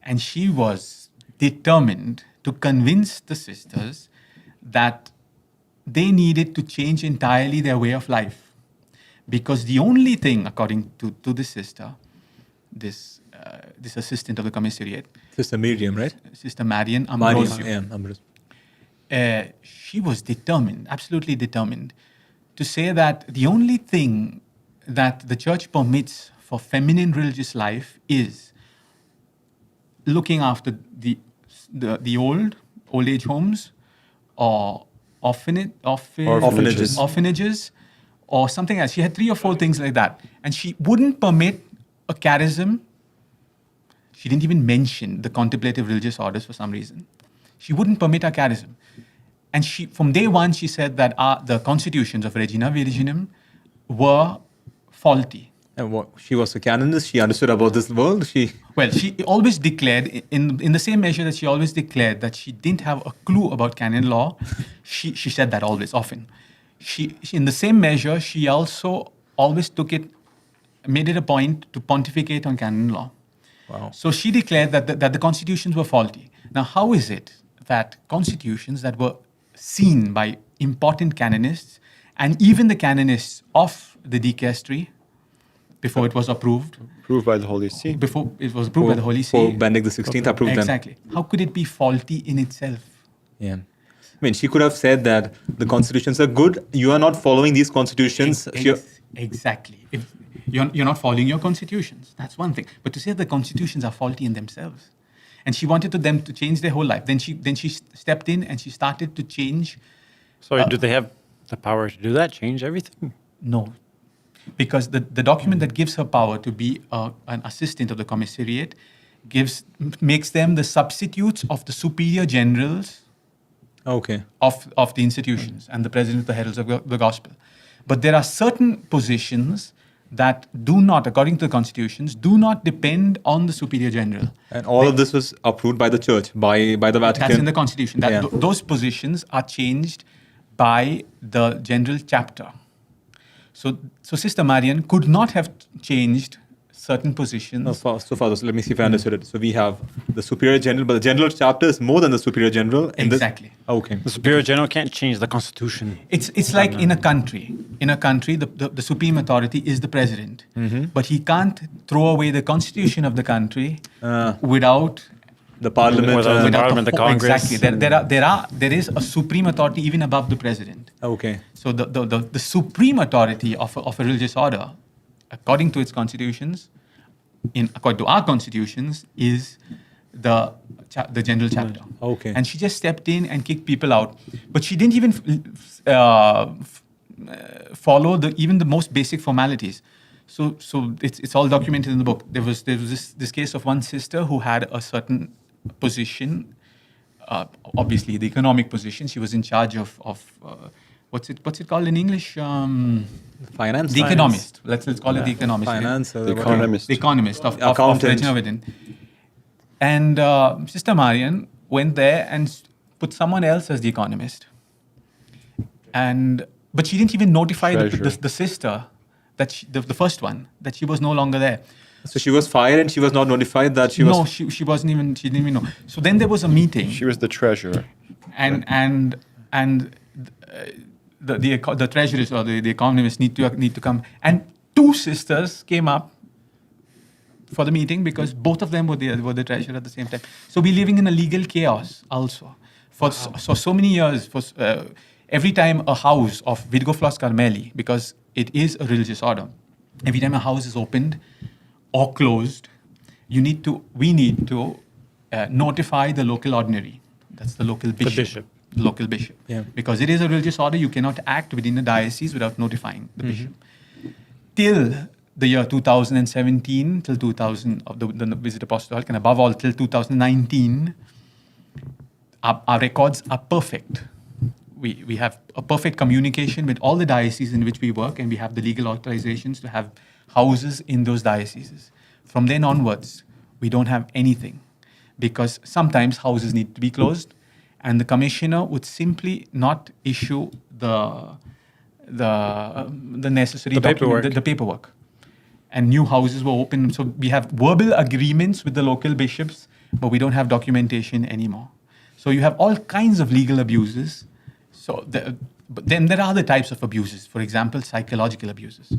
and she was determined to convince the sisters that they needed to change entirely their way of life. Because the only thing, according to the sister, this assistant of the Commissionerate, Sister Miriam, right? Sister Marian Ambrosio. Ambrosio. She was determined, absolutely determined, to say that the only thing that the church permits for feminine religious life is looking after the old age homes or orphanages or something else. She had 3 or 4 things like that. And she wouldn't permit a charism. She didn't even mention the contemplative religious orders for some reason. She wouldn't permit a charism. And from day one, she said that the constitutions of Regina Virginum were faulty. And what, she was a canonist? She understood about this world? She always declared, in the same measure that she always declared that she didn't have a clue about canon law, she said that often. She, in the same measure, she also always made it a point to pontificate on canon law. Wow. So she declared that the constitutions were faulty. Now, how is it that constitutions that were seen by important canonists and even the canonists of the dicastery before it was approved by the Holy See. Before it was approved by the Holy See. Benedict XVI approved them. Exactly. How could it be faulty in itself? Yeah. I mean, she could have said that the constitutions are good. You are not following these constitutions. Exactly. If you're not following your constitutions, that's one thing. But to say the constitutions are faulty in themselves. and she wanted them to change their whole life. Then she stepped in and she started to change. So do they have the power to do that? Change everything? No, because the document that gives her power to be an assistant of the Commissionerate makes them the substitutes of the superior generals Okay. of the institutions and the president of the Heralds of the Gospel. But there are certain positions that do not, according to the constitutions, do not depend on the superior general. And all of this was approved by the church, by the Vatican. That's in the constitution. Yeah. Those positions are changed by the general chapter. So Sister Marian could not have changed certain positions. No, Father, let me see if I understood it. So we have the superior general, but the general chapter is more than the superior general. Exactly. Okay. The superior general can't change the constitution. It's like in a country. In a country, the supreme authority is the president. But he can't throw away the constitution of the country without The parliament. Without the without parliament, the whole- Congress. Exactly. There is a supreme authority even above the president. Okay. So the supreme authority of a religious order, according to its constitutions, according to our constitutions, is the general chapter. Okay. And she just stepped in and kicked people out, but she didn't even follow even the most basic formalities. So it's all documented in the book. There was this case of one sister who had a certain position, obviously the economic position. She was in charge of what's it called in English? Finance. The economist. Let's call it the economist. Finance. The economist. The economist of Accountant. Regina Vidin. And Sister Marian went there and put someone else as the economist. But she didn't even notify the sister, that the first one, that she was no longer there. So she was fired and she was not notified that she was... No, she wasn't even, she didn't even know. So then there was a meeting. She was the treasurer. And the treasurers or the economists need to come. And two sisters came up for the meeting because both of them were the treasurer at the same time. So we're living in a legal chaos also. For so many years, every time a house of Virgo Flos Carmeli, because it is a religious order, every time a house is opened or closed, we need to notify the local ordinary. That's the local bishop. The bishop. Local bishop. Yeah. Because it is a religious order, you cannot act within a diocese without notifying the bishop. Till the year 2017, till 2000 of the Visit Apostolic, and above all till 2019, our records are perfect. We have a perfect communication with all the dioceses in which we work, and we have the legal authorizations to have houses in those dioceses. From then onwards, we don't have anything, because sometimes houses need to be closed, and the commissioner would simply not issue the necessary the paperwork. And new houses were opened. So we have verbal agreements with the local bishops, but we don't have documentation anymore. So you have all kinds of legal abuses. But then there are other types of abuses. For example, psychological abuses.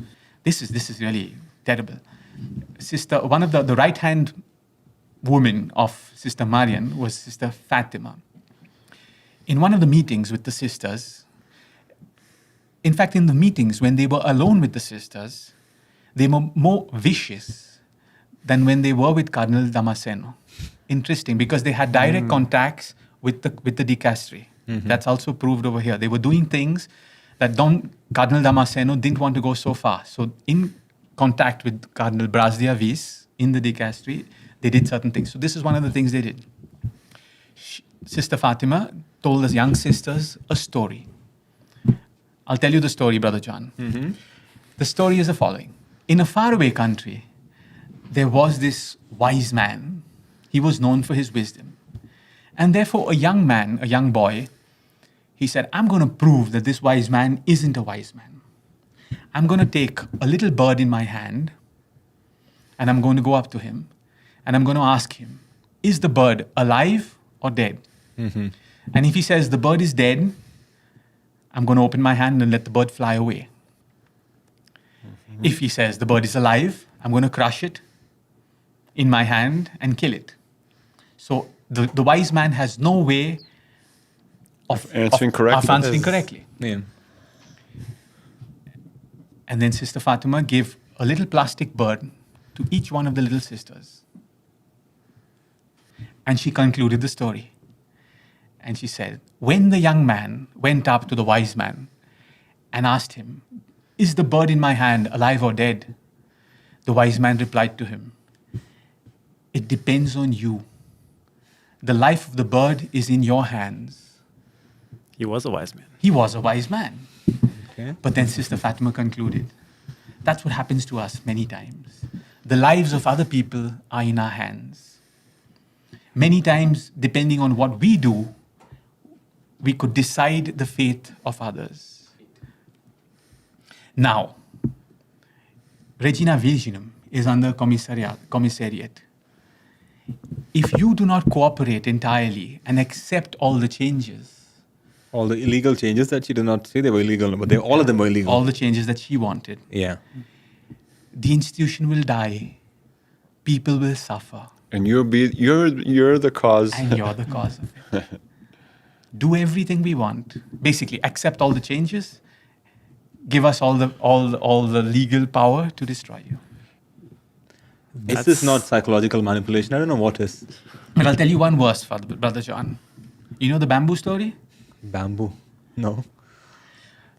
This is really terrible. One of the right-hand woman of Sister Marian was Sister Fatima. In one of the meetings with the sisters, in fact, in the meetings when they were alone with the sisters, they were more vicious than when they were with Cardinal Damasceno. Interesting, because they had direct contacts with the dicastery. That's also proved over here. They were doing things that Cardinal Damasceno didn't want to go so far. So in contact with Cardinal Brazdia Vis in the dicastery, they did certain things. So this is one of the things they did. Sister Fatima told us young sisters a story. I'll tell you the story, Brother John. The story is the following. In a faraway country, there was this wise man. He was known for his wisdom. And therefore, a young boy, he said, I'm going to prove that this wise man isn't a wise man. I'm going to take a little bird in my hand, and I'm going to go up to him, and I'm going to ask him, is the bird alive or dead? And if he says the bird is dead, I'm going to open my hand and let the bird fly away. If he says the bird is alive, I'm going to crush it in my hand and kill it. So the wise man has no way of answering correctly. Yeah. And then Sister Fatima gave a little plastic bird to each one of the little sisters. And she concluded the story. And she said, when the young man went up to the wise man and asked him, is the bird in my hand alive or dead? The wise man replied to him, it depends on you. The life of the bird is in your hands. He was a wise man. He was a wise man. Okay. But then Sister Fatima concluded, that's what happens to us many times. The lives of other people are in our hands. Many times, depending on what we do, we could decide the fate of others. Now, Regina Virginum is under commissariat. If you do not cooperate entirely and accept all the changes, All the illegal changes that she did not say they were illegal, but all of them were illegal. all the changes that she wanted, Yeah. the institution will die, people will suffer, And you're the cause. and you're the cause of it. Do everything we want. Basically, accept all the changes, give us all the legal power to destroy you. This is not psychological manipulation. I don't know what is. But I'll tell you one verse, Brother John. You know the bamboo story? Bamboo. No.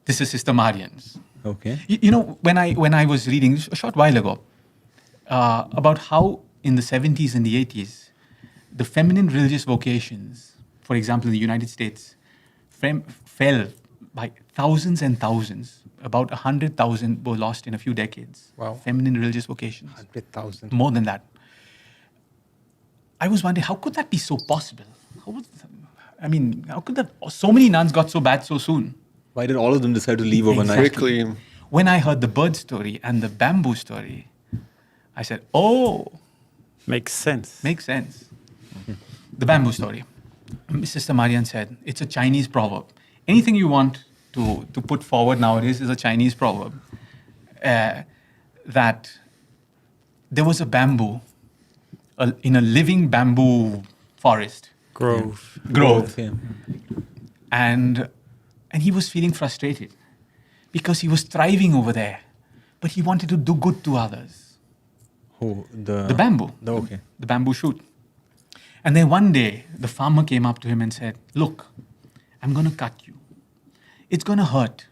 This is Sister Marian's. Okay. You know, when I was reading a short while ago about how in the 70s and the 80s, the feminine religious vocations, for example, in the United States, fell by thousands and thousands. About 100,000 were lost in a few decades. Wow. Feminine religious vocations. 100,000. More than that. I was wondering, how could that be so possible? How could that? So many nuns got so bad so soon. Why did all of them decide to leave overnight? Quickly. When I heard the bird story and the bamboo story, I said, oh, Makes sense. makes sense. The bamboo story. Sister Marian said, it's a Chinese proverb. Anything you want to put forward nowadays is a Chinese proverb. That there was a bamboo, in a living bamboo forest. Grove. Growth. Yeah. And he was feeling frustrated because he was thriving over there, but he wanted to do good to others. Oh, The bamboo. Okay. The bamboo shoot. And then one day, the farmer came up to him and said, look, I'm going to cut you. It's going to hurt.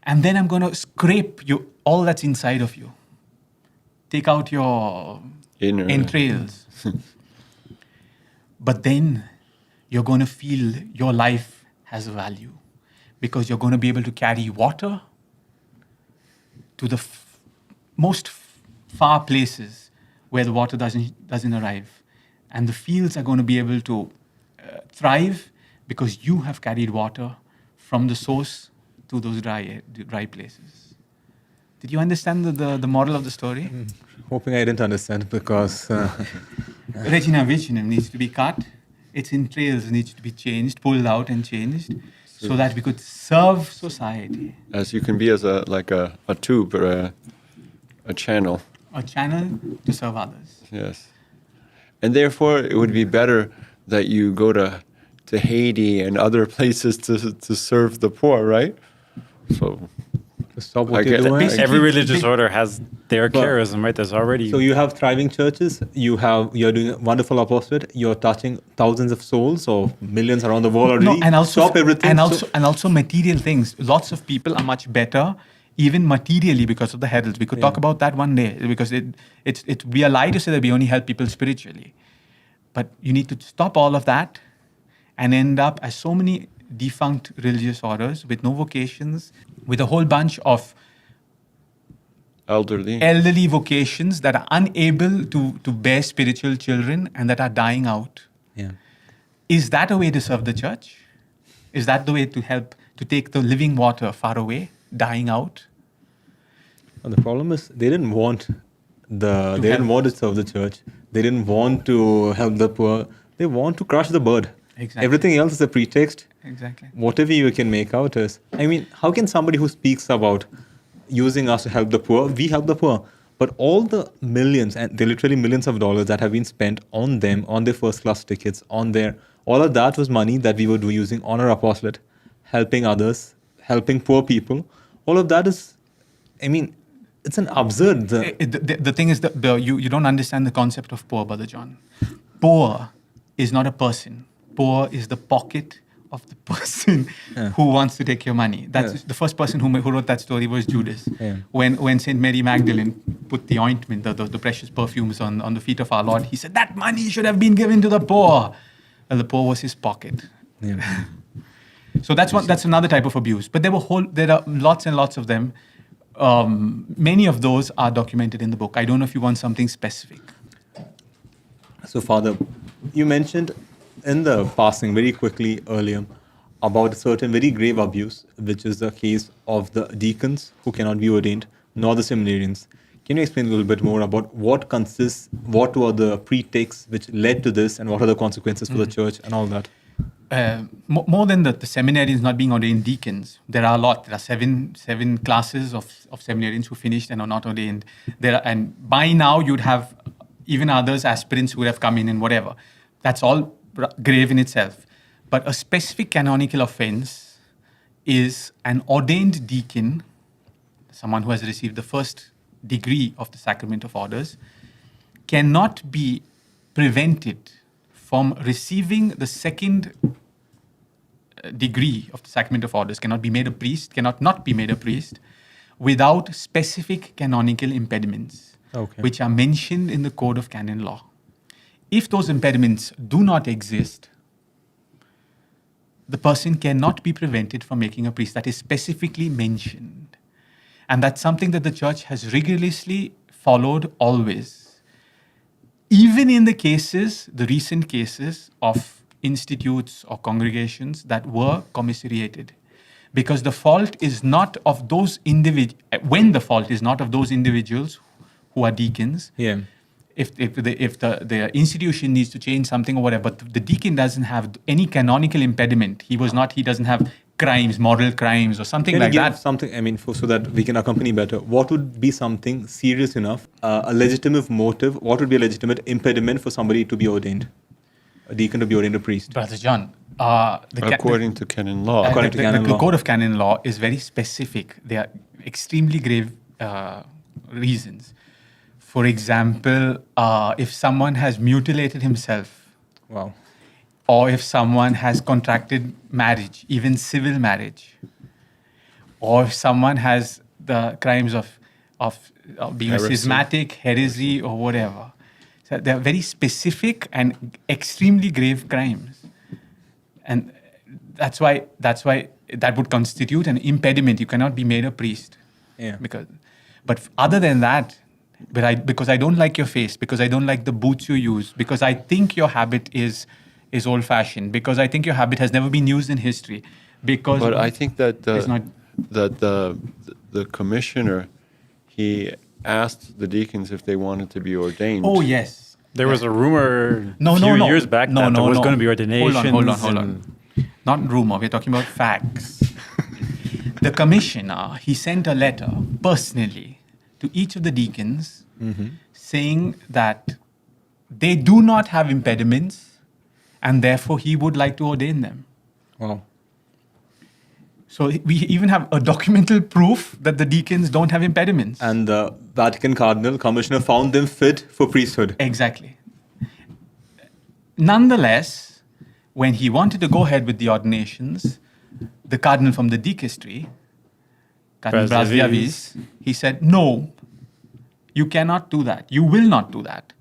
And then I'm going to scrape you, all that's inside of you. Take out your Inner. entrails. But then you're going to feel your life has value because you're going to be able to carry water to the most far places where the water doesn't arrive. And the fields are going to be able to thrive because you have carried water from the source to those dry places. Did you understand the moral of the story? Hoping I didn't understand because Regina Virginum needs to be cut. Its entrails needs to be changed, pulled out and changed, so that we could serve society. As you can be as a tube or a channel. A channel to serve others. Yes. And therefore, it would be better that you go to Haiti and other places to serve the poor, right? So stop I what you're get- doing. Every religious order has their But- charism, right? There's already. So you have thriving churches. You're doing a wonderful apostolate. You're touching thousands of souls or millions around the world already. No, and also stop everything. and also material things. Lots of people are much better, even materially, because of the heralds. We could talk about that one day because we are lie to say that we only help people spiritually, but you need to stop all of that and end up as so many defunct religious orders with no vocations, with a whole bunch of elderly vocations that are unable to bear spiritual children and that are dying out. Yeah. Is that a way to serve the church? Is that the way to help to take the living water far away, dying out? And the problem is they didn't want to serve the church. They didn't want to help the poor. They want to crush the bird. Exactly. Everything else is a pretext. Exactly. Whatever you can make out is. I mean, how can somebody who speaks about using us to help the poor, we help the poor, but all the millions, and they're literally millions of dollars that have been spent on them, on their first class tickets, all of that was money that we were using on our apostolate, helping others, helping poor people. All of that is, I mean, it's an absurd. The thing is that you don't understand the concept of poor, Brother John. poor is not a person. Poor is the pocket of the person who wants to take your money. That's the first person who wrote that story was Judas. Yeah. When Saint Mary Magdalene put the ointment, the precious perfumes on the feet of our Lord, he said that money should have been given to the poor. Well, the poor was his pocket. Yeah. So that's another type of abuse. But there are lots and lots of them. Many of those are documented in the book. I don't know if you want something specific. So, Father, you mentioned in the passing very quickly earlier about a certain very grave abuse, which is the case of the deacons who cannot be ordained, nor the seminarians. Can you explain a little bit more about what were the pretexts which led to this, and what are the consequences for the church and all that? More than the seminarians not being ordained deacons, there are a lot. There are seven classes of seminarians who finished and are not ordained. And by now you'd have even others, aspirants who would have come in and whatever. That's all grave in itself. But a specific canonical offense is an ordained deacon, someone who has received the first degree of the sacrament of orders, cannot be prevented from receiving the second degree of the sacrament of orders, cannot be made a priest, cannot not be made a priest, without specific canonical impediments, which are mentioned in the Code of Canon Law. If those impediments do not exist, the person cannot be prevented from making a priest. That is specifically mentioned. And that's something that the church has rigorously followed always. Even in the recent cases of institutes or congregations that were commissariated. Because the fault is not of those when the fault is not of those individuals who are deacons. Yeah. If the institution needs to change something or whatever, but the deacon doesn't have any canonical impediment. He doesn't have crimes, moral crimes or something like that. Something, so that we can accompany better. What would be something serious enough, a legitimate motive? What would be a legitimate impediment for somebody to be ordained? A deacon to be ordained a priest? Brother John, according to canon law. The Code of Canon Law is very specific. There are extremely grave reasons. For example, if someone has mutilated himself, or if someone has contracted marriage, even civil marriage, or if someone has the crimes of being a schismatic, heresy, or whatever. So they are very specific and extremely grave crimes. And that's why that would constitute an impediment. You cannot be made a priest. Yeah. But other than that, because I don't like your face, because I don't like the boots you use, because I think your habit is old-fashioned, because I think your habit has never been used in history. But I think that the commissioner, he asked the deacons if they wanted to be ordained. Oh yes, there was a rumor a few years back that there was going to be ordinations. Hold on. Not rumor. We're talking about facts. The commissioner, he sent a letter personally to each of the deacons saying that they do not have impediments and therefore he would like to ordain them. Wow. So we even have a documental proof that the deacons don't have impediments. And the Vatican Cardinal Commissioner found them fit for priesthood. Exactly. Nonetheless, when he wanted to go ahead with the ordinations, the Cardinal from the dicastery, Cardinal Brasviavis, he said, no, you cannot do that. You will not do that.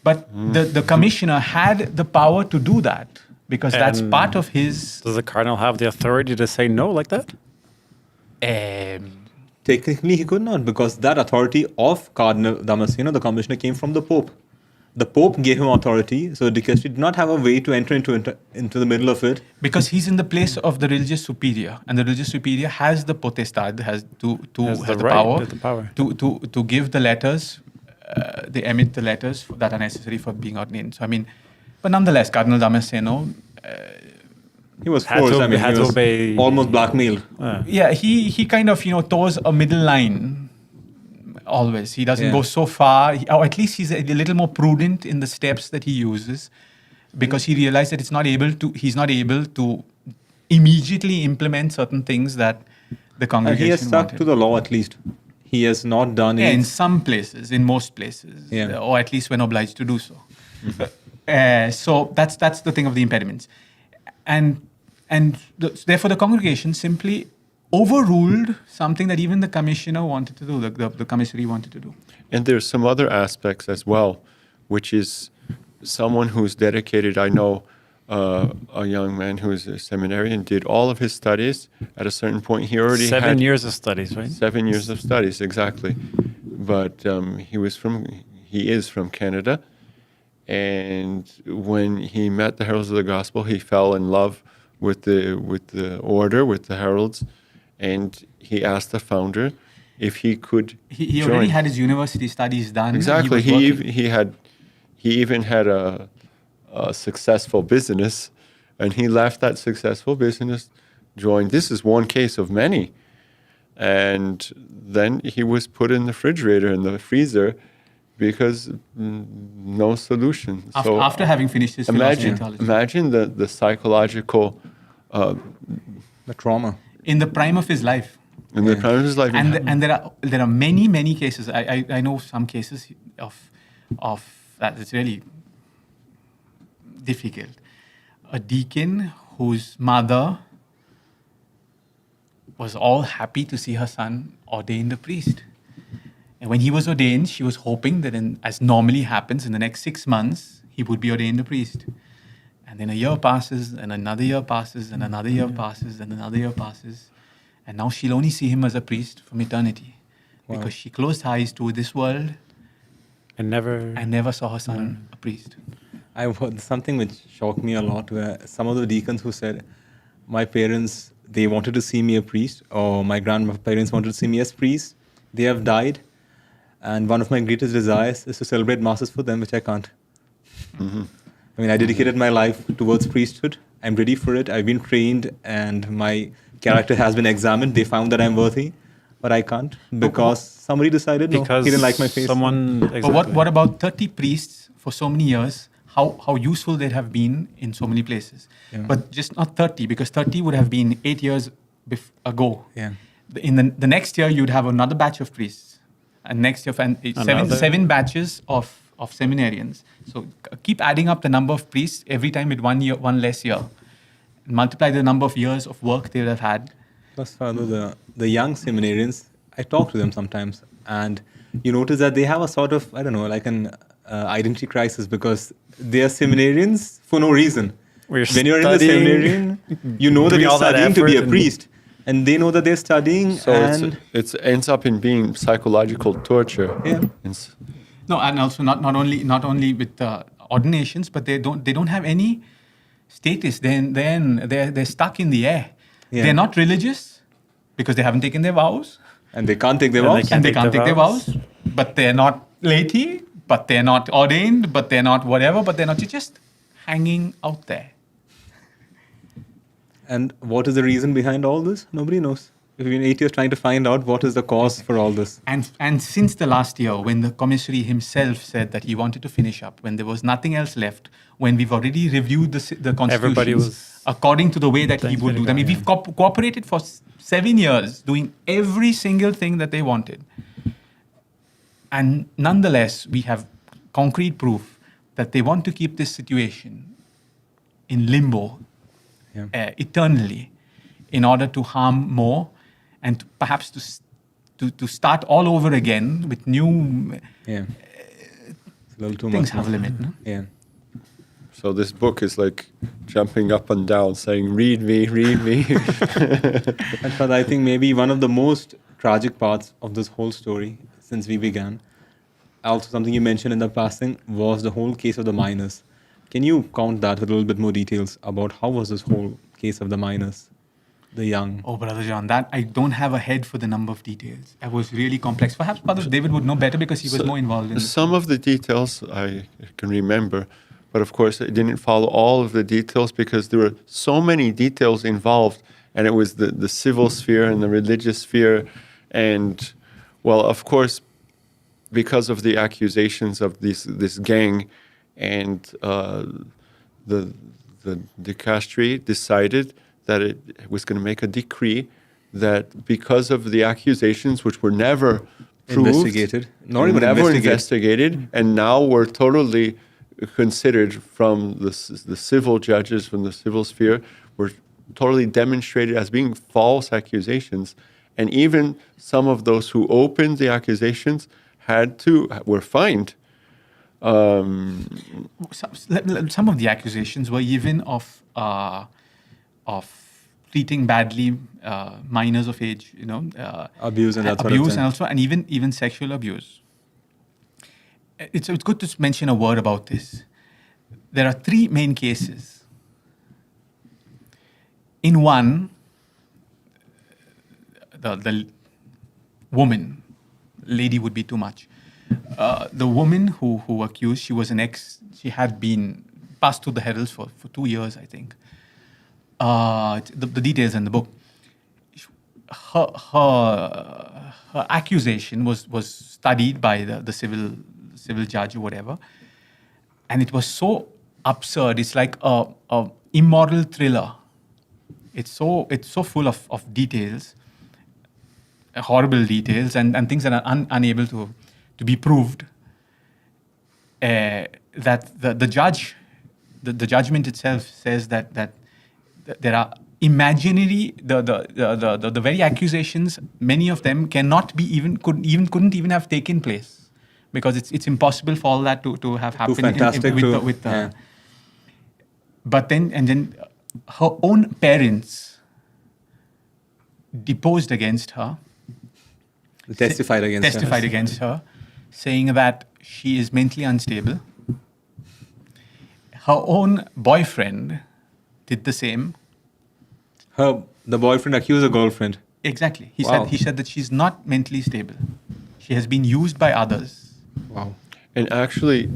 But the commissioner had the power to do that because that's part of his... Does the Cardinal have the authority to say no like that? Technically, he could not, because that authority of Cardinal Damasceno, the commissioner, came from the Pope. The Pope gave him authority, so the dicastery did not have a way to enter into the middle of it. Because he's in the place of the religious superior, and the religious superior has the potestad, has the power to give the letters. They emit the letters that are necessary for being ordained. So but nonetheless, Cardinal Damasceno, he was forced. He was obey, almost blackmailed. Yeah, he kind of toes a middle line. Always, he doesn't go so far, or at least he's a little more prudent in the steps that he uses, because he realized that he's not able to immediately implement certain things that the congregation he has stuck wanted. to the law at least. He has not done it. In some places, in most places, or at least when obliged to do so. So that's the thing of the impediments. Therefore the congregation simply overruled something that even the commissioner wanted to do, the commissary wanted to do. And there's some other aspects as well, which is someone who's dedicated. I know a young man who is a seminarian, did all of his studies. At a certain point, he already had 7 years of studies, right? 7 years of studies, exactly. But he is from Canada. And when he met the Heralds of the Gospel, he fell in love with the order, with the Heralds, and he asked the founder if he could He join. already had his university studies done. Exactly. He was working. He even had a successful business, and he left that successful business, joined. This is one case of many, and then he was put in the refrigerator, in the freezer, because no solution. After having finished his philosophy and theology. Imagine the psychological, The trauma. In the prime of his life. in the prime of his life. And there are many cases. I know some cases of that. It's really difficult. A deacon whose mother was all happy to see her son ordained a priest. And when he was ordained, she was hoping that, as normally happens, in the next 6 months, he would be ordained a priest. And then a year passes, and another year passes, and another year passes, and another year passes. And now she'll only see him as a priest from eternity. Wow. Because she closed her eyes to this world And never. and never saw her son a priest. I've heard something which shocked me a lot, where some of the deacons who said, my parents, they wanted to see me a priest, or my grandparents wanted to see me as priest. They have died. And one of my greatest desires is to celebrate masses for them, which I can't. Mm-hmm. I mean, I dedicated my life towards priesthood. I'm ready for it. I've been trained, and my character has been examined. They found that I'm worthy, but I can't because somebody decided no, Because he didn't like my face. someone. Exactly. But what about 30 priests for so many years? How useful they have been in so many places. Yeah. But just not 30, because 30 would have been 8 years ago. Yeah. In the next year, you'd have another batch of priests. And next year, seven batches of seminarians. So keep adding up the number of priests every time with 1 year, one less year. Multiply the number of years of work they would have had. Plus, Father, the young seminarians, I talk to them sometimes, and you notice that they have a sort of, I don't know, like an identity crisis, because they are seminarians for no reason. We're when you're in the studying, seminarian, you know that doing you're all that studying to be a effort priest. And they know that they're studying, So and it ends up in being psychological torture. Yeah. No, and also not only with the ordinations, but they don't have any status. Then they're stuck in the air. Yeah. They're not religious because they haven't taken their vows. and they can't take their And they vows. can't They can't take their vows. But they're not laity, but they're not ordained, but they're not whatever, but they're not just hanging out there. And what is the reason behind all this? Nobody knows. We've been 8 years trying to find out what is the cause for all this. And since the last year, when the commissary himself said that he wanted to finish up, when there was nothing else left, when we've already reviewed the Everybody constitutions was- according to the way that he Thanks would very do them, God, we've cooperated for 7 years, doing every single thing that they wanted. And nonetheless, we have concrete proof that they want to keep this situation in limbo eternally in order to harm more and perhaps to start all over again with new Yeah. It's a little too things much. have a limit. No? Yeah. So this book is like jumping up and down, saying, "Read me, read me." And Father, I think maybe one of the most tragic parts of this whole story since we began, also something you mentioned in the passing, was the whole case of the miners. Can you count that with a little bit more details about how was this whole case of the miners, the young? Oh, Brother John, that I don't have a head for the number of details. It was really complex. Perhaps Brother David would know better because he was more involved in it. Some of the details I can remember, but of course I didn't follow all of the details because there were so many details involved, and it was the civil sphere and the religious sphere, and well, of course, because of the accusations of this gang, and the dicastery decided that it was going to make a decree that because of the accusations, which were never proved, Investigated. Not even never investigated. investigated, and now were totally considered from the civil judges, from the civil sphere, were totally demonstrated as being false accusations. And even some of those who opened the accusations were fined. Some of the accusations were even of treating badly minors of age, abuse and that abuse, sort of thing. and also even sexual abuse. It's good to mention a word about this. There are 3 main cases. In one, the woman, lady would be too much. The woman who accused, she had been passed through the Heralds for 2 years, I think. The details in the book. Her accusation was studied by the civil judge or whatever, and it was so absurd. It's like a immoral thriller. It's so full of details, horrible details, and things that are unable to be proved. That the judge, the judgment itself says that there are imaginary the very accusations. Many of them cannot be couldn't even have taken place, because it's impossible for all that to have happened. Too fantastic with But then her own parents deposed against her, Testified against her, saying that she is mentally unstable. Her own boyfriend did the same. The boyfriend accused the girlfriend. Exactly. He Wow. said that she's not mentally stable. She has been used by others. Wow. And actually,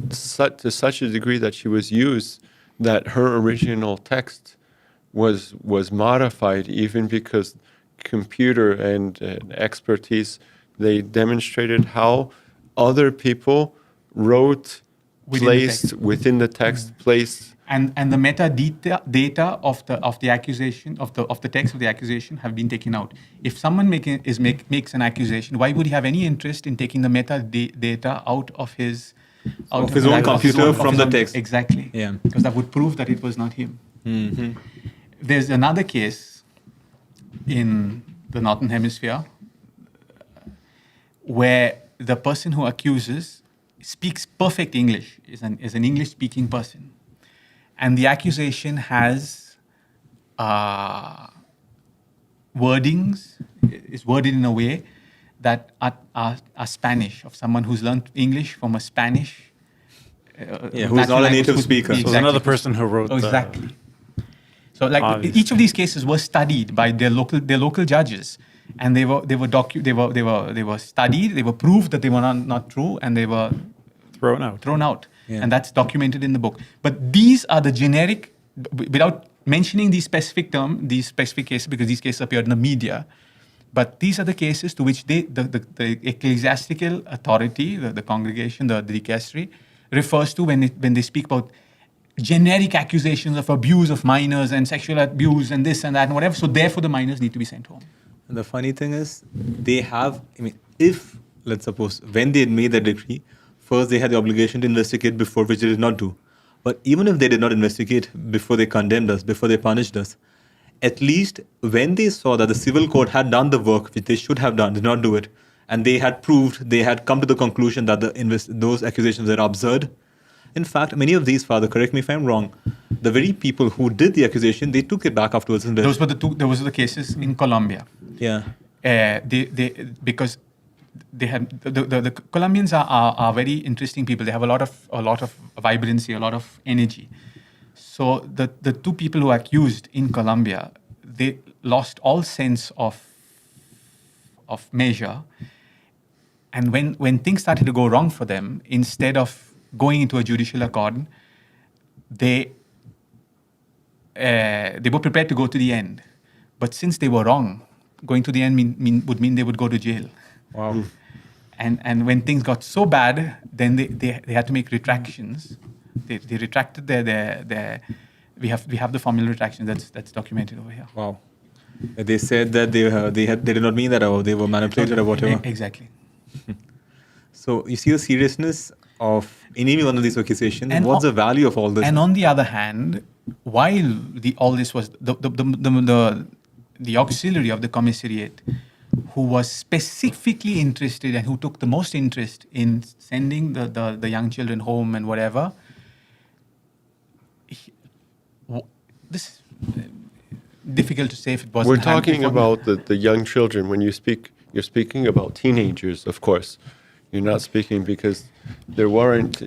to such a degree that she was used, that her original text was modified, even because computer and expertise, they demonstrated how other people wrote, within the text, placed. And the metadata of the accusation of the text of the accusation have been taken out. If someone makes an accusation, why would he have any interest in taking the metadata out of his own computer from the text? Exactly. Yeah. Because that would prove that it was not him. Mm-hmm. There's another case in the Northern Hemisphere where the person who accuses speaks perfect English, is an English-speaking person. And the accusation has wordings, is worded in a way that are Spanish, of someone who's learned English from a Spanish. Who's not a native speaker. Exactly. So there's another person who wrote. Exactly. So, like, obviously. each of these cases was studied by their local judges, and they were studied. They were proved that they were not true, and they were thrown out. Yeah. And that's documented in the book. But these are the generic, without mentioning these specific cases, because these cases appeared in the media. But these are the cases to which the ecclesiastical authority, the congregation, the dicastery, refers to when they speak about generic accusations of abuse of minors and sexual abuse and this and that and whatever. So therefore, the minors need to be sent home. And the funny thing is, if, let's suppose, when they made the decree, first they had the obligation to investigate before, which they did not do. But even if they did not investigate before they condemned us, before they punished us, at least when they saw that the civil court had done the work which they should have done, did not do it, and they had proved, they had come to the conclusion that those accusations were absurd. In fact, many of these, Father, correct me if I'm wrong, the very people who did the accusation, they took it back afterwards. Those were the cases in Colombia. Yeah. Because they had the Colombians are very interesting people. They have a lot of vibrancy, a lot of energy. So the 2 people who were accused in Colombia, they lost all sense of measure. And when things started to go wrong for them, instead of going into a judicial accord, they were prepared to go to the end. But since they were wrong, going to the end would mean they would go to jail. Wow. And when things got so bad, then they had to make retractions. They retracted their we have the formal retraction that's documented over here. Wow. They said that they did not mean that, or they were manipulated or whatever. Exactly. So you see the seriousness of in any one of these accusations? And What's the value of all this? And on the other hand, while all this was the auxiliary of the Commissionerate, who was specifically interested and who took the most interest in sending the young children home and whatever, this difficult to say if it wasn't. We're talking about the young children. When you're speaking about teenagers, of course. You're not speaking because there weren't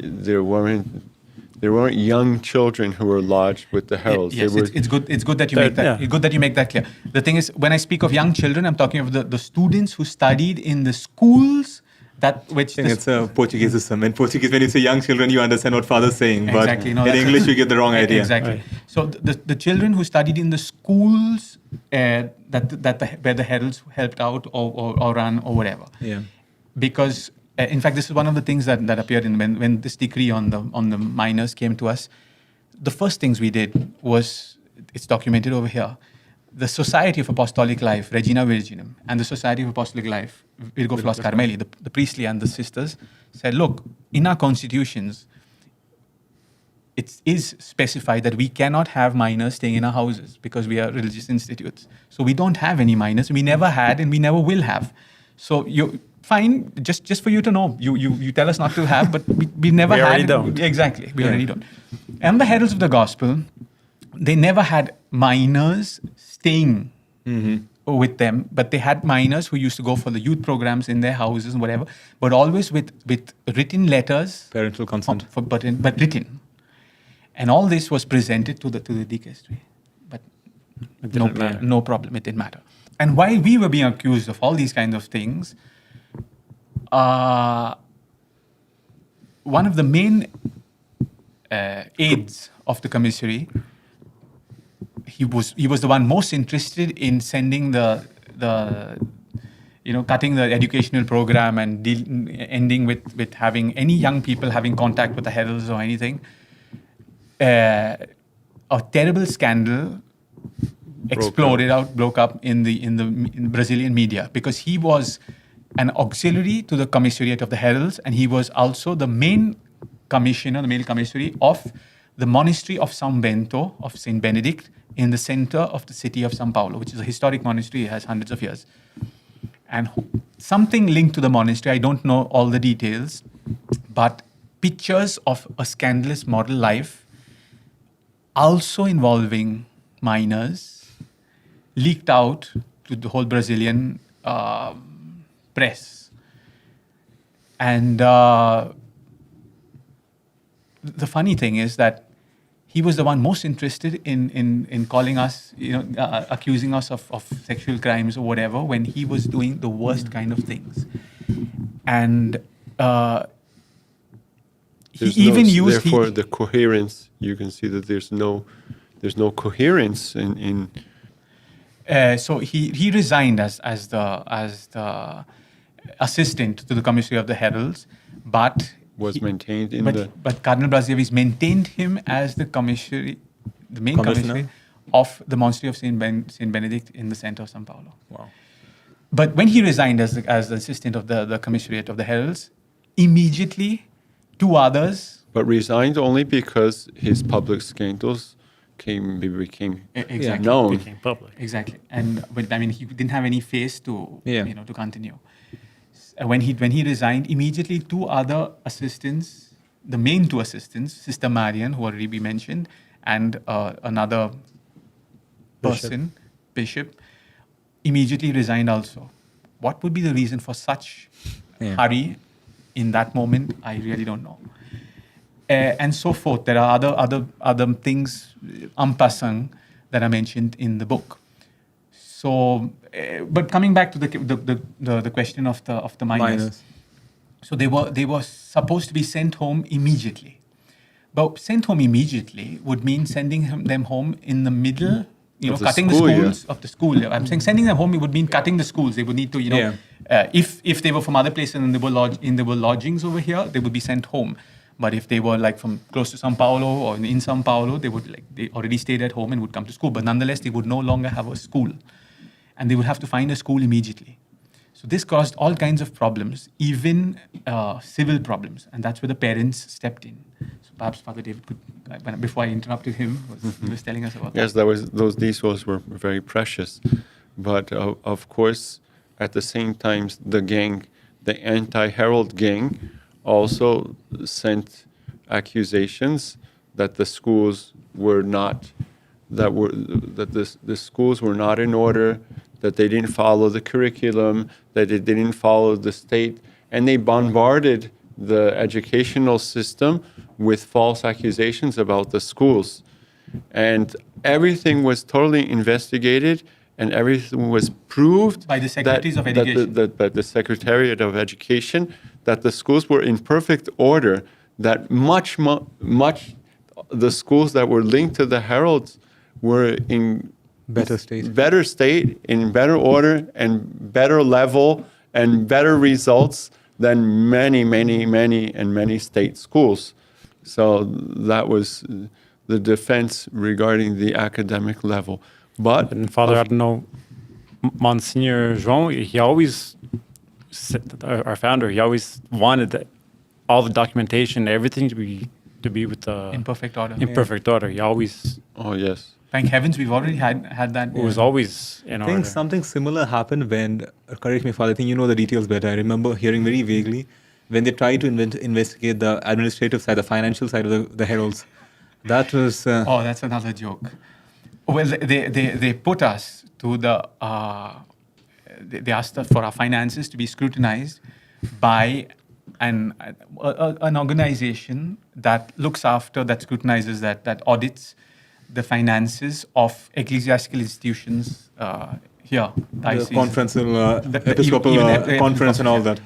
young children who were lodged with the heralds. Yes, it's good that you make that. yeah. It's good that you make that clear. The thing is, when I speak of young children, I'm talking of the students who studied in the schools it's a Portuguese system. In Portuguese, when you say young children, you understand what father's saying. Exactly. But in English, you get the wrong idea. Exactly. Right. So the children who studied in the schools where the heralds helped out or ran or whatever. Yeah. Because in fact, this is one of the things that appeared when this decree on the minors came to us. The first things we did was, it's documented over here, the Society of Apostolic Life, Regina Virginum, and the Society of Apostolic Life, Virgo Flos Carmeli, the priestly and the sisters, said, look, in our constitutions, it is specified that we cannot have minors staying in our houses because we are religious institutes. So we don't have any minors. We never had and we never will have. So you fine, just for you to know, you tell us not to have, but we never we had. Already don't. Exactly, we already don't. And the heralds of the gospel, they never had minors staying with them, but they had minors who used to go for the youth programs in their houses and whatever, but always with written letters. Parental consent. But written. And all this was presented to the dicastery. But no problem, it didn't matter. And while we were being accused of all these kinds of things, one of the main aides of the commissary, he was the one most interested in sending cutting the educational program and ending with having any young people having contact with the heralds or anything. A terrible scandal broke up in the Brazilian media because he was an auxiliary to the Commissionerate of the Heralds, and he was also the main commissioner, the male commissary of the monastery of São Bento, of Saint Benedict, in the center of the city of São Paulo, which is a historic monastery. It has hundreds of years. And something linked to the monastery, I don't know all the details, but pictures of a scandalous model life, also involving minors, leaked out to the whole Brazilian press. And the funny thing is that he was the one most interested in calling us, accusing us of sexual crimes or whatever, when he was doing the worst kind of things. And Therefore, the coherence, you can see that there's no coherence in. So he resigned as the assistant to the Commissioner of the Heralds, but maintained in But Cardinal Braziavis maintained him as the main commissioner of the monastery of Saint Benedict in the center of São Paulo. Wow. But when he resigned as the assistant of the Commissionerate of the Heralds, immediately two others. But resigned only because his public scandals became known. Became public. Exactly, and he didn't have any face to to continue. When he resigned, immediately two other assistants, the main two assistants, Sister Marian, who already we mentioned, and another person, Bishop, immediately resigned also. What would be the reason for such hurry in that moment? I really don't know. And so forth. There are other things en passant that are mentioned in the book. So, but coming back to the question of the minors. So they were supposed to be sent home immediately. But sent home immediately would mean sending them home in the middle, cutting the schools of the school. I'm saying sending them home, it would mean cutting the schools. They would need to, if they were from other places and there were lodgings over here, they would be sent home. But if they were like from close to São Paulo or in São Paulo, they already stayed at home and would come to school. But nonetheless, they would no longer have a school. And they would have to find a school immediately. So this caused all kinds of problems, even civil problems, and that's where the parents stepped in. So perhaps Father David could, before I interrupted him, he was telling us about that. Yes, those details were very precious, but of course, at the same time, the anti-Herald gang, also sent accusations that the schools were not the schools were not in order, that they didn't follow the curriculum, that they didn't follow the state, and they bombarded the educational system with false accusations about the schools. And everything was totally investigated, and everything was proved by the Secretaries of Education. By the Secretariat of Education, that the schools were in perfect order, that much the schools that were linked to the Heralds were in Better state, in better order, and better level, and better results than many state schools. So that was the defense regarding the academic level. But and Father, I don't know, Monsignor João, he always, our founder, he always wanted all the documentation, everything to be with the in perfect order. In perfect order. He always. Oh yes. Thank heavens, we've already had that. It was always in order. I think something similar happened when, correct me, Father, I think you know the details better. I remember hearing very vaguely when they tried to investigate the administrative side, the financial side of the Heralds. That was... oh, that's another joke. Well, they put us to the... they asked us for our finances to be scrutinized by an organization that looks after, that scrutinizes, that audits the finances of ecclesiastical institutions here. The Episcopal Conference and all that.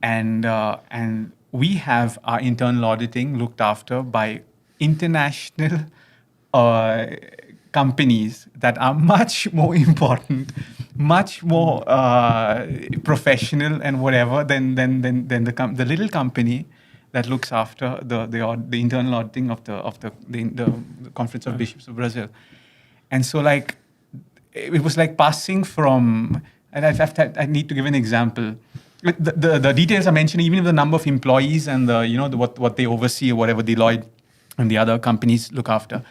And we have our internal auditing looked after by international companies that are much more important, much more professional and whatever than the little company that looks after the internal auditing of the Conference of Bishops of Brazil. And so, like, it was like passing from, and I need to give an example. The details are mentioned, even if the number of employees and what they oversee or whatever Deloitte and the other companies look after.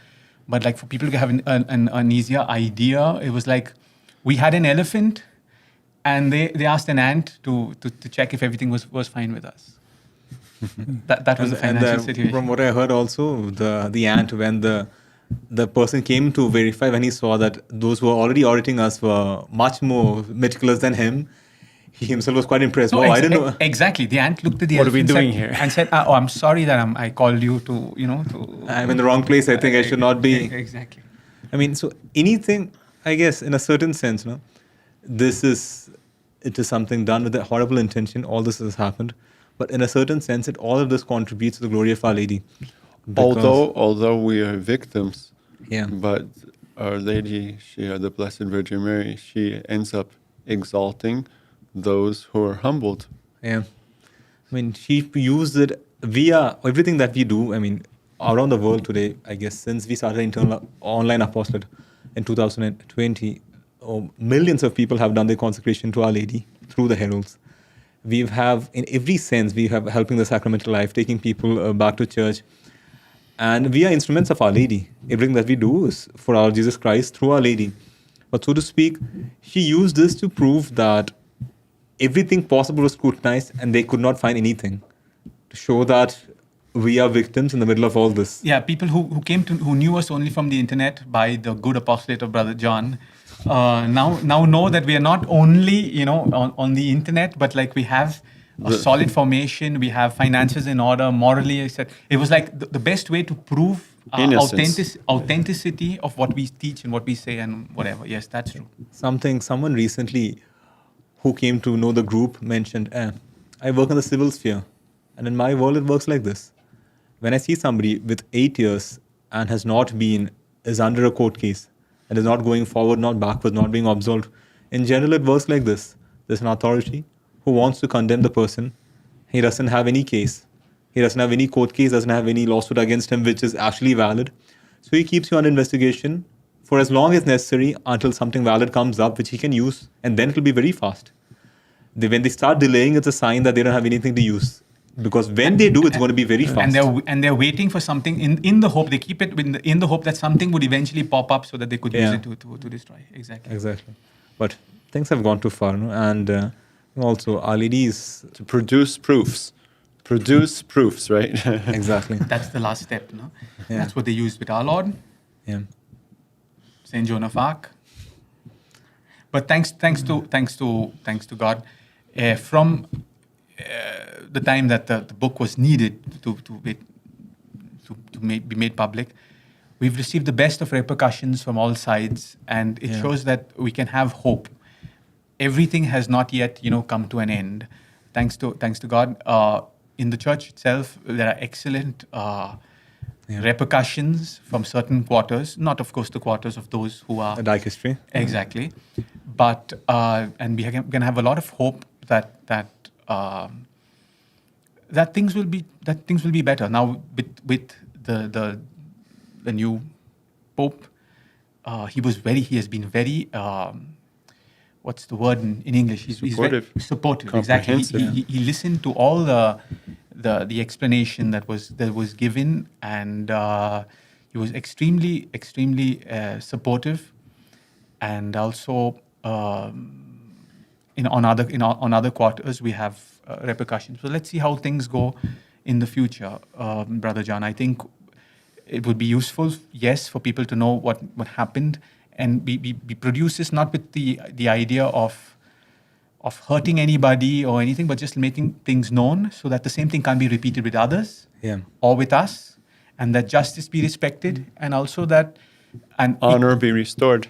But like for people to have an easier idea, it was like we had an elephant, and they asked an ant to check if everything was fine with us. That was the financial situation. From what I heard also, the ant, when the person came to verify, when he saw that those who were already auditing us were much more meticulous than him, he himself was quite impressed. No, I didn't know. Exactly. The ant looked at the what are we elephant doing here? and said, "Oh, I'm sorry that I called you to, I'm in the wrong place. I think I should not be." Exactly. I mean, so anything, I guess, in a certain sense, it is something done with a horrible intention. All this has happened. But in a certain sense, all of this contributes to the glory of Our Lady. Although we are victims, yeah. But Our Lady, the Blessed Virgin Mary, she ends up exalting those who are humbled. Yeah. I mean, she used it via everything that we do. I mean, around the world today, I guess, since we started internal online apostolate in 2020, millions of people have done their consecration to Our Lady through the Heralds. We have, in every sense, we have helping the sacramental life, taking people back to church. And we are instruments of Our Lady. Everything that we do is for our Jesus Christ through Our Lady. But so to speak, she used this to prove that everything possible was scrutinized and they could not find anything. To show that we are victims in the middle of all this. Yeah, people who knew us only from the internet by the good apostolate of Brother John, now know that we are not only on the internet, but like we have a solid formation, we have finances in order, morally, etc. It was like the best way to prove authenticity of what we teach and what we say and whatever. Yes, that's true. Someone recently who came to know the group mentioned, I work in the civil sphere, and in my world it works like this. When I see somebody with 8 years and is under a court case, and is not going forward, not backwards, not being absolved. In general, it works like this. There's an authority who wants to condemn the person. He doesn't have any case. He doesn't have any court case, doesn't have any lawsuit against him, which is actually valid. So he keeps you under investigation for as long as necessary until something valid comes up, which he can use, and then it will be very fast. when they start delaying, it's a sign that they don't have anything to use. Because when they do, it's going to be very fast. And they're waiting for something in the hope, they keep it in the hope that something would eventually pop up so that they could use it to destroy. Exactly. But things have gone too far, no? And also, Our Lady is... To produce proofs. Produce proofs, right? Exactly. That's the last step, no? Yeah. That's what they used with our Lord, Yeah. Saint Joan of Arc. But thanks to God, from the time that the book was needed to be made public, we've received the best of repercussions from all sides, and it shows that we can have hope. Everything has not yet, come to an end. Thanks to God, in the church itself, there are excellent repercussions from certain quarters. Not, of course, the quarters of those who are A dicastery. Exactly, but and we are going to have a lot of hope that things will be better now with the new Pope. He has been very what's the word in English? He's very supportive. Exactly. He listened to all the explanation that was given, and he was extremely supportive, and also on other quarters we have repercussions. So let's see how things go in the future, Brother John. I think it would be useful, yes, for people to know what happened, and be produces not with the idea of hurting anybody or anything, but just making things known so that the same thing can't be repeated with others or with us, and that justice be respected, and also that honor be restored.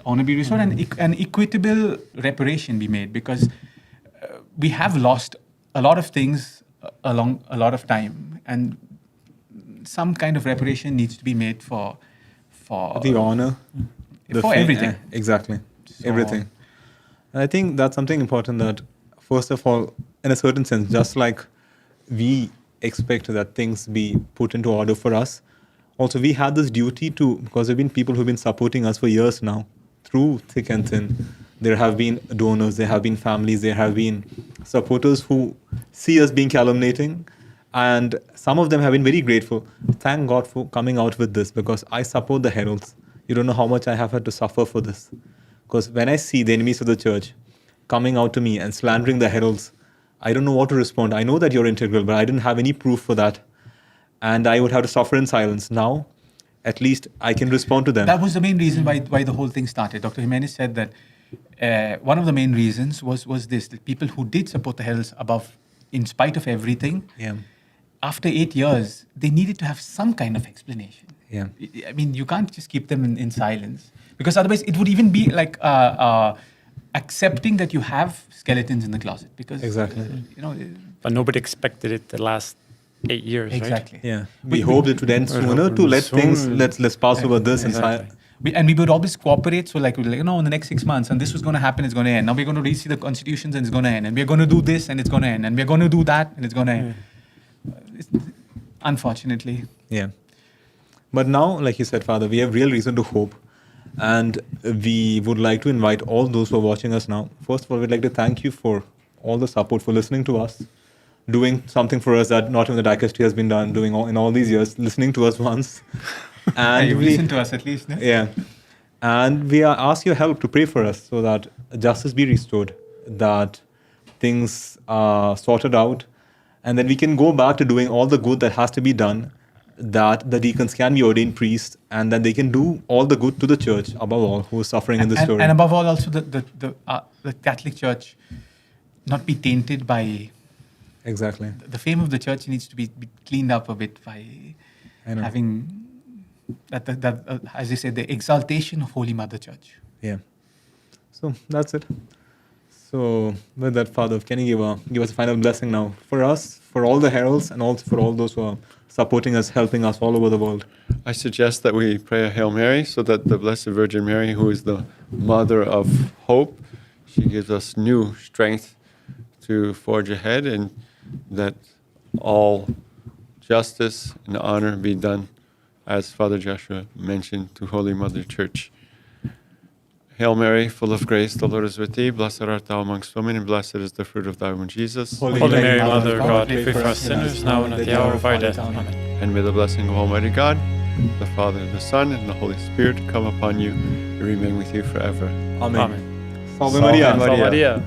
Honor be restored, and equitable reparation be made, because we have lost a lot of things along a lot of time, and some kind of reparation needs to be made for the honor, for everything. Exactly, everything. And I think that's something important, that first of all, in a certain sense, just like we expect that things be put into order for us, also we have this duty to, because there have been people who've been supporting us for years now, through thick and thin. There have been donors, there have been families, there have been supporters who see us being calumniating, and some of them have been very grateful. Thank God for coming out with this, because I support the Heralds. You don't know how much I have had to suffer for this. Because when I see the enemies of the church coming out to me and slandering the Heralds, I don't know what to respond. I know that you're integral, but I didn't have any proof for that. And I would have to suffer in silence. Now, at least I can respond to them. That was the main reason why the whole thing started. Dr. Jimenez said that one of the main reasons was this, that people who did support the Heralds above, in spite of everything, after 8 years, they needed to have some kind of explanation. Yeah. I mean, you can't just keep them in silence, because otherwise it would even be like accepting that you have skeletons in the closet, because exactly. But nobody expected it the last 8 years, exactly. right? Yeah. We hoped it would end sooner to let things, let's pass over this exactly. And we would always cooperate, so like, in the next 6 months, and this was going to happen, it's going to end. Now we're going to re-see the constitutions, and it's going to end. And we're going to do this, and it's going to end. And we're going to do that, and it's going to end. Unfortunately. Yeah. But now, like you said, Father, we have real reason to hope. And we would like to invite all those who are watching us now. First of all, we'd like to thank you for all the support, for listening to us, doing something for us that not even the dicastery has been done, doing in all these years, listening to us once. And you listen to us at least, no? Yeah. And we ask your help to pray for us so that justice be restored, that things are sorted out, and then we can go back to doing all the good that has to be done, that the deacons can be ordained priests, and then they can do all the good to the church, above all, who is suffering in this story. And above all, also the Catholic Church not be tainted by... Exactly. The fame of the church needs to be cleaned up a bit by having... That as I said, the exaltation of Holy Mother Church. Yeah. So that's it. So with that, Father, can you give us a final blessing now for us, for all the heralds, and also for all those who are supporting us, helping us all over the world? I suggest that we pray a Hail Mary, so that the Blessed Virgin Mary, who is the mother of hope, she gives us new strength to forge ahead, and that all justice and honor be done, as Father Joshua mentioned, to Holy Mother Church. Hail Mary, full of grace, the Lord is with thee. Blessed art thou amongst women, and blessed is the fruit of thy womb, Jesus. Holy Mary, Mother of God, pray for us sinners, now and at the hour of our death. Amen. And may the blessing of Almighty God, the Father, the Son, and the Holy Spirit come upon you and remain with you forever. Amen. Amen. Salve Maria. Salve Maria.